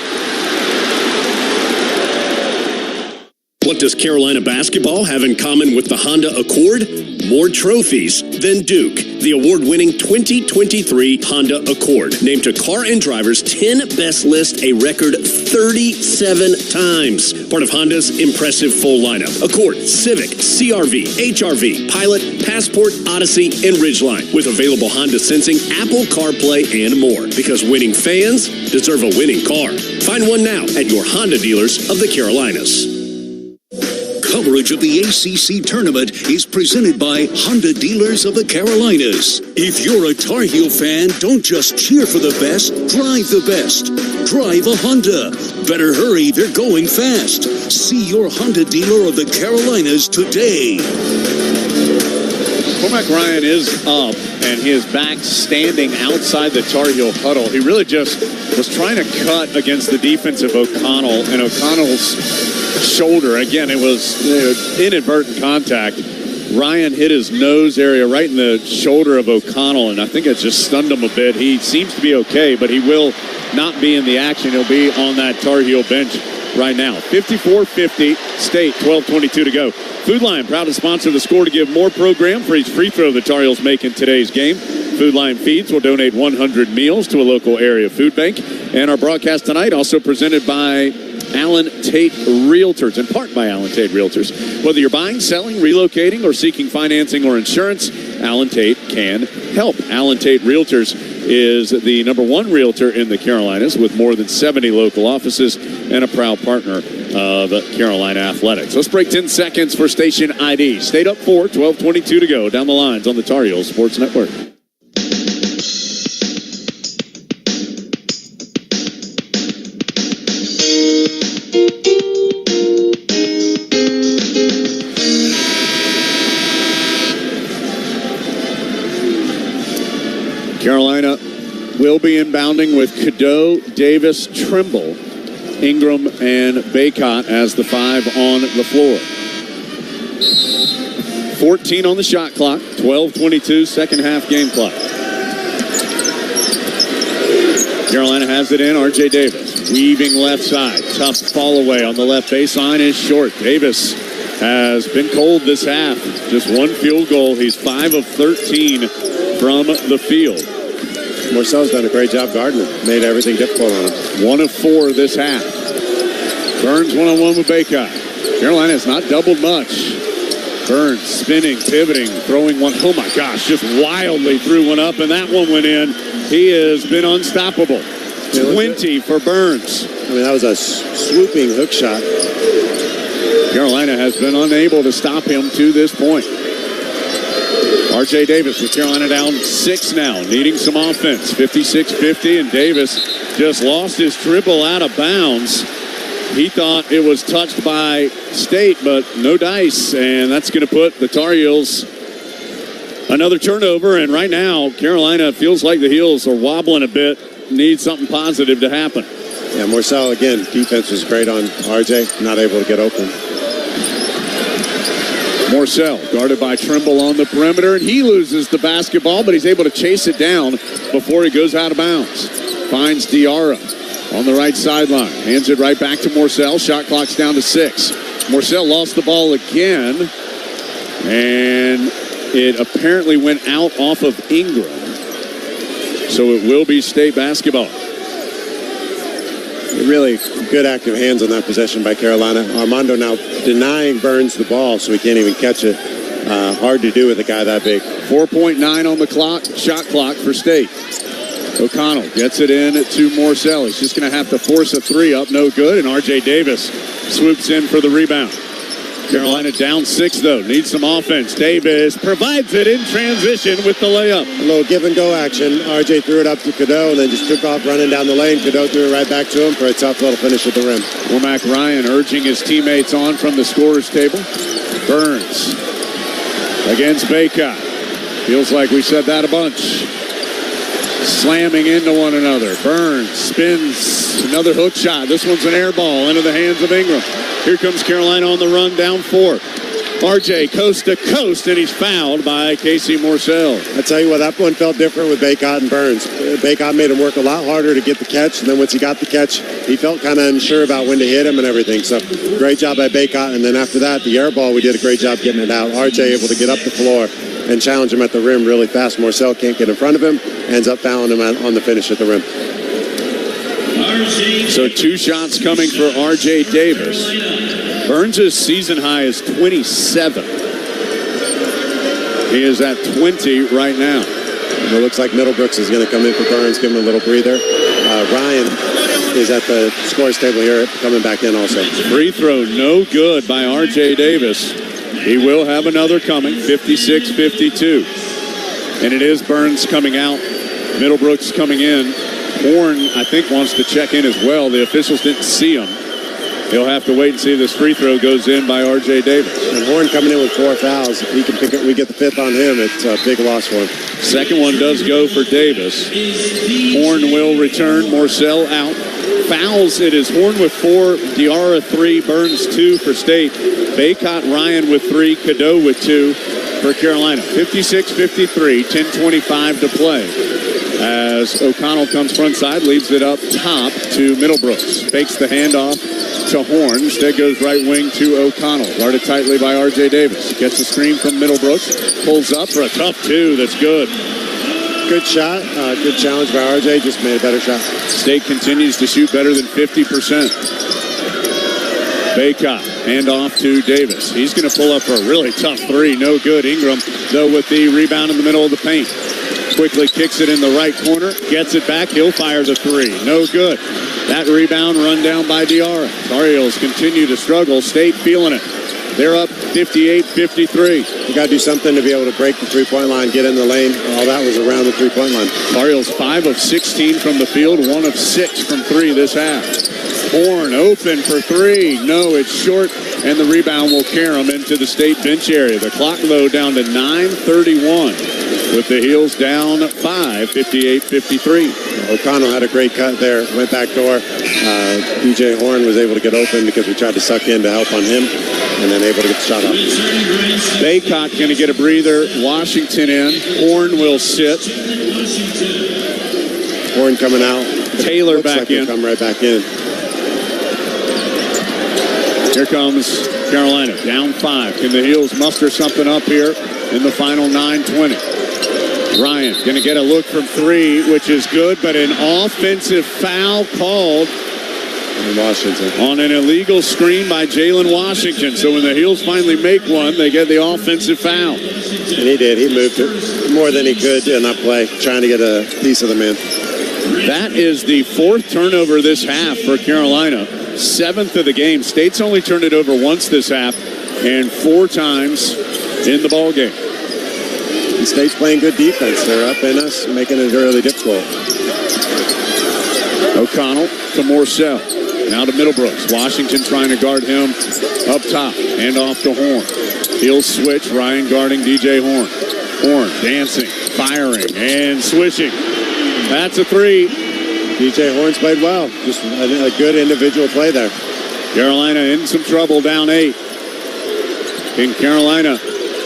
What does Carolina basketball have in common with the Honda Accord? More trophies than Duke. The award-winning 2023 Honda Accord, named to Car and Driver's 10 Best list a record 37 times. Part of Honda's impressive full lineup. Accord, Civic, CR-V, HR-V, Pilot, Passport, Odyssey, and Ridgeline. With available Honda Sensing, Apple CarPlay, and more. Because winning fans deserve a winning car. Find one now at your Honda dealers of the Carolinas. Coverage of the ACC tournament is presented by Honda Dealers of the Carolinas. If you're a Tar Heel fan, don't just cheer for the best, drive the best. Drive a Honda. Better hurry, they're going fast. See your Honda dealer of the Carolinas today. Cormac Ryan is up, and he is back standing outside the Tar Heel huddle. He really just was trying to cut against the defense of O'Connell, and O'Connell's shoulder, again, it was inadvertent contact. Ryan hit his nose area right in the shoulder of O'Connell, and I think it just stunned him a bit. He seems to be okay, but he will not be in the action. He'll be on that Tar Heel bench right now. 54-50, State, 12:22 to go. Food Lion, proud to sponsor the Score to give more program for each free throw the Tar Heels make in today's game. Food Lion Feeds will donate 100 meals to a local area food bank. And our broadcast tonight also presented by Allen Tate Realtors, in part by Allen Tate Realtors. Whether you're buying, selling, relocating, or seeking financing or insurance, Allen Tate can help. Allen Tate Realtors is the #1 realtor in the Carolinas with more than 70 local offices and a proud partner of Carolina Athletics. Let's break 10 seconds for station ID. State up 4, 12:22 to go. Down the lines on the Tar Heels Sports Network. Carolina will be inbounding with Cadeau, Davis, Trimble, Ingram, and Baycott as the 5 on the floor. 14 on the shot clock, 12:22 second half game clock. Carolina has it in, R.J. Davis, weaving left side. Tough fall away on the left baseline is short. Davis has been cold this half. Just one field goal. He's 5 of 13 from the field. Morcell's done a great job guarding him. Made everything difficult on him. 1 of 4 this half. Burns one-on-one with Baycott. Carolina has not doubled much. Burns spinning, pivoting, throwing one. Oh my gosh, just wildly threw one up, and that one went in. He has been unstoppable. 20 for Burns. I mean, that was a swooping hook shot. Carolina has been unable to stop him to this point. R.J. Davis with Carolina down 6 now, needing some offense. 56-50, and Davis just lost his dribble out of bounds. He thought it was touched by State, but no dice, and that's going to put the Tar Heels another turnover. And right now, Carolina feels like the Heels are wobbling a bit, need something positive to happen. Yeah, Morcell, again, defense was great on R.J., not able to get open. Morcell guarded by Trimble on the perimeter, and he loses the basketball, but he's able to chase it down before he goes out of bounds. Finds Diarra on the right sideline. Hands it right back to Morcell. Shot clock's down to 6. Morcell lost the ball again, and it apparently went out off of Ingram. So it will be State basketball. Really good active hands on that possession by Carolina. Armando now denying Burns the ball so he can't even catch it. Hard to do with a guy that big. 4.9 on the clock, shot clock for State. O'Connell gets it in to Morcell. He's just going to have to force a 3 up, no good, and R.J. Davis swoops in for the rebound. Carolina down 6, though. Needs some offense. Davis provides it in transition with the layup. A little give-and-go action. R.J. threw it up to Cadeau and then just took off running down the lane. Cadeau threw it right back to him for a tough little finish at the rim. Cormac Ryan urging his teammates on from the scorer's table. Burns against Baycott. Feels like we said that a bunch. Slamming into one another. Burns spins another hook shot. This one's an air ball into the hands of Ingram. Here comes Carolina on the run, down 4. RJ coast to coast, and he's fouled by Casey Morcell. I tell you what, that one felt different with Baycott and Burns. Baycott made him work a lot harder to get the catch, and then once he got the catch, he felt kind of unsure about when to hit him and everything. So great job by Baycott, and then after that, the air ball, we did a great job getting it out. RJ able to get up the floor and challenge him at the rim really fast. Morcell can't get in front of him, ends up fouling him on the finish at the rim. So 2 shots coming for R.J. Davis. Burns' season high is 27. He is at 20 right now. And it looks like Middlebrooks is going to come in for Burns, give him a little breather. Ryan is at the scores table here, coming back in also. Free throw no good by R.J. Davis. He will have another coming, 56-52. And it is Burns coming out, Middlebrooks coming in. Horn, I think, wants to check in as well. The officials didn't see him. He'll have to wait and see if this free throw goes in by R.J. Davis. And Horn coming in with 4 fouls. If he can pick it, we get the 5th on him, it's a big loss for him. Second one does go for Davis. Horn will return. Morcell out. Fouls, it is Horn with 4, Diarra 3, Burns 2 for State. Baycott, Ryan with 3, Cadeau with 2 for Carolina. 56-53, 10:25 to play. As O'Connell comes front side, leaves it up top to Middlebrooks. Fakes the handoff to Horn. Instead goes right wing to O'Connell. Guarded tightly by R.J. Davis. Gets the screen from Middlebrooks. Pulls up for a tough 2. That's good. Good shot. Good challenge by R.J. Just made a better shot. State continues to shoot better than 50%. Baycott, handoff to Davis. He's going to pull up for a really tough 3. No good. Ingram, though, with the rebound in the middle of the paint. Quickly kicks it in the right corner. Gets it back. He'll fire the 3. No good. That rebound run down by Diarra. Tar Heels continue to struggle. State feeling it. They're up 58-53. You got to do something to be able to break the three-point line, get in the lane. All that was around the three-point line. Tar Heels 5 of 16 from the field, 1 of 6 from 3 this half. Horn open for 3. No, it's short, and the rebound will carry him into the State bench area. The clock, though, down to 9:31 with the Heels down 5, 58-53. O'Connell had a great cut there, went back door. DJ Horn was able to get open because we tried to suck in to help on him, and then able to get the shot off. Baycott going to get a breather. Washington in. Horn will sit. Horn coming out. Taylor back in. Come right back in. Here comes Carolina, down 5. Can the Heels muster something up here in the final 9:20? Ryan going to get a look from 3, which is good, but an offensive foul called in Washington on an illegal screen by Jalen Washington. So when the Heels finally make one, they get the offensive foul. And he did. He moved it more than he could in that play, trying to get a piece of the man. That is the 4th turnover this half for Carolina. 7th of the game. State's only turned it over once this half and 4 times in the ball game. The State's playing good defense. They're up in us, making it really difficult. O'Connell to Morcell. Now to Middlebrooks. Washington trying to guard him up top. Hand off to Horn. He'll switch. Ryan guarding DJ Horn. Horn dancing, firing, and switching. That's a 3. DJ Horn's played well. Just a good individual play there. Carolina in some trouble, down 8. Can Carolina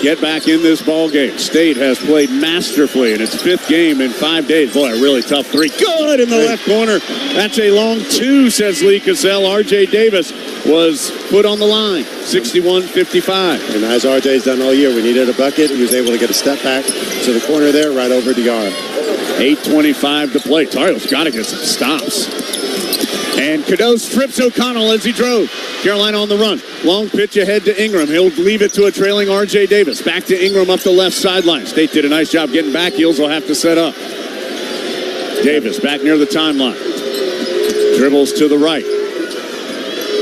get back in this ball game? State has played masterfully in its 5th game in 5 days. Boy, a really tough 3. Good in the left corner. That's a long 2, says Lee Cassell. R.J. Davis was put on the line, 61-55. And as R.J.'s done all year, we needed a bucket. He was able to get a step back to the corner there, right over Diarra. 8:25 to play. Tar Heels got to get some stops. And Cadeau strips O'Connell as he drove. Carolina on the run. Long pitch ahead to Ingram. He'll leave it to a trailing R.J. Davis. Back to Ingram up the left sideline. State did a nice job getting back. Heels will have to set up. Davis back near the timeline. Dribbles to the right.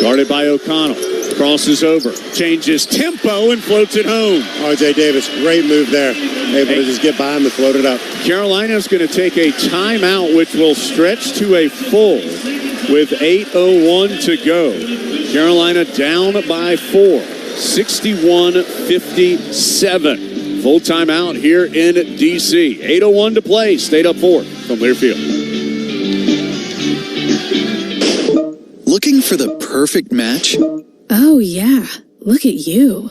Guarded by O'Connell. Crosses over. Changes tempo and floats it home. R.J. Davis, great move there. Able to just get by him and float it up. Carolina's going to take a timeout, which will stretch to a full with 8:01 to go. Carolina down by 4, 61-57. Full timeout here in D.C. 8:01 to play. State up 4 from Learfield. Looking for the perfect match? Oh, yeah. Look at you.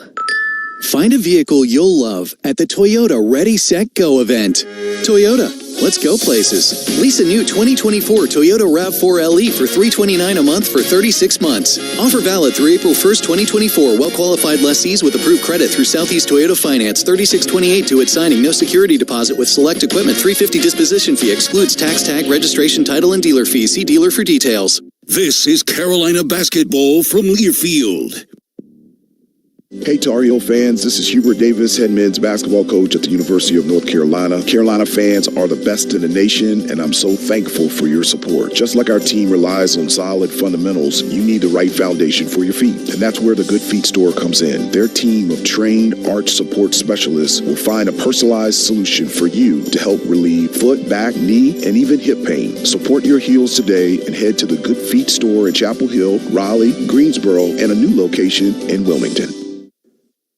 Find a vehicle you'll love at the Toyota Ready, Set, Go event. Toyota, let's go places. Lease a new 2024 Toyota RAV4 LE for $329 a month for 36 months. Offer valid through April 1st, 2024. Well-qualified lessees with approved credit through Southeast Toyota Finance. 3628 to its signing. No security deposit with select equipment. $350 disposition fee. Excludes tax, tag, registration, title, and dealer fees. See dealer for details. This is Carolina basketball from Learfield. Hey Tar Heel fans, this is Hubert Davis, head men's basketball coach at the University of North Carolina. Carolina fans are the best in the nation, and I'm so thankful for your support. Just like our team relies on solid fundamentals, you need the right foundation for your feet, and that's where the Good Feet store comes in. Their team of trained arch support specialists will find a personalized solution for you to help relieve foot, back, knee, and even hip pain. Support your heels today and head to the Good Feet store in Chapel Hill, Raleigh, Greensboro, and a new location in Wilmington.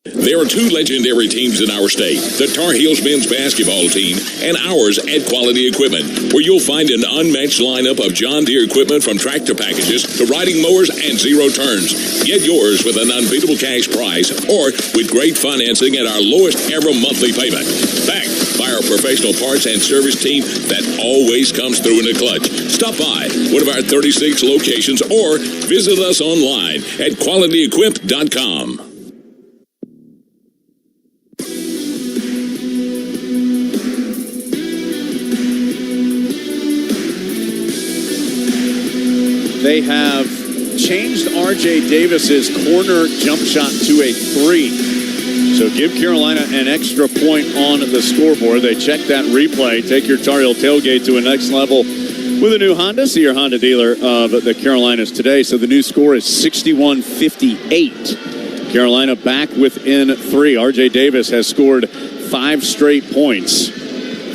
There are two legendary teams in our state, the Tar Heels men's basketball team and ours at Quality Equipment, where you'll find an unmatched lineup of John Deere equipment from tractor packages to riding mowers and zero turns. Get yours with an unbeatable cash price or with great financing at our lowest ever monthly payment. Backed by our professional parts and service team that always comes through in the clutch. Stop by one of our 36 locations or visit us online at qualityequip.com. They have changed R.J. Davis's corner jump shot to a 3. So give Carolina an extra point on the scoreboard. They check that replay. Take your Tar Heel tailgate to a next level with a new Honda. See your Honda dealer of the Carolinas today. So the new score is 61-58. Carolina back within 3. R.J. Davis has scored 5 straight points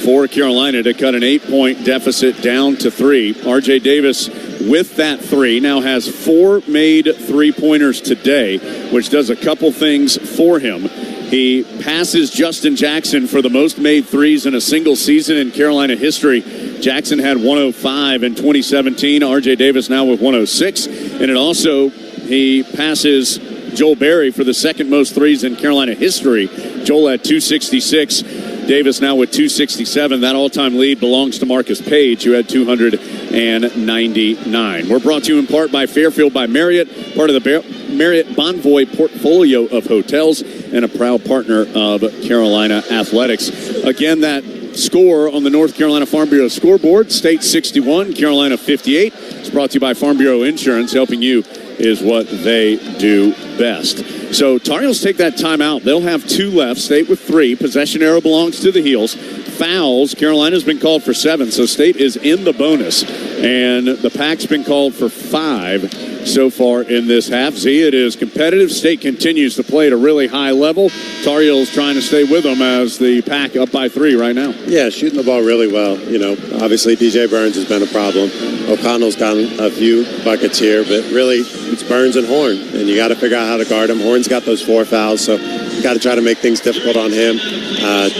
for Carolina to cut an 8-point deficit down to 3. R.J. Davis, with that 3, now has 4 made 3-pointers today, which does a couple things for him. He passes Justin Jackson for the most made threes in a single season in Carolina history. Jackson had 105 in 2017. R.J. Davis now with 106. And it also, he passes Joel Berry for the second most threes in Carolina history. Joel had 266. Davis now with 267. That all-time lead belongs to Marcus Page, who had 299. We're brought to you in part by Fairfield by Marriott, part of the Marriott Bonvoy portfolio of hotels, and a proud partner of Carolina Athletics. Again, that score on the North Carolina Farm Bureau scoreboard, State 61, Carolina 58. It's brought to you by Farm Bureau Insurance. Helping you is what they do best. So Tar Heels take that timeout. They'll have 2 left. State with 3. Possession arrow belongs to the Heels. Fouls, Carolina's been called for 7, so State is in the bonus. And the Pack's been called for 5 so far in this half. Z, it is competitive. State continues to play at a really high level. Tar Heels trying to stay with them as the Pack up by 3 right now. Yeah, shooting the ball really well. You know, obviously DJ Burns has been a problem. O'Connell's gotten a few buckets here, but really it's Burns and Horn, and you got to figure out how to guard him. Horn's got those 4 fouls, so you got to try to make things difficult on him.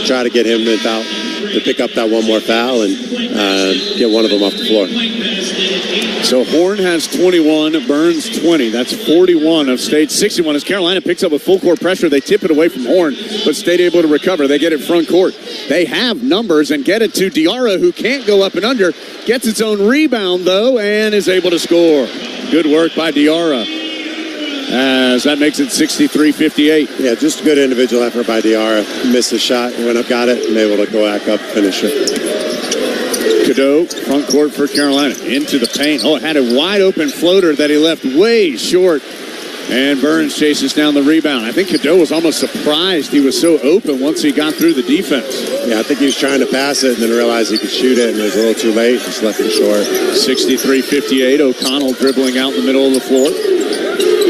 Try to get him to pick up that one more foul and get one of them off the floor. So Horn has 21, Burns 20. That's 41 of State's 61. As Carolina picks up with full court pressure, they tip it away from Horn, but State able to recover. They get it front court. They have numbers and get it to Diarra, who can't go up and under. Gets its own rebound, though, and is able to score. Good work by Diarra, as that makes it 63-58. Yeah, just a good individual effort by Diarra. Missed the shot, went up, got it, and able to go back up, finish it. Cadeau, front court for Carolina, into the paint. Oh, it had a wide open floater that he left way short. And Burns chases down the rebound. I think Cadeau was almost surprised he was so open once he got through the defense. Yeah, I think he was trying to pass it and then realized he could shoot it, and it was a little too late. Just left it short. 63-58. O'Connell dribbling out in the middle of the floor.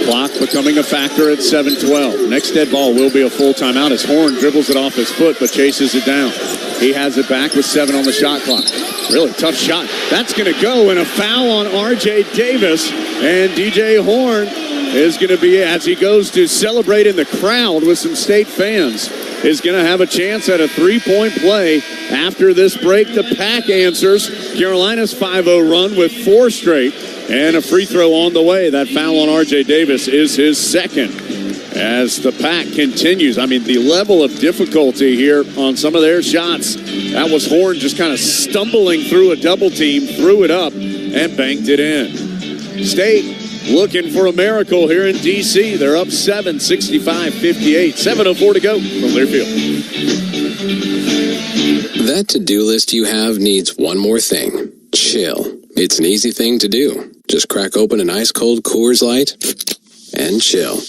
Clock becoming a factor at 7:12. Next dead ball will be a full timeout as Horn dribbles it off his foot but chases it down. He has it back with 7 on the shot clock. Really tough shot. That's going to go, and a foul on R.J. Davis. And DJ Horn is going to be, as he goes to celebrate in the crowd with some State fans, is going to have a chance at a 3-point play after this break. The Pack answers Carolina's 5-0 run with 4 straight, and a free throw on the way. That foul on R.J. Davis is his second. as the pack continues. I mean, the level of difficulty here on some of their shots. That was Horn just kind of stumbling through a double team, threw it up, and banked it in. State looking for a miracle here in D.C. They're up 7, 65-58. 7:04 to go from Learfield. That to-do list you have needs one more thing. Chill. It's an easy thing to do. Just crack open an ice-cold Coors Light and chill.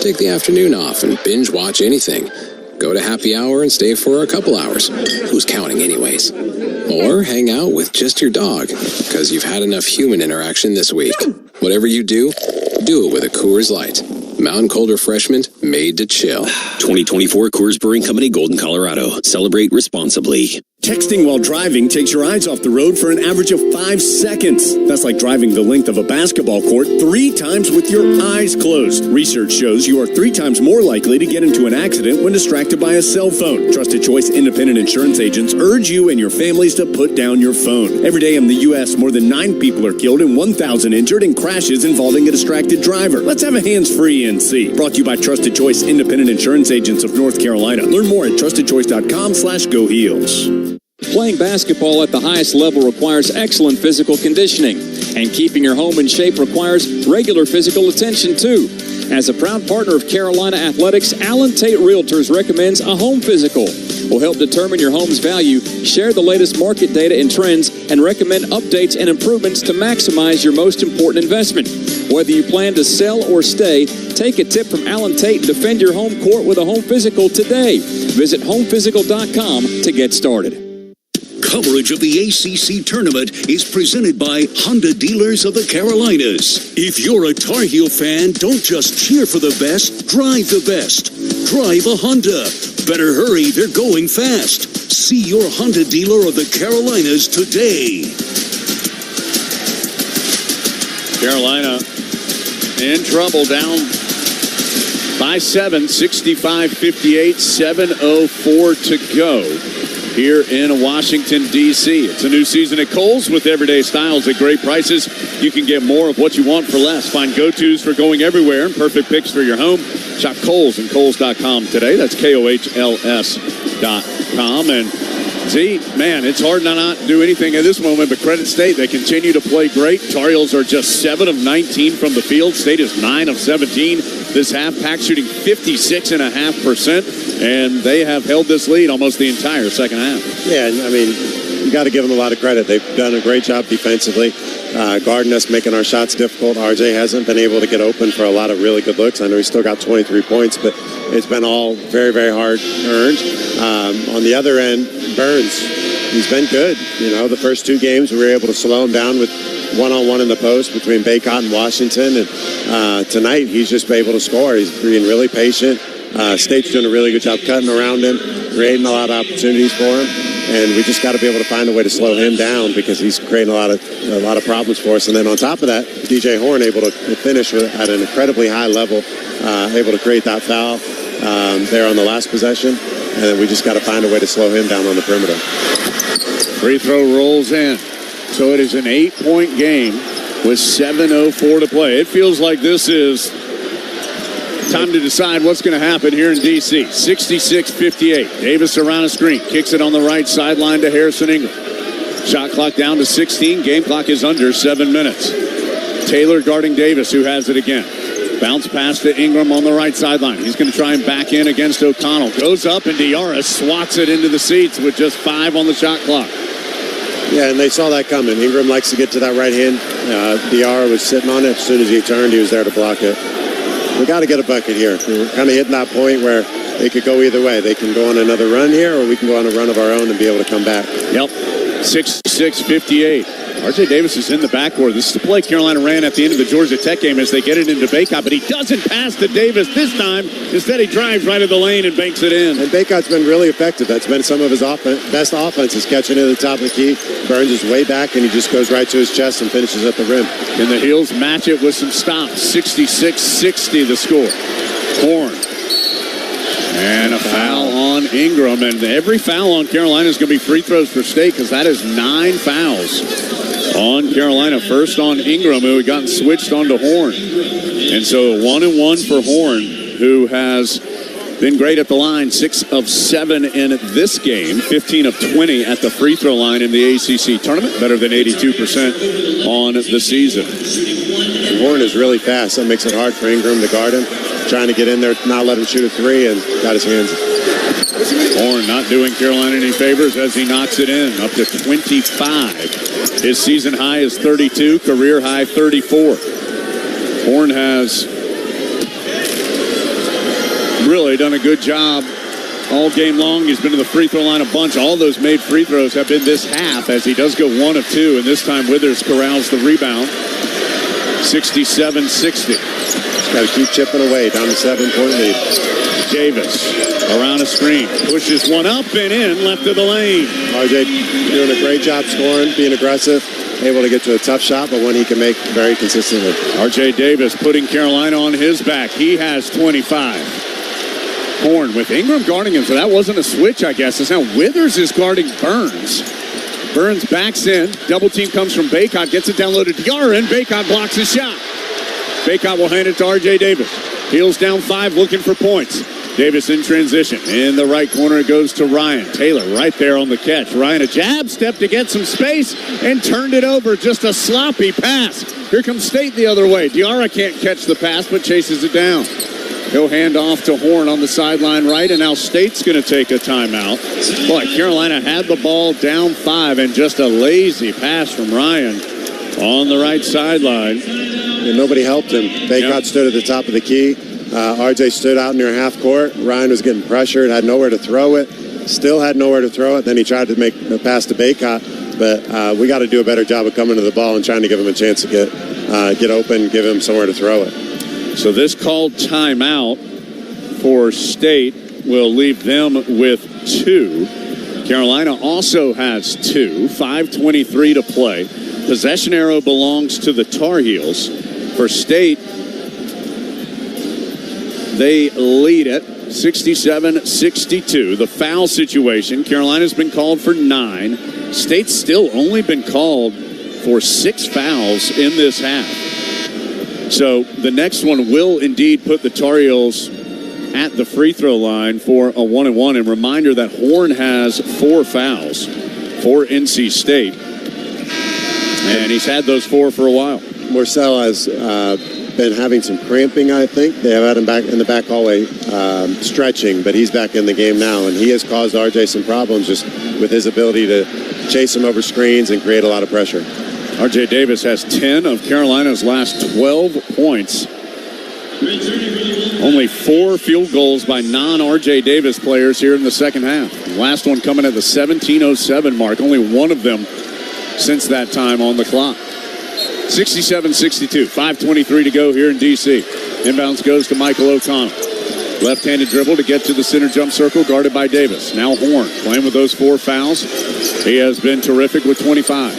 Take the afternoon off and binge watch anything. Go to happy hour and stay for a couple hours. Who's counting anyways? Or hang out with just your dog, because you've had enough human interaction this week. Whatever you do it with a Coors Light. Mountain Cold Refreshment made to chill. 2024 Coors Brewing Company, Golden, Colorado. Celebrate responsibly. Texting while driving takes your eyes off the road for an average of 5 seconds. That's like driving the length of a basketball court 3 times with your eyes closed. Research shows you are 3 times more likely to get into an accident when distracted by a cell phone. Trusted Choice independent insurance agents urge you and your families to put down your phone. Every day in the U.S., more than 9 people are killed and 1,000 injured in crashes involving a distracted driver. Let's have a hands-free NC. Brought to you by Trusted Choice independent insurance agents of North Carolina. Learn more at trustedchoice.com/GoHeels. Playing basketball at the highest level requires excellent physical conditioning, and keeping your home in shape requires regular physical attention, too. As a proud partner of Carolina Athletics, Allen Tate Realtors recommends a home physical. Will help determine your home's value, share the latest market data and trends, and recommend updates and improvements to maximize your most important investment. Whether you plan to sell or stay, take a tip from Allen Tate and defend your home court with a home physical today. Visit homephysical.com to get started. Coverage of the ACC tournament is presented by Honda Dealers of the Carolinas. If you're a Tar Heel fan, don't just cheer for the best, drive the best. Drive a Honda. Better hurry, they're going fast. See your Honda dealer of the Carolinas today. Carolina in trouble, down by 7, 65-58, 7:04 to go here in Washington, D.C. It's a new season at Kohl's with everyday styles at great prices. You can get more of what you want for less. Find go-tos for going everywhere and perfect picks for your home. Shop Kohl's and Kohl's.com today. That's KOHLS.com. And Z, man, it's hard to not do anything at this moment, but Credit State, they continue to play great. Tar Heels are just 7 of 19 from the field. State is 9 of 17 this half. Pack shooting 56.5%, and they have held this lead almost the entire second half. Yeah, I mean, you got to give them a lot of credit. They've done a great job defensively, guarding us, making our shots difficult. RJ hasn't been able to get open for a lot of really good looks. I know he's still got 23 points, but it's been all very, very hard earned. On the other end, Burns, he's been good. You know, the first 2 games we were able to slow him down with one-on-one in the post between Baycott and Washington, and tonight he's just been able to score. He's being really patient. State's doing a really good job cutting around him, creating a lot of opportunities for him, and we just got to be able to find a way to slow him down because he's creating a lot of problems for us. And then on top of that, DJ Horn able to finish at an incredibly high level, able to create that foul there on the last possession, and then we just got to find a way to slow him down on the perimeter. Free throw rolls in. So it is an 8-point game with 7:04 to play. It feels like this is time to decide what's going to happen here in D.C. 66-58. Davis around a screen. Kicks it on the right sideline to Harrison Ingram. Shot clock down to 16. Game clock is under 7 minutes. Taylor guarding Davis, who has it again. Bounce pass to Ingram on the right sideline. He's going to try and back in against O'Connell. Goes up, and Diarra swats it into the seats with just 5 on the shot clock. Yeah, and they saw that coming. Ingram likes to get to that right hand. Diarra was sitting on it. As soon as he turned, he was there to block it. We got to get a bucket here. We're kind of hitting that point where it could go either way. They can go on another run here, or we can go on a run of our own and be able to come back. Yep, 66-58. RJ Davis is in the backcourt. This is the play Carolina ran at the end of the Georgia Tech game as they get it into Baycott, but he doesn't pass to Davis this time. Instead, he drives right at the lane and banks it in. And Baycott's been really effective. That's been some of his best offenses, catching it at the top of the key. Burns is way back, and he just goes right to his chest and finishes at the rim. And the Heels match it with some stops. 66-60 the score. Horn. And a foul on Ingram. And every foul on Carolina is going to be free throws for State because that is 9 fouls on Carolina. First on Ingram, who had gotten switched onto Horn. And so 1-1 for Horn who has been great at the line, 6 of 7 in this game, 15 of 20 at the free throw line in the ACC tournament, better than 82% on the season. Horn is really fast. That makes it hard for Ingram to guard him. Trying to get in there, not let him shoot a three, and got his hands. Horn not doing Carolina any favors as he knocks it in, up to 25. His season high is 32, career high 34. Horn has really done a good job all game long. He's been to the free throw line a bunch. All those made free throws have been this half, as he does go 1 of 2, and this time Withers corrals the rebound. 67-60. Just got to keep chipping away, down to 7-point lead. Davis around a screen, pushes one up and in, left of the lane. RJ doing a great job scoring, being aggressive, able to get to a tough shot, but one he can make very consistently. RJ Davis putting Carolina on his back. He has 25. Horn with Ingram guarding him, so that wasn't a switch, I guess. It's now Withers is guarding Burns. Burns backs in. Double team comes from Baycott, gets it down low to Diarra, and Baycott blocks his shot. Baycott will hand it to RJ Davis. Heels down 5, looking for points. Davis in transition. In the right corner, it goes to Ryan. Taylor right there on the catch. Ryan a jab step to get some space and turned it over. Just a sloppy pass. Here comes State the other way. Diarra can't catch the pass, but chases it down. He'll hand off to Horn on the sideline right, and now State's going to take a timeout. Boy, Carolina had the ball down 5, and just a lazy pass from Ryan on the right sideline. And nobody helped him. Baycott stood at the top of the key. RJ stood out near half court. Ryan was getting pressured, had nowhere to throw it. Still had nowhere to throw it. Then he tried to make a pass to Baycott. But we got to do a better job of coming to the ball and trying to give him a chance to get open, give him somewhere to throw it. So this called timeout for State will leave them with 2. Carolina also has 2. 5:23 to play. Possession arrow belongs to the Tar Heels. For State, they lead it 67-62. The foul situation, Carolina's been called for 9. State's still only been called for 6 fouls in this half. So the next one will indeed put the Tar Heels at the free throw line for a 1-and-1. And reminder that Horn has 4 fouls for NC State. And he's had those 4 for a while. Morcell has been having some cramping, I think. They have had him back in the back hallway stretching, but he's back in the game now. And he has caused RJ some problems just with his ability to chase him over screens and create a lot of pressure. RJ Davis has 10 of Carolina's last 12 points. Only 4 field goals by non-RJ Davis players here in the second half. The last one coming at the 17:07 mark. Only one of them since that time on the clock. 67-62. 5:23 to go here in D.C. Inbounds goes to Michael O'Connell. Left-handed dribble to get to the center jump circle, guarded by Davis. Now Horn playing with those 4 fouls. He has been terrific with 25.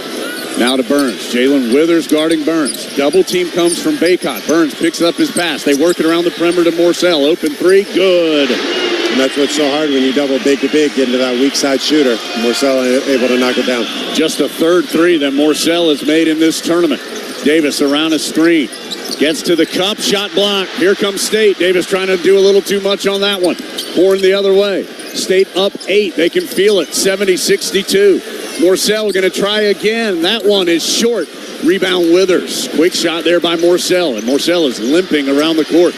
Now to Burns. Jalen Withers guarding Burns. Double team comes from Baycott. Burns picks up his pass. They work it around the perimeter to Morcell. Open 3. Good. And that's what's so hard when you double big to big, get into that weak side shooter. Morcell able to knock it down. Just a third 3 that Morcell has made in this tournament. Davis around a screen. Gets to the cup. Shot blocked. Here comes State. Davis trying to do a little too much on that one. Horn the other way. State up 8. They can feel it. 70-62. Morcell going to try again. That one is short. Rebound Withers. Quick shot there by Morcell. And Morcell is limping around the court.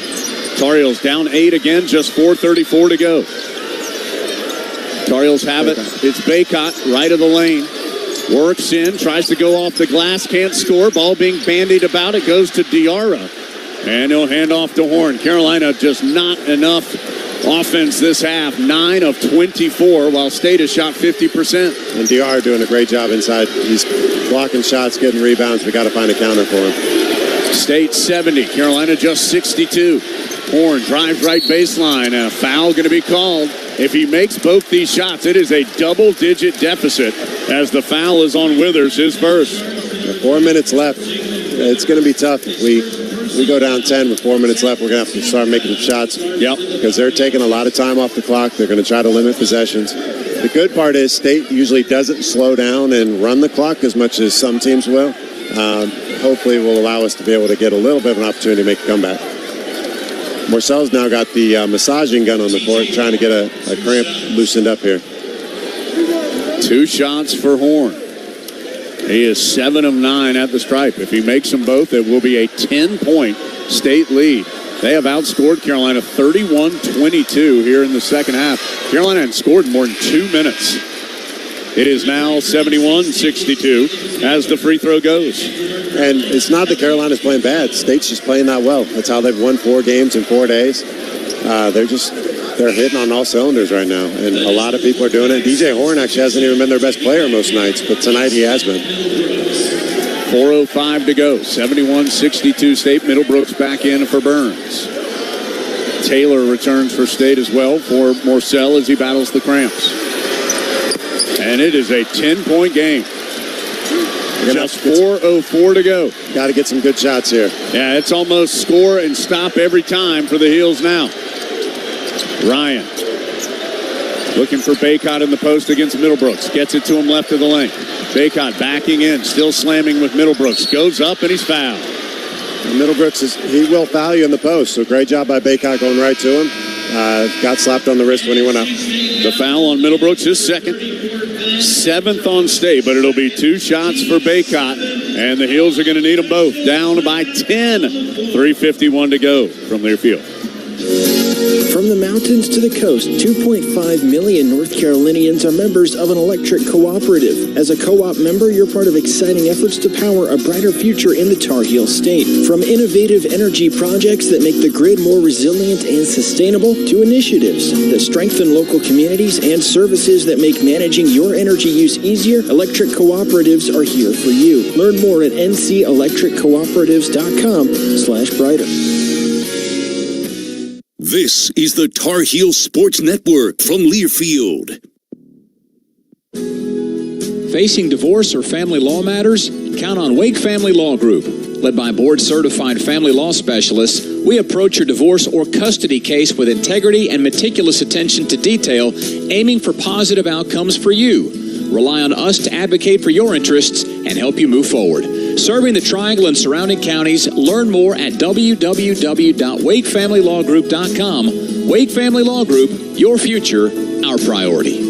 Tar Heels down 8 again. Just 4:34 to go. Tar Heels have it. It's Baycott right of the lane. Works in. Tries to go off the glass. Can't score. Ball being bandied about. It goes to Diarra. And he'll hand off to Horn. Carolina just not enough offense this half. 9 of 24, while State has shot 50%. And DR doing a great job inside. He's blocking shots, getting rebounds. We got to find a counter for him. State 70, Carolina just 62. Horn drives right baseline, and a foul going to be called. If he makes both these shots, it is a double-digit deficit as the foul is on Withers, his first. 4 minutes left. It's going to be tough if we go down 10 with 4 minutes left. We're going to have to start making shots. Yep. Because they're taking a lot of time off the clock. They're going to try to limit possessions. The good part is State usually doesn't slow down and run the clock as much as some teams will. Hopefully will allow us to be able to get a little bit of an opportunity to make a comeback. Morcell's now got the massaging gun on the court, trying to get a cramp loosened up here. 2 shots for Horn. He is 7 of 9 at the stripe. If he makes them both, it will be a 10-point state lead. They have outscored Carolina 31-22 here in the second half. Carolina hadn't scored more than 2 minutes. It is now 71-62 as the free throw goes. And it's not that Carolina's playing bad. State's just playing that well. That's how they've won 4 games in 4 days. They're hitting on all cylinders right now, and a lot of people are doing it. DJ Horn actually hasn't even been their best player most nights, but tonight he has been. 4:05 to go. 71-62 State. Middlebrooks back in for Burns. Taylor returns for State as well for Morcell as he battles the cramps. And it is a 10-point game. Just 4:04 to go. Got to get some good shots here. Yeah, it's almost score and stop every time for the Heels now. Ryan looking for Baycott in the post against Middlebrooks. Gets it to him left of the lane. Baycott backing in, still slamming with Middlebrooks. Goes up and he's fouled. And Middlebrooks, he will foul you in the post. So great job by Baycott going right to him. Got slapped on the wrist when he went up. The foul on Middlebrooks is second. 7th on State, but it'll be 2 shots for Baycott. And the Heels are going to need them both. Down by 10. 3:51 to go from Learfield. From the mountains to the coast, 2.5 million North Carolinians are members of an electric cooperative. As a co-op member, you're part of exciting efforts to power a brighter future in the Tar Heel state. From innovative energy projects that make the grid more resilient and sustainable, to initiatives that strengthen local communities and services that make managing your energy use easier, electric cooperatives are here for you. Learn more at ncelectriccooperatives.com/brighter. This is the Tar Heel Sports Network from Learfield. Facing divorce or family law matters? Count on Wake Family Law Group. Led by board-certified family law specialists, we approach your divorce or custody case with integrity and meticulous attention to detail, aiming for positive outcomes for you. Rely on us to advocate for your interests and help you move forward. Serving the Triangle and surrounding counties, learn more at www.wakefamilylawgroup.com. Wake Family Law Group, your future, our priority.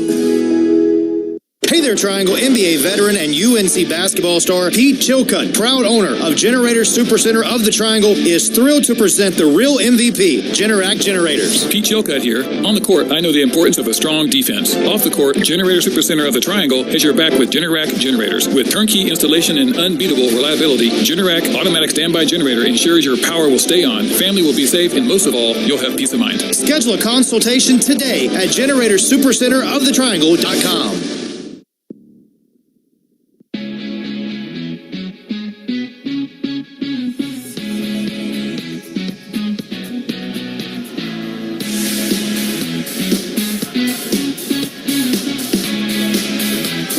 Hey there, Triangle NBA veteran and UNC basketball star Pete Chilcutt, proud owner of Generator Supercenter of the Triangle, is thrilled to present the real MVP, Generac Generators. Pete Chilcutt here. On the court, I know the importance of a strong defense. Off the court, Generator Supercenter of the Triangle has your back with Generac Generators. With turnkey installation and unbeatable reliability, Generac Automatic Standby Generator ensures your power will stay on, family will be safe, and most of all, you'll have peace of mind. Schedule a consultation today at GeneratorSuperCenterOfTheTriangle.com.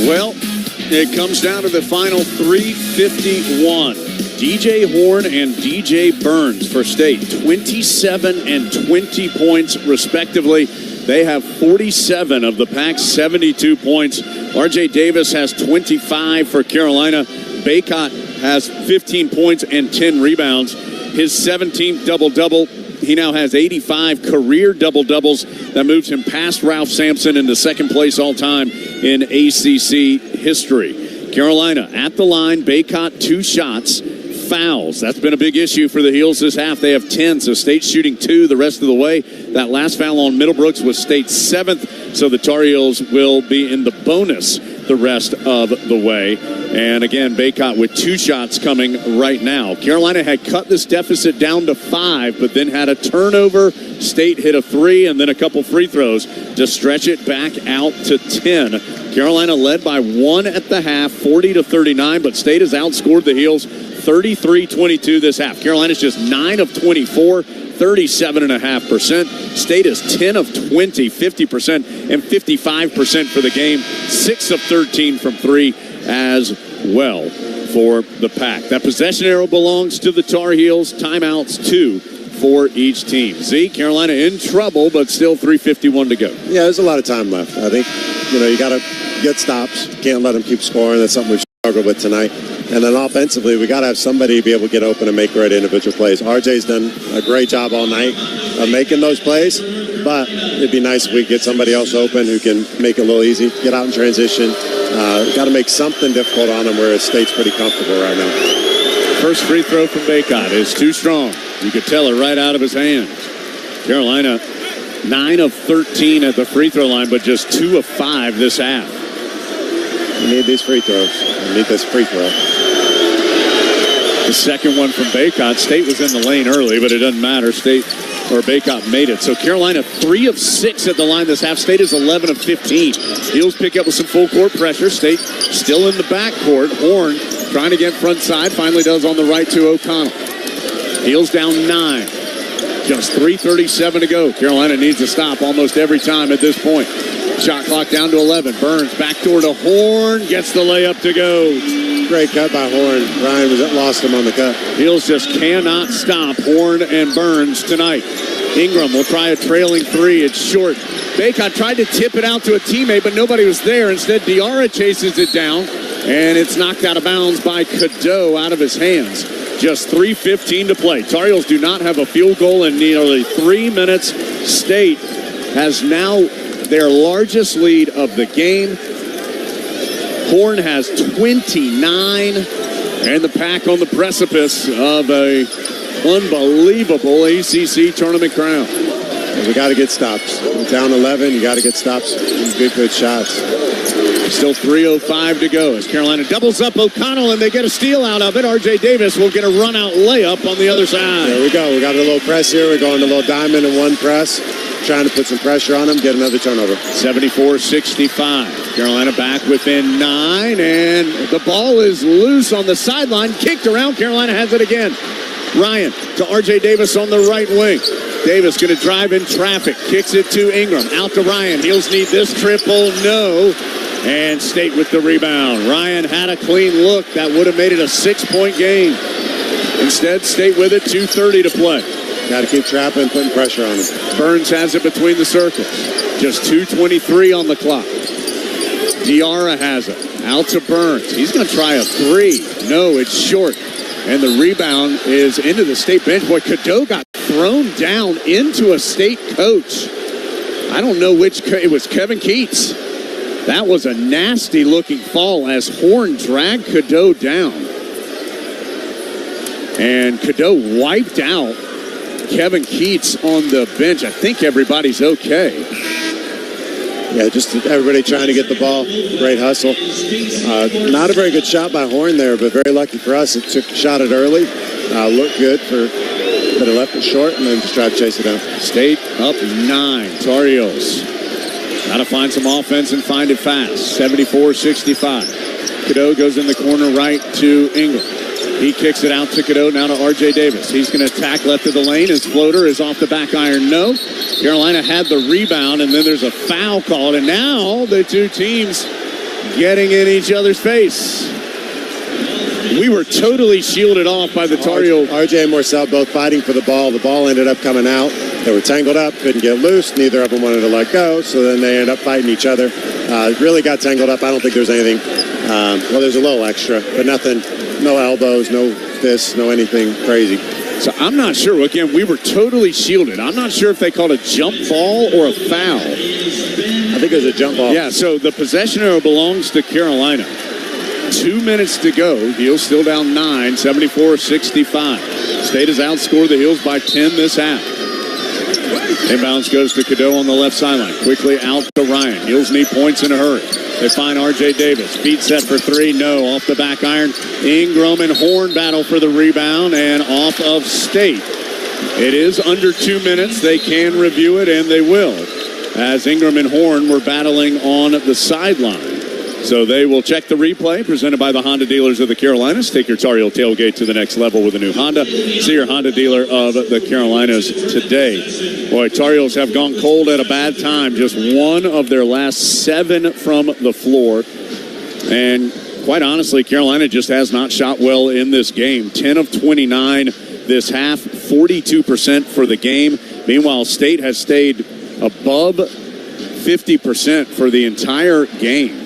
Well, it comes down to the final 3:51. DJ Horn and DJ Burns for State, 27 and 20 points respectively. They have 47 of the Pack's 72 points. RJ Davis has 25 for Carolina. Baycott has 15 points and 10 rebounds. His 17th double-double. He now has 85 career double-doubles. That moves him past Ralph Sampson into second place all-time in ACC history. Carolina at the line. Baycott 2 shots. Fouls. That's been a big issue for the Heels this half. They have 10, so State's shooting 2 the rest of the way. That last foul on Middlebrooks was State's 7th, so the Tar Heels will be in the bonus the rest of the way. And again, Baycott with 2 shots coming right now. Carolina had cut this deficit down to 5, but then had a turnover. State hit a 3 and then a couple free throws to stretch it back out to 10. Carolina led by 1 at the half, 40-39, but State has outscored the Heels 33-22 this half. Carolina's just 9 of 24, 37.5%. State is 10 of 20, 50%, and 55% for the game. 6 of 13 from 3 as well for the Pack. That possession arrow belongs to the Tar Heels. Timeouts 2 for each team. Carolina in trouble, but still 3:51 to go. Yeah, there's a lot of time left. I think, you got to get stops. Can't let them keep scoring. That's something we've struggled with tonight. And then offensively, we got to have somebody be able to get open and make great individual plays. RJ's done a great job all night of making those plays, but it'd be nice if we get somebody else open who can make it a little easy, get out in transition. Got to make something difficult on them where State's pretty comfortable right now. First free throw from Bacot is too strong. You could tell it right out of his hands. Carolina, 9 of 13 at the free throw line, but just 2 of 5 this half. You need these free throws. You need this free throw. The second one from Bacot. State was in the lane early, but it doesn't matter. Bacot made it. So Carolina 3 of 6 at the line this half. State is 11 of 15. Heels pick up with some full court pressure. State still in the backcourt. Horn trying to get front side. Finally does on the right to O'Connell. Heels down 9. Just 3:37 to go. Carolina needs to stop almost every time at this point. Shot clock down to 11. Burns backdoor to Horn. Gets the layup to go. Great cut by Horn. Ryan lost him on the cut. Heels just cannot stop Horn and Burns tonight. Ingram will try a trailing 3. It's short. Bacot tried to tip it out to a teammate, but nobody was there. Instead, Diarra chases it down, and it's knocked out of bounds by Cadeau out of his hands. Just 3:15 to play. Tar Heels do not have a field goal in nearly 3 minutes. State has now their largest lead of the game. Horn has 29, and the Pack on the precipice of a unbelievable ACC tournament crown. We got to get stops. We're down 11. You got to get stops. Good shots. Still 3:05 to go as Carolina doubles up O'Connell, and they get a steal out of it. R.J. Davis will get a run-out layup on the other side. There we go. We got a little press here. We're going to a little diamond in one press. Trying to put some pressure on them, get another turnover. 74-65. Carolina back within 9, and the ball is loose on the sideline. Kicked around. Carolina has it again. Ryan to R.J. Davis on the right wing. Davis going to drive in traffic. Kicks it to Ingram. Out to Ryan. Heels need this triple. No. And State with the rebound. Ryan had a clean look. That would have made it a 6-point game. Instead, State with it. 2:30 to play. Got to keep trapping, putting pressure on him. Burns has it between the circles. Just 2:23 on the clock. Diarra has it. Out to Burns. He's going to try a 3. No, it's short. And the rebound is into the State bench. Boy, Cadeau got thrown down into a State coach. I don't know which. It was Kevin Keats. That was a nasty-looking fall as Horn dragged Cadeau down. And Cadeau wiped out Kevin Keats on the bench. I think everybody's okay. Yeah, just everybody trying to get the ball. Great hustle. Not a very good shot by Horn there, but very lucky for us. It shot it early. Looked good, but it left it short and then just tried to chase it down. State up 9. Tar Heels got to find some offense and find it fast. 74-65. Cadeau goes in the corner right to Ingram. He kicks it out to Cadeau, now to R.J. Davis. He's going to attack left of the lane. His floater is off the back iron. No. Carolina had the rebound, and then there's a foul called. And now the two teams getting in each other's face. We were totally shielded off by the Tar Heels. R.J. and Morcell both fighting for the ball. The ball ended up coming out. They were tangled up, couldn't get loose. Neither of them wanted to let go, so then they ended up fighting each other. Really got tangled up. I don't think there's anything. Well, there's a little extra, but nothing. No elbows, no fists, no anything crazy. So I'm not sure. Again, we were totally shielded. I'm not sure if they called a jump ball or a foul. I think it was a jump ball. Yeah, so the possession arrow belongs to Carolina. 2 minutes to go. Heels still down 9, 74-65. State has outscored the Heels by 10 this half. Inbounds goes to Cadeau on the left sideline. Quickly out to Ryan. Heels need points in a hurry. They find R.J. Davis. Feet set for 3. No. Off the back iron. Ingram and Horn battle for the rebound and off of State. It is under 2 minutes. They can review it, and they will, as Ingram and Horn were battling on the sideline. So they will check the replay presented by the Honda dealers of the Carolinas. Take your Tar Heel tailgate to the next level with a new Honda. See your Honda dealer of the Carolinas today. Boy, Tar Heels have gone cold at a bad time. Just one of their last 7 from the floor. And quite honestly, Carolina just has not shot well in this game. 10 of 29 this half, 42% for the game. Meanwhile, State has stayed above 50% for the entire game.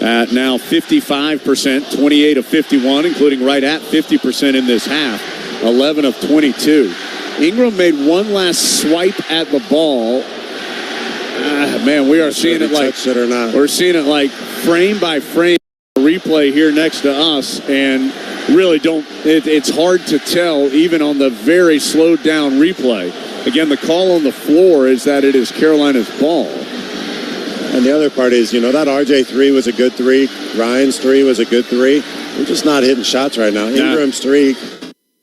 at now 55%, 28 of 51, including right at 50% in this half, 11 of 22. Ingram made one last swipe at the ball. Man, we are seeing it like it or not. We're seeing it like frame by frame replay here next to us, and really it's hard to tell even on the very slowed down replay. Again, the call on the floor is that it is Carolina's ball. And the other part is, that RJ 3 was a good 3. Ryan's 3 was a good 3. We're just not hitting shots right now. Ingram's 3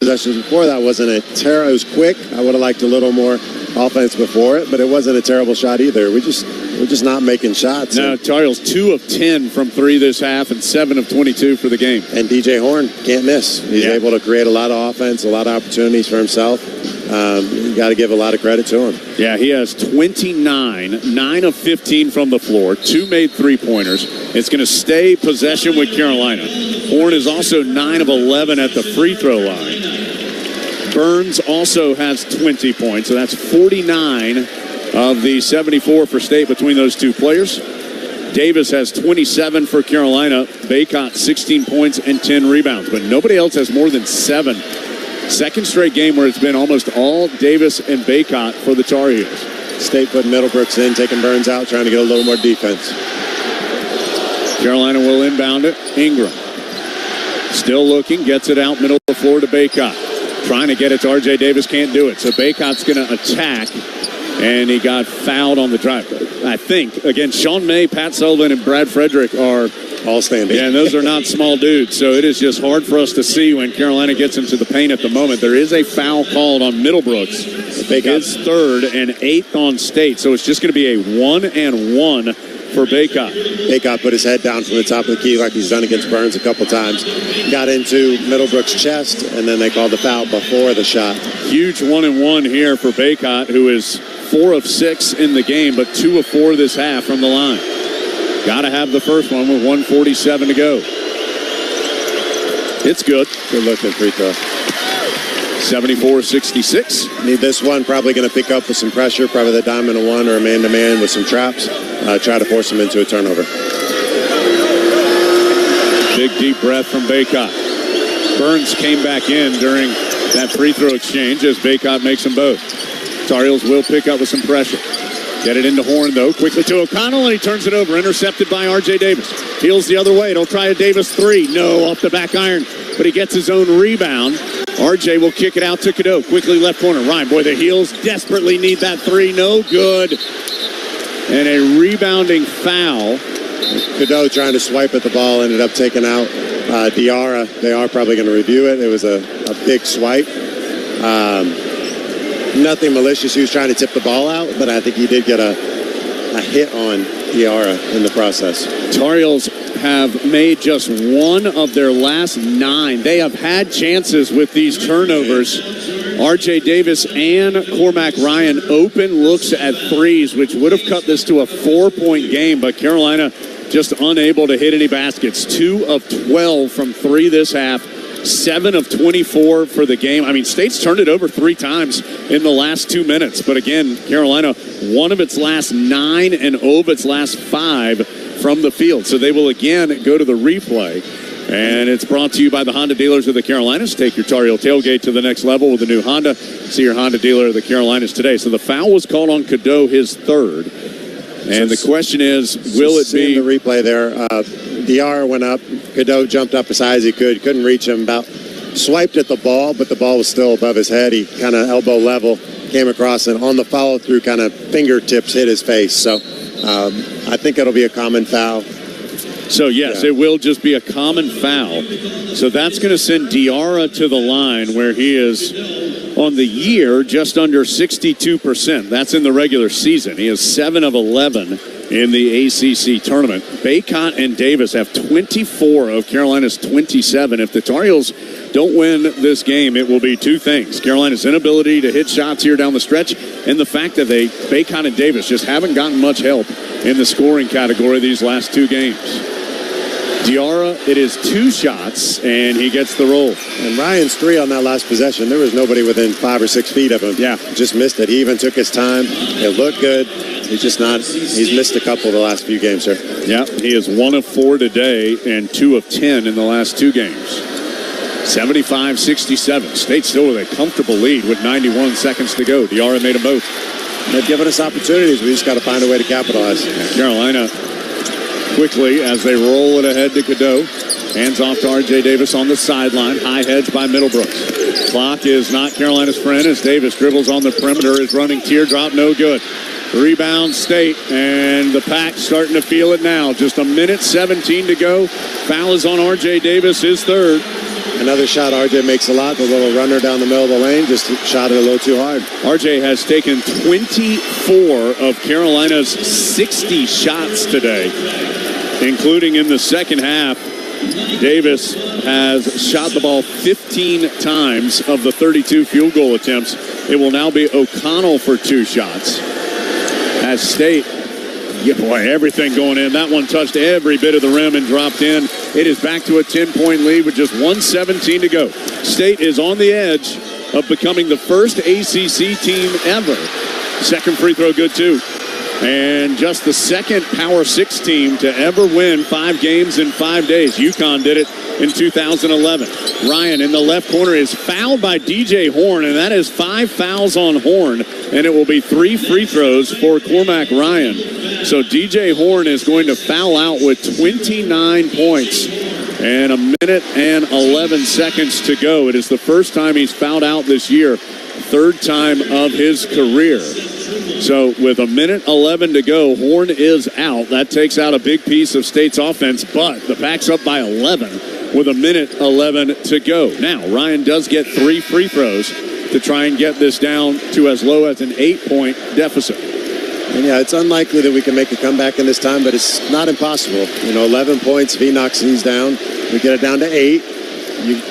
possessions before that wasn't a terrible. It was quick. I would have liked a little more offense before it, but it wasn't a terrible shot either. We're just not making shots. No, Tar Heels 2 of 10 from 3 this half and 7 of 22 for the game. And DJ Horn can't miss. He's able to create a lot of offense, a lot of opportunities for himself. You got to give a lot of credit to him. Yeah, he has 29, 9 of 15 from the floor, 2 made three-pointers. It's going to stay possession with Carolina. Horn is also 9 of 11 at the free throw line. Burns also has 20 points, so that's 49 of the 74 for State between those two players. Davis has 27 for Carolina. Baycott 16 points and 10 rebounds, but nobody else has more than 7. Second straight game where it's been almost all Davis and Baycott for the Tar Heels. State putting Middlebrooks in, taking Burns out, trying to get a little more defense. Carolina will inbound it. Ingram still looking, gets it out middle of the floor to Baycott. Trying to get it to RJ Davis, can't do it. So Baycott's going to attack, and he got fouled on the drive. I think, again, Sean May, Pat Sullivan, and Brad Frederick are all standing. Yeah, and those are not small dudes, so it is just hard for us to see when Carolina gets into the paint at the moment. There is a foul called on Middlebrooks. His third and 8th on State, so it's just going to be a 1-and-1 for Baycott. Baycott put his head down from the top of the key like he's done against Burns a couple times. Got into Middlebrooks' chest, and then they called the foul before the shot. Huge 1-and-1 here for Baycott, who is 4 of 6 in the game, but 2 of 4 this half from the line. Got to have the first one with 1:47 to go. It's good. Good looking free throw. 74-66. Need this one. Probably going to pick up with some pressure. Probably the diamond of one or a man-to-man with some traps. Try to force him into a turnover. Big deep breath from Baycott. Burns came back in during that free throw exchange as Baycott makes them both. Tar Heels will pick up with some pressure. Get it into Horn, though. Quickly to O'Connell, and he turns it over. Intercepted by R.J. Davis. Heels the other way. It'll try a Davis 3. No, off the back iron. But he gets his own rebound. R.J. will kick it out to Cadeau. Quickly left corner. Ryan, boy, the Heels desperately need that 3. No good. And a rebounding foul. Cadeau trying to swipe at the ball. Ended up taking out Diarra. They are probably going to review it. It was a big swipe. Nothing malicious. He was trying to tip the ball out, but I think he did get a hit on Diarra in the process. Tar Heels have made just one of their last 9. They have had chances with these turnovers. R.J. Davis and Cormac Ryan open looks at threes, which would have cut this to a 4-point game, but Carolina just unable to hit any baskets. 2 of 12 from 3 this half. 7 of 24 for the game. I mean, State's turned it over 3 times in the last 2 minutes. But again, Carolina, 1 of its last 9 and 0 of its last 5 from the field. So they will again go to the replay. And it's brought to you by the Honda dealers of the Carolinas. Take your Tar Heel tailgate to the next level with a new Honda. See your Honda dealer of the Carolinas today. So the foul was called on Cadeau, his third. And the question is, will it be... the replay there, Diarra went up. Cadeau jumped up as high as he could. Couldn't reach him. About swiped at the ball, but the ball was still above his head. He kind of elbow level came across, and on the follow-through, kind of fingertips hit his face. So I think it'll be a common foul. So, yes, It will just be a common foul. So that's going to send Diarra to the line where he is on the year just under 62%. That's in the regular season. He is 7 of 11 in the ACC tournament. Baycott and Davis have 24 of Carolina's 27. If the Tar Heels don't win this game, it will be 2 things. Carolina's inability to hit shots here down the stretch and the fact that Baycott and Davis just haven't gotten much help in the scoring category these last 2 games. Diarra, it is 2 shots, and he gets the roll. And Ryan's 3 on that last possession. There was nobody within 5 or 6 feet of him. Yeah. Just missed it. He even took his time. It looked good. He's missed a couple the last few games, sir. Yeah, he is 1 of 4 today and 2 of 10 in the last 2 games. 75-67. State still with a comfortable lead with 91 seconds to go. Diarra made them both. They've given us opportunities. We just got to find a way to capitalize. Carolina quickly as they roll it ahead to Cadeau. Hands off to R.J. Davis on the sideline. High hedge by Middlebrooks. Clock is not Carolina's friend as Davis dribbles on the perimeter. Is running teardrop. No good. Rebound State, and the Pack starting to feel it now. Just a minute 17 to go. Foul is on R.J. Davis, his third. Another shot R.J. makes a lot. The little runner down the middle of the lane just shot it a little too hard. R.J. has taken 24 of Carolina's 60 shots today, including in the second half. Davis has shot the ball 15 times of the 32 field goal attempts. It will now be O'Connell for 2 shots. As State, everything going in. That one touched every bit of the rim and dropped in. It is back to a 10-point lead with just 1:17 to go. State is on the edge of becoming the first ACC team ever. Second free throw good, too. And just the second Power 6 team to ever win 5 games in 5 days. UConn did it in 2011. Ryan in the left corner is fouled by DJ Horn, and that is 5 fouls on Horn, and it will be 3 free throws for Cormac Ryan. So DJ Horn is going to foul out with 29 points and a minute and 11 seconds to go. It is the first time he's fouled out this year, 3rd time of his career. So with a minute 11 to go, Horn is out. That takes out a big piece of State's offense, but the Pack's up by 11 with a minute 11 to go. Now, Ryan does get 3 free throws to try and get this down to as low as an 8-point deficit. And yeah, it's unlikely that we can make a comeback in this time, but it's not impossible. 11 points, if he knocks these down, we get it down to 8.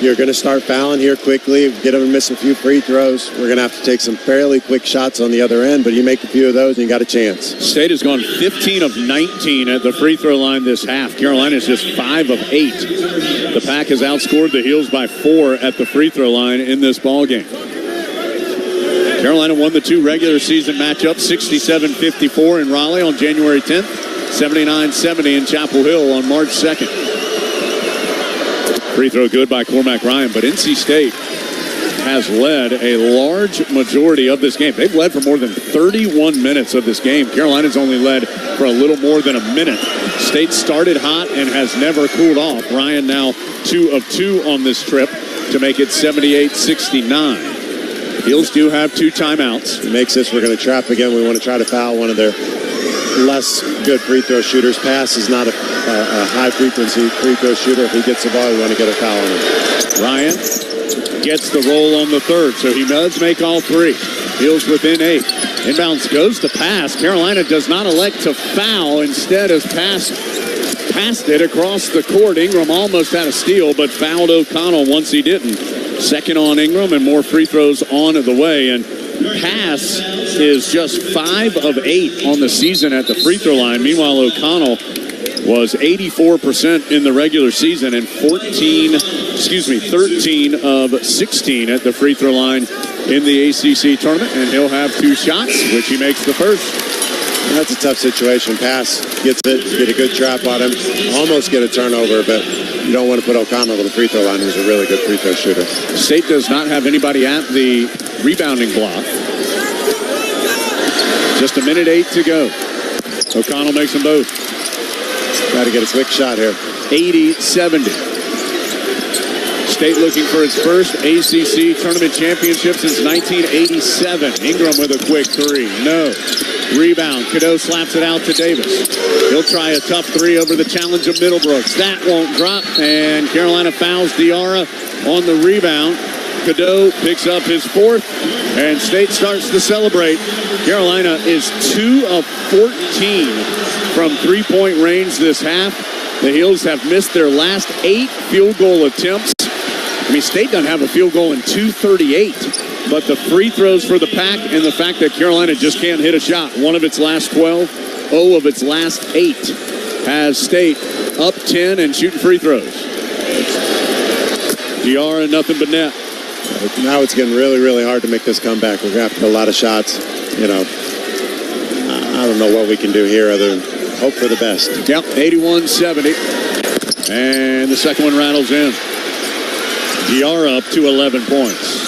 You're going to start fouling here quickly, get them to miss a few free throws. We're going to have to take some fairly quick shots on the other end, but you make a few of those and you got a chance. State has gone 15 of 19 at the free throw line this half. Carolina's just 5 of 8. The Pack has outscored the Heels by 4 at the free throw line in this ballgame. Carolina won the 2 regular season matchups, 67-54 in Raleigh on January 10th, 79-70 in Chapel Hill on March 2nd. Free throw good by Cormac Ryan, but NC State has led a large majority of this game. They've led for more than 31 minutes of this game. Carolina's only led for a little more than a minute. State started hot and has never cooled off. Ryan now 2 of 2 on this trip to make it 78-69. Heels do have 2 timeouts. It makes this, we're going to trap again. We want to try to foul one of their less good free throw shooters. Pass is not a high frequency free throw shooter. If he gets the ball, we want to get a foul on him. Ryan gets the roll on the third, so he does make all 3. Heels within 8. Inbounds goes to pass. Carolina does not elect to foul. Instead has passed it across the court. Ingram almost had a steal, but fouled O'Connell once he didn't. Second on Ingram and more free throws on the way. And Pass is just 5 of 8 on the season at the free throw line. Meanwhile, O'Connell was 84% in the regular season and 13 of 16 at the free throw line in the ACC tournament. And he'll have 2 shots, which he makes the first. And that's a tough situation. Pass, gets it, get a good trap on him, almost get a turnover, but you don't want to put O'Connell to the free throw line, who's a really good free throw shooter. State does not have anybody at the rebounding block. Just a minute 8 to go. O'Connell makes them both. Got to get a quick shot here. 80-70. State looking for its first ACC tournament championship since 1987. Ingram with a quick 3. No. Rebound. Cadeau slaps it out to Davis. He'll try a tough 3 over the challenge of Middlebrooks. That won't drop, and Carolina fouls Diarra on the rebound. Cadeau picks up his 4th, and State starts to celebrate. Carolina is 2 of 14 from three-point range this half. The Heels have missed their last 8 field goal attempts. State doesn't have a field goal in 2:38, but the free throws for the Pack and the fact that Carolina just can't hit a shot. 1 of its last 12, 0 of its last 8 has State up 10 and shooting free throws. Diarra, nothing but net. Now it's getting really, really hard to make this comeback. We're going to have to put a lot of shots. I don't know what we can do here other than hope for the best. Yep, 81-70. And the second one rattles in. Diarra up to 11 points.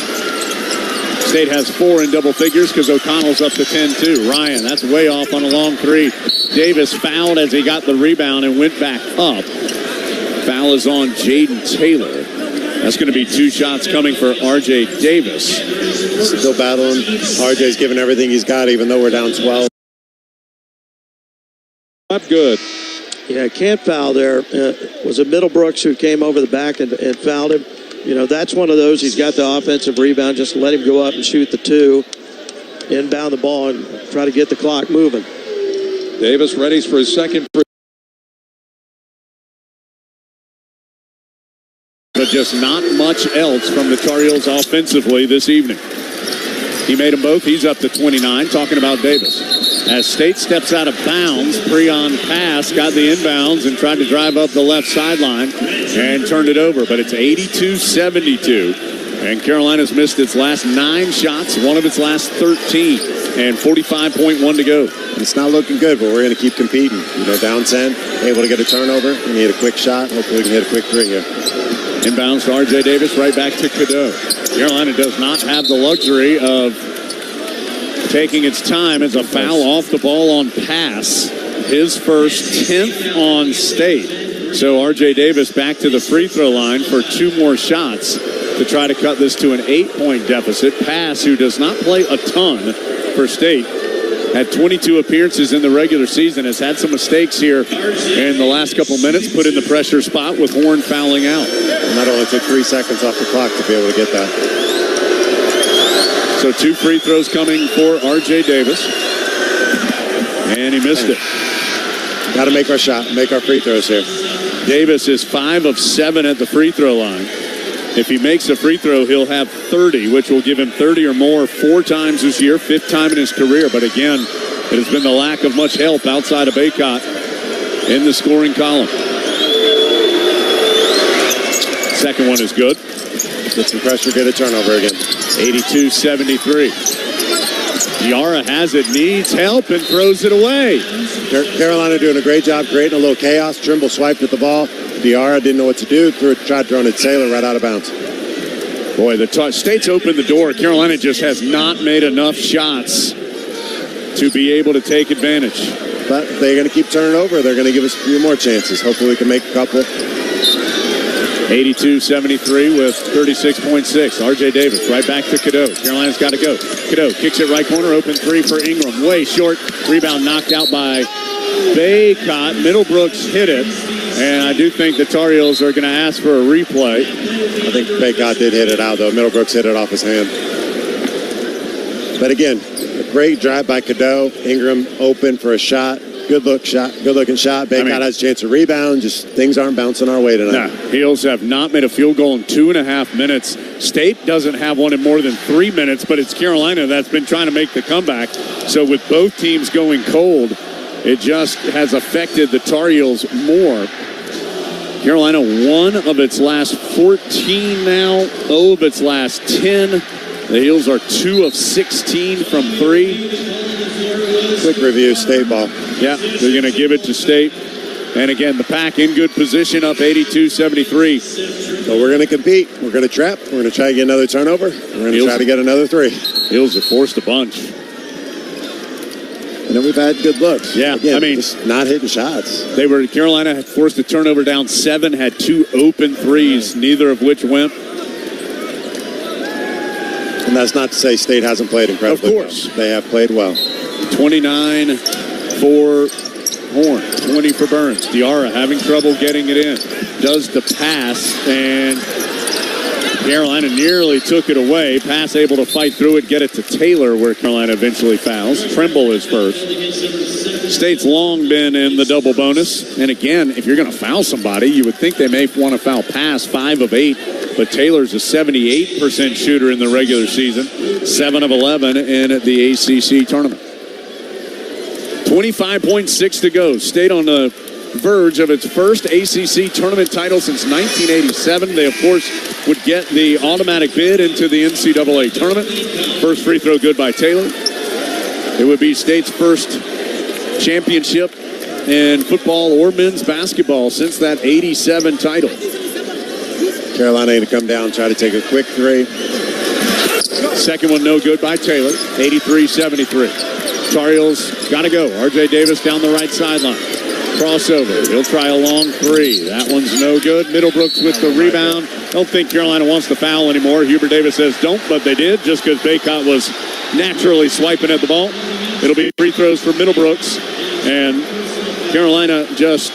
State has 4 in double figures because O'Connell's up to 10 too. Ryan, that's way off on a long three. Davis fouled as he got the rebound and went back up. Foul is on Jaden Taylor. That's going to be 2 shots coming for R.J. Davis. Still battling. R.J.'s giving everything he's got, even though we're down 12. Not good. Yeah, can't foul there. Was it Middlebrooks who came over the back and fouled him? That's one of those. He's got the offensive rebound. Just let him go up and shoot the 2. Inbound the ball and try to get the clock moving. Davis readies for his second. But just not much else from the Tar Heels offensively this evening. He made them both. He's up to 29. Talking about Davis. As State steps out of bounds, Preon pass, got the inbounds and tried to drive up the left sideline and turned it over. But it's 82-72. And Carolina's missed its last 9 shots, one of its last 13, and 45.1 to go. It's not looking good, but we're going to keep competing. Down 10, able to get a turnover. We need a quick shot. Hopefully we can hit a quick 3 here. Inbounds to R.J. Davis, right back to Cadeau. Carolina does not have the luxury of taking its time as a foul off the ball on pass. His first, 10th on State. So R.J. Davis back to the free throw line for 2 more shots to try to cut this to an 8-point deficit. Pass, who does not play a ton for State, had 22 appearances in the regular season, has had some mistakes here in the last couple minutes, put in the pressure spot with Horn fouling out. Not only took 3 seconds off the clock to be able to get that. So 2 free throws coming for R.J. Davis. And he missed it. Got to make our shot, make our free throws here. Davis is 5 of 7 at the free throw line. If he makes a free throw, he'll have 30, which will give him 30 or more 4 times this year, 5th time in his career. But again, it has been the lack of much help outside of Baycott in the scoring column. Second one is good. Get some pressure, get a turnover again. 82-73. Diarra has it, needs help, and throws it away. Carolina doing a great job creating a little chaos. Trimble swiped at the ball. Diarra didn't know what to do. Tried throwing it Taylor right out of bounds. Boy, the State's opened the door. Carolina just has not made enough shots to be able to take advantage. But they're going to keep turning over. They're going to give us a few more chances. Hopefully we can make a couple. 82-73 with 36.6. R.J. Davis right back to Cadeau. Carolina's got to go. Cadeau kicks it right corner. Open 3 for Ingram. Way short. Rebound knocked out by Baycott. Middlebrooks hit it. And I do think the Tar Heels are going to ask for a replay. I think Baycott did hit it out, though. Middlebrooks hit it off his hand. But again, a great drive by Cadeau. Ingram open for a shot. Good-looking shot. Baycott has a chance to rebound. Just things aren't bouncing our way tonight. Nah, Heels have not made a field goal in 2.5 minutes. State doesn't have one in more than 3 minutes, but it's Carolina that's been trying to make the comeback. So with both teams going cold, it just has affected the Tar Heels more. Carolina 1 of its last 14 now, 0 of its last 10. The Heels are 2 of 16 from 3. Quick review, State ball. Yeah, they're going to give it to State. And again, the Pack in good position, up 82-73. So we're going to compete. We're going to trap. We're going to try to get another turnover. We're going to try to get another 3. Heels have forced a bunch. And then we've had good looks. Yeah, again, I mean, just not hitting shots. Carolina had forced a turnover down 7, had 2 open threes, neither of which went. And that's not to say State hasn't played incredibly well. Of course. They have played well. 29 for Horn, 20 for Burns. Diarra having trouble getting it in. Does the pass, and Carolina nearly took it away. Pass able to fight through it, get it to Taylor, where Carolina eventually fouls. Trimble is first. State's long been in the double bonus. And again, if you're going to foul somebody, you would think they may want to foul pass. 5 of 8. But Taylor's a 78% shooter in the regular season. 7 of 11 in the ACC tournament. 25.6 to go. State on the verge of its first ACC tournament title since 1987. They, of course, would get the automatic bid into the NCAA tournament. First free throw good by Taylor. It would be State's first championship in football or men's basketball since that 87 title. Carolina going to come down, try to take a quick three. Second one no good by Taylor, 83-73. Tar Heels got to go. R.J. Davis down the right sideline. Crossover. He'll try a long three. That one's no good. Middlebrooks with the rebound. Don't think Carolina wants to foul anymore. Hubert Davis says don't, but they did just because Baycott was naturally swiping at the ball. It'll be free throws for Middlebrooks. And Carolina just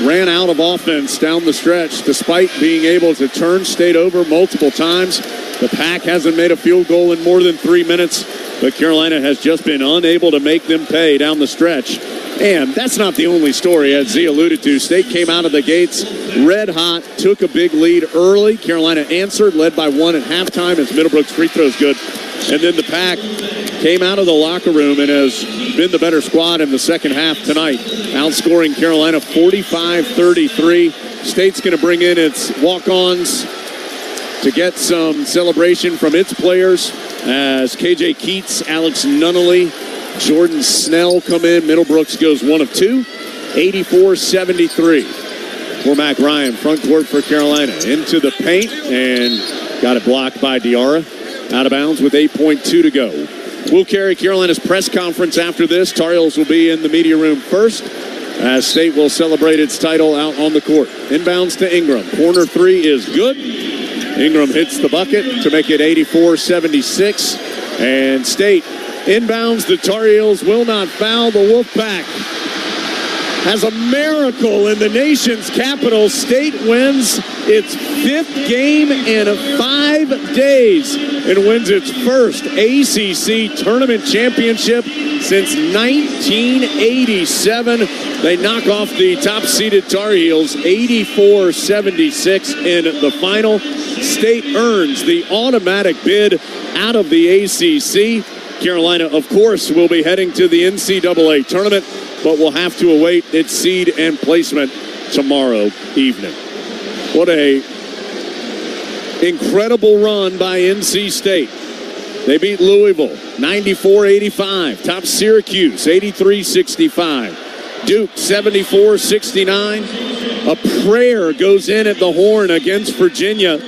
ran out of offense down the stretch despite being able to turn State over multiple times. The Pack hasn't made a field goal in more than 3 minutes, but Carolina has just been unable to make them pay down the stretch. And that's not the only story, as Z alluded to. State came out of the gates red hot, took a big lead early. Carolina answered, led by 1 at halftime as Middlebrooks' free throw's good. And then the Pack came out of the locker room and has been the better squad in the second half tonight, outscoring Carolina 45-33. State's going to bring in its walk-ons to get some celebration from its players as KJ Keats, Alex Nunnally, Jordan Snell come in. Middlebrooks goes 1 of 2, 84-73. Cormac Ryan, front court for Carolina, into the paint and got it blocked by Diarra. Out of bounds with 8.2 to go. We'll carry Carolina's press conference after this. Tar Heels will be in the media room first as State will celebrate its title out on the court. Inbounds to Ingram. Corner three is good. Ingram hits the bucket to make it 84-76. And State inbounds. The Tar Heels will not foul. The Wolfpack has a miracle in the nation's capital. State wins its 5th game in 5 days and wins its first ACC tournament championship since 1987. They knock off the top-seeded Tar Heels 84-76 in the final. State earns the automatic bid out of the ACC. Carolina, of course, will be heading to the NCAA tournament, but will have to await its seed and placement tomorrow evening. What a incredible run by NC State. They beat Louisville 94-85, top Syracuse 83-65, Duke 74-69. A prayer goes in at the horn against Virginia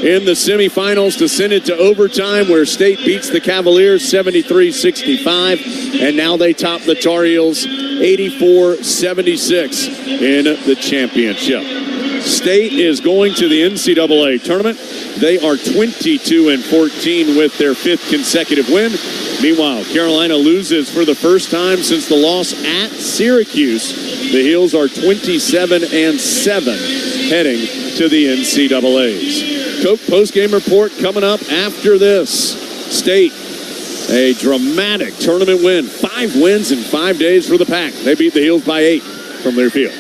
in the semifinals to send it to overtime, where State beats the Cavaliers 73-65, and now they top the Tar Heels 84-76 in the championship. State is going to the NCAA tournament. They are 22-14 with their 5th consecutive win. Meanwhile, Carolina loses for the first time since the loss at Syracuse. The Heels are 27-7 heading to the NCAAs. Coke postgame report coming up after this. State, a dramatic tournament win. 5 wins in 5 days for the Pack. They beat the Heels by 8 from their field.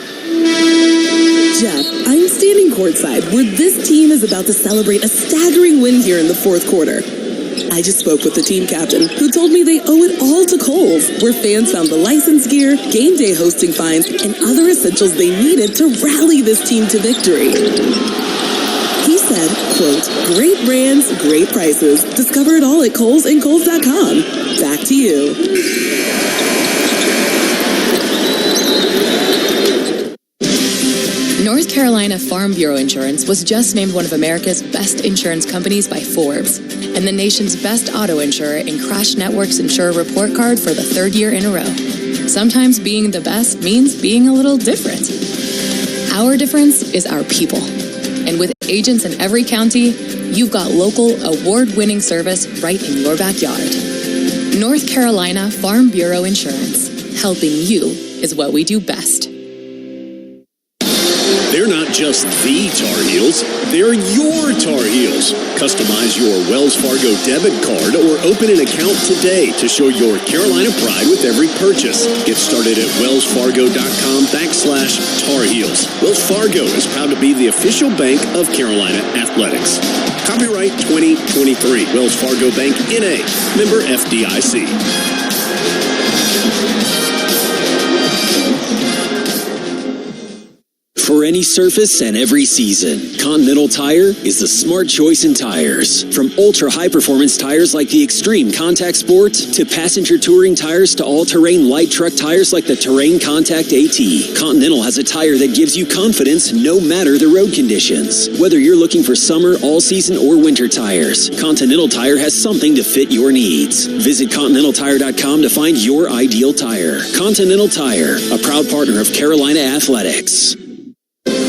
Jeff, I'm standing courtside where this team is about to celebrate a staggering win here in the 4th quarter. I just spoke with the team captain, who told me they owe it all to Kohl's, where fans found the license gear, game day hosting fines, and other essentials they needed to rally this team to victory. He said, quote, "Great brands, great prices. Discover it all at Kohl's and Kohl's.com. Back to you." North Carolina Farm Bureau Insurance was just named one of America's best insurance companies by Forbes and the nation's best auto insurer in Crash Network's Insurer Report Card for the 3rd year in a row. Sometimes being the best means being a little different. Our difference is our people. And with agents in every county, you've got local, award-winning service right in your backyard. North Carolina Farm Bureau Insurance. Helping you is what we do best. They're not just the Tar Heels, they're your Tar Heels. Customize your Wells Fargo debit card or open an account today to show your Carolina pride with every purchase. Get started at wellsfargo.com/Tar Heels. Wells Fargo is proud to be the official bank of Carolina Athletics. Copyright 2023. Wells Fargo Bank, N.A. Member FDIC. for any surface and every season. Continental Tire is the smart choice in tires. From ultra-high-performance tires like the Extreme Contact Sport to passenger touring tires to all-terrain light truck tires like the Terrain Contact AT, Continental has a tire that gives you confidence no matter the road conditions. Whether you're looking for summer, all-season, or winter tires, Continental Tire has something to fit your needs. Visit ContinentalTire.com to find your ideal tire. Continental Tire, a proud partner of Carolina Athletics. And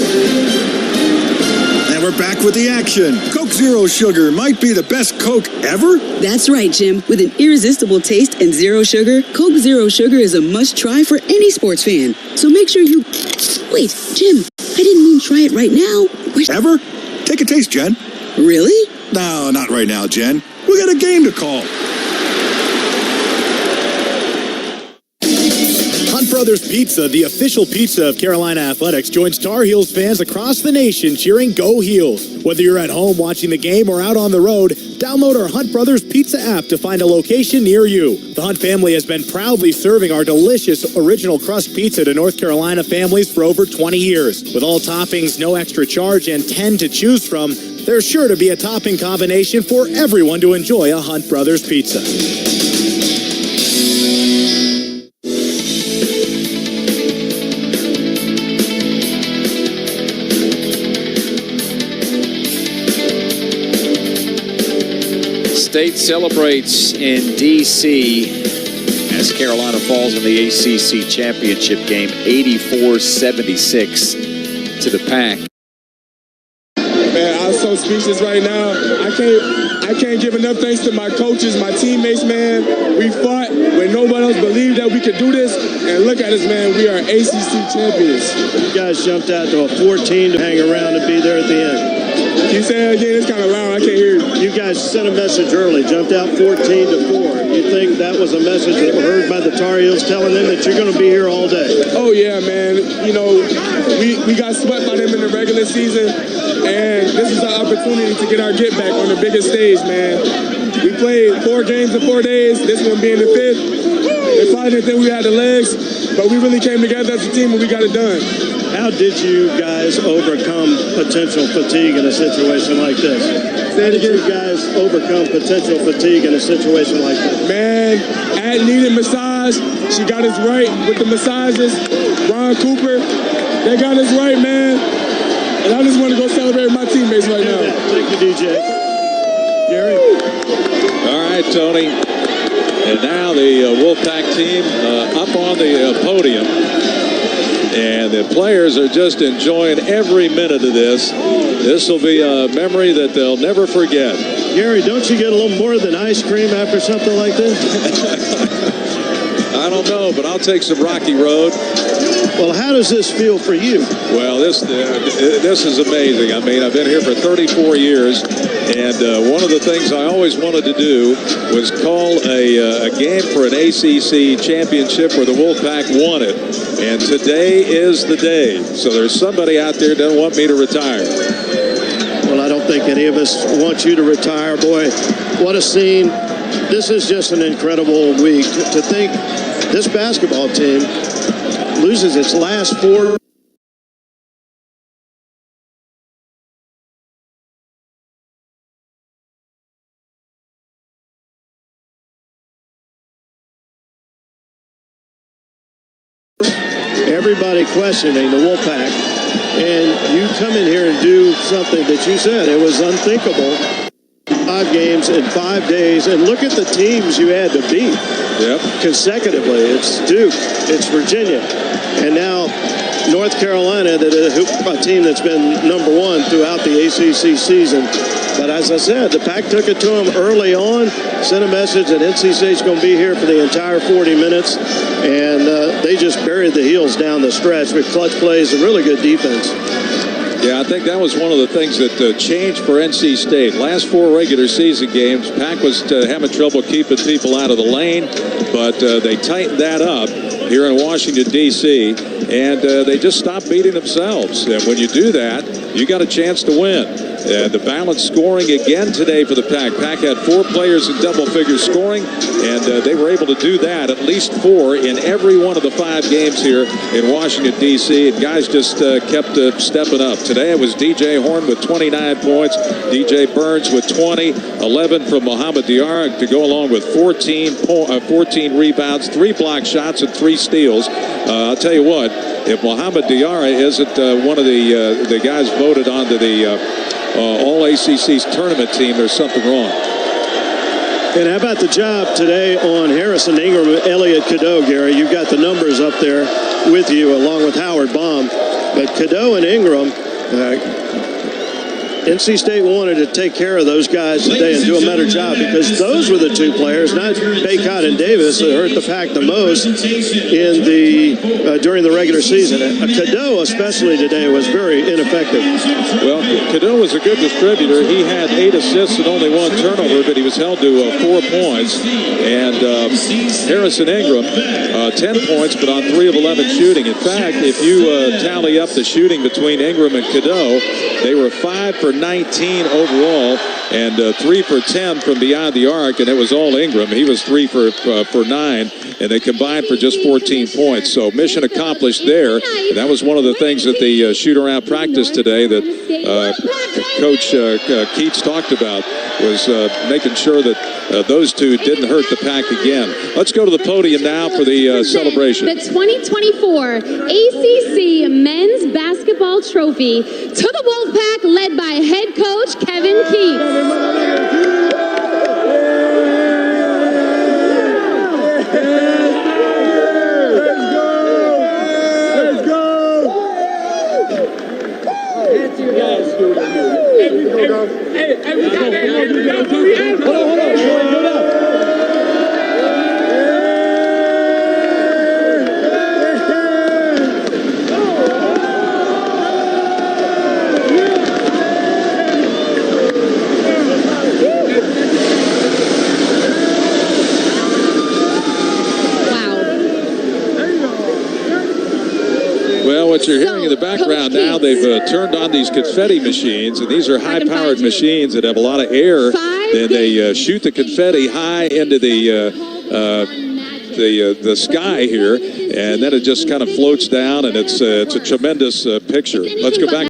we're back with the action. Coke Zero Sugar might be the best Coke ever. That's right, Jim. With an irresistible taste and zero sugar, Coke Zero Sugar is a must-try for any sports fan. So make sure you... Wait, Jim, I didn't mean try it right now. Ever? Take a taste, Jen. Really? No, not right now, Jen. We got a game to call. Hunt Brothers Pizza, the official pizza of Carolina Athletics, joins Tar Heels fans across the nation cheering Go Heels. Whether you're at home watching the game or out on the road, download our Hunt Brothers Pizza app to find a location near you. The Hunt family has been proudly serving our delicious original crust pizza to North Carolina families for over 20 years. With all toppings, no extra charge, and 10 to choose from, there's sure to be a topping combination for everyone to enjoy a Hunt Brothers Pizza. State celebrates in D.C. as Carolina falls in the ACC championship game, 84-76 to the Pack. Man, I'm so speechless right now. I can't give enough thanks to my coaches, my teammates, man. We fought when nobody else believed that we could do this. And look at us, man. We are ACC champions. You guys jumped out to a 14 to hang around and be there at the end. Can you say that again? It's kind of loud. I can't hear you. You guys sent a message early, jumped out 14-4. You think that was a message that was heard by the Tar Heels telling them that you're going to be here all day? Oh, yeah, man. You know, we got swept by them in the regular season, and this is our opportunity to get our get back on the biggest stage, man. We played 4 games in 4 days, this one being the 5th. They probably didn't think we had the legs, but we really came together as a team and we got it done. How did you guys overcome potential fatigue in a situation like this? How did you guys overcome potential fatigue in a situation like this? Man, Ad needed massage. She got us right with the massages. Ron Cooper, they got us right, man. And I just want to go celebrate with my teammates right now. Thank you, DJ. Gary? All right, Tony. And now the Wolfpack team up on the podium. And the players are just enjoying every minute of this. This will be a memory that they'll never forget. Gary, don't you get a little more than ice cream after something like this? I don't know, but I'll take some Rocky Road. Well, how does this feel for you? Well, this is amazing. I mean, I've been here for 34 years, and one of the things I always wanted to do was call a game for an ACC championship where the Wolfpack won it. And today is the day. So there's somebody out there that doesn't want me to retire. Well, I don't think any of us want you to retire. Boy, what a scene. This is just an incredible week. To think this basketball team loses its last 4. Everybody questioning the Wolfpack, and you come in here and do something that you said it was unthinkable. 5 games in 5 days, and look at the teams you had to beat consecutively. It's Duke, it's Virginia, and now North Carolina, a team that's been #1 throughout the ACC season. But as I said, the Pack took it to them early on, sent a message that NC State's going to be here for the entire 40 minutes, and they just buried the Heels down the stretch with clutch plays and really good defense. Yeah, I think that was one of the things that changed for NC State. Last 4 regular season games, Pack was having trouble keeping people out of the lane, but they tightened that up here in Washington, D.C., and they just stopped beating themselves. And when you do that, you got a chance to win. The balanced scoring again today for the Pack. Pack had 4 players in double-figure scoring, and they were able to do that, at least 4, in every one of the 5 games here in Washington, D.C., and guys just kept stepping up. Today it was DJ Horn with 29 points, DJ Burns with 20, 11 from Mohamed Diarra to go along with 14 rebounds, 3 block shots, and 3 steals. I'll tell you what, if Mohamed Diarra isn't one of the guys voted onto the All-ACC's tournament team, there's something wrong. And how about the job today on Harrison Ingram and Elliot Cadeau, Gary? You've got the numbers up there with you along with Howard Baum. But Cadeau and Ingram, NC State wanted to take care of those guys today and do a better job because those were the 2 players, not Baycott and Davis, that hurt the Pack the most in during the regular season. Cadeau, especially today, was very ineffective. Well, Cadeau was a good distributor. He had 8 assists and only 1 turnover, but he was held to 4 points. And Harrison Ingram, 10 points, but on 3 of 11 shooting. In fact, if you tally up the shooting between Ingram and Cadeau, they were 5 for 19 overall and 3 for 10 from beyond the arc, and it was all Ingram. He was 3 for 9, and they combined for just 14 points. So mission accomplished there. And that was one of the things at the shoot-around practice today that Coach Keats talked about, was making sure that those 2 didn't hurt the Pack again. Let's go to the podium now for the celebration. The 2024 ACC Men's Basketball Trophy to the Wolfpack, led by head coach Kevin Keats. What you're hearing in the background now, they've turned on these confetti machines, and these are high-powered machines that have a lot of air. Then they shoot the confetti high into the sky here, and then it just kind of floats down, and it's a tremendous picture. Let's go back.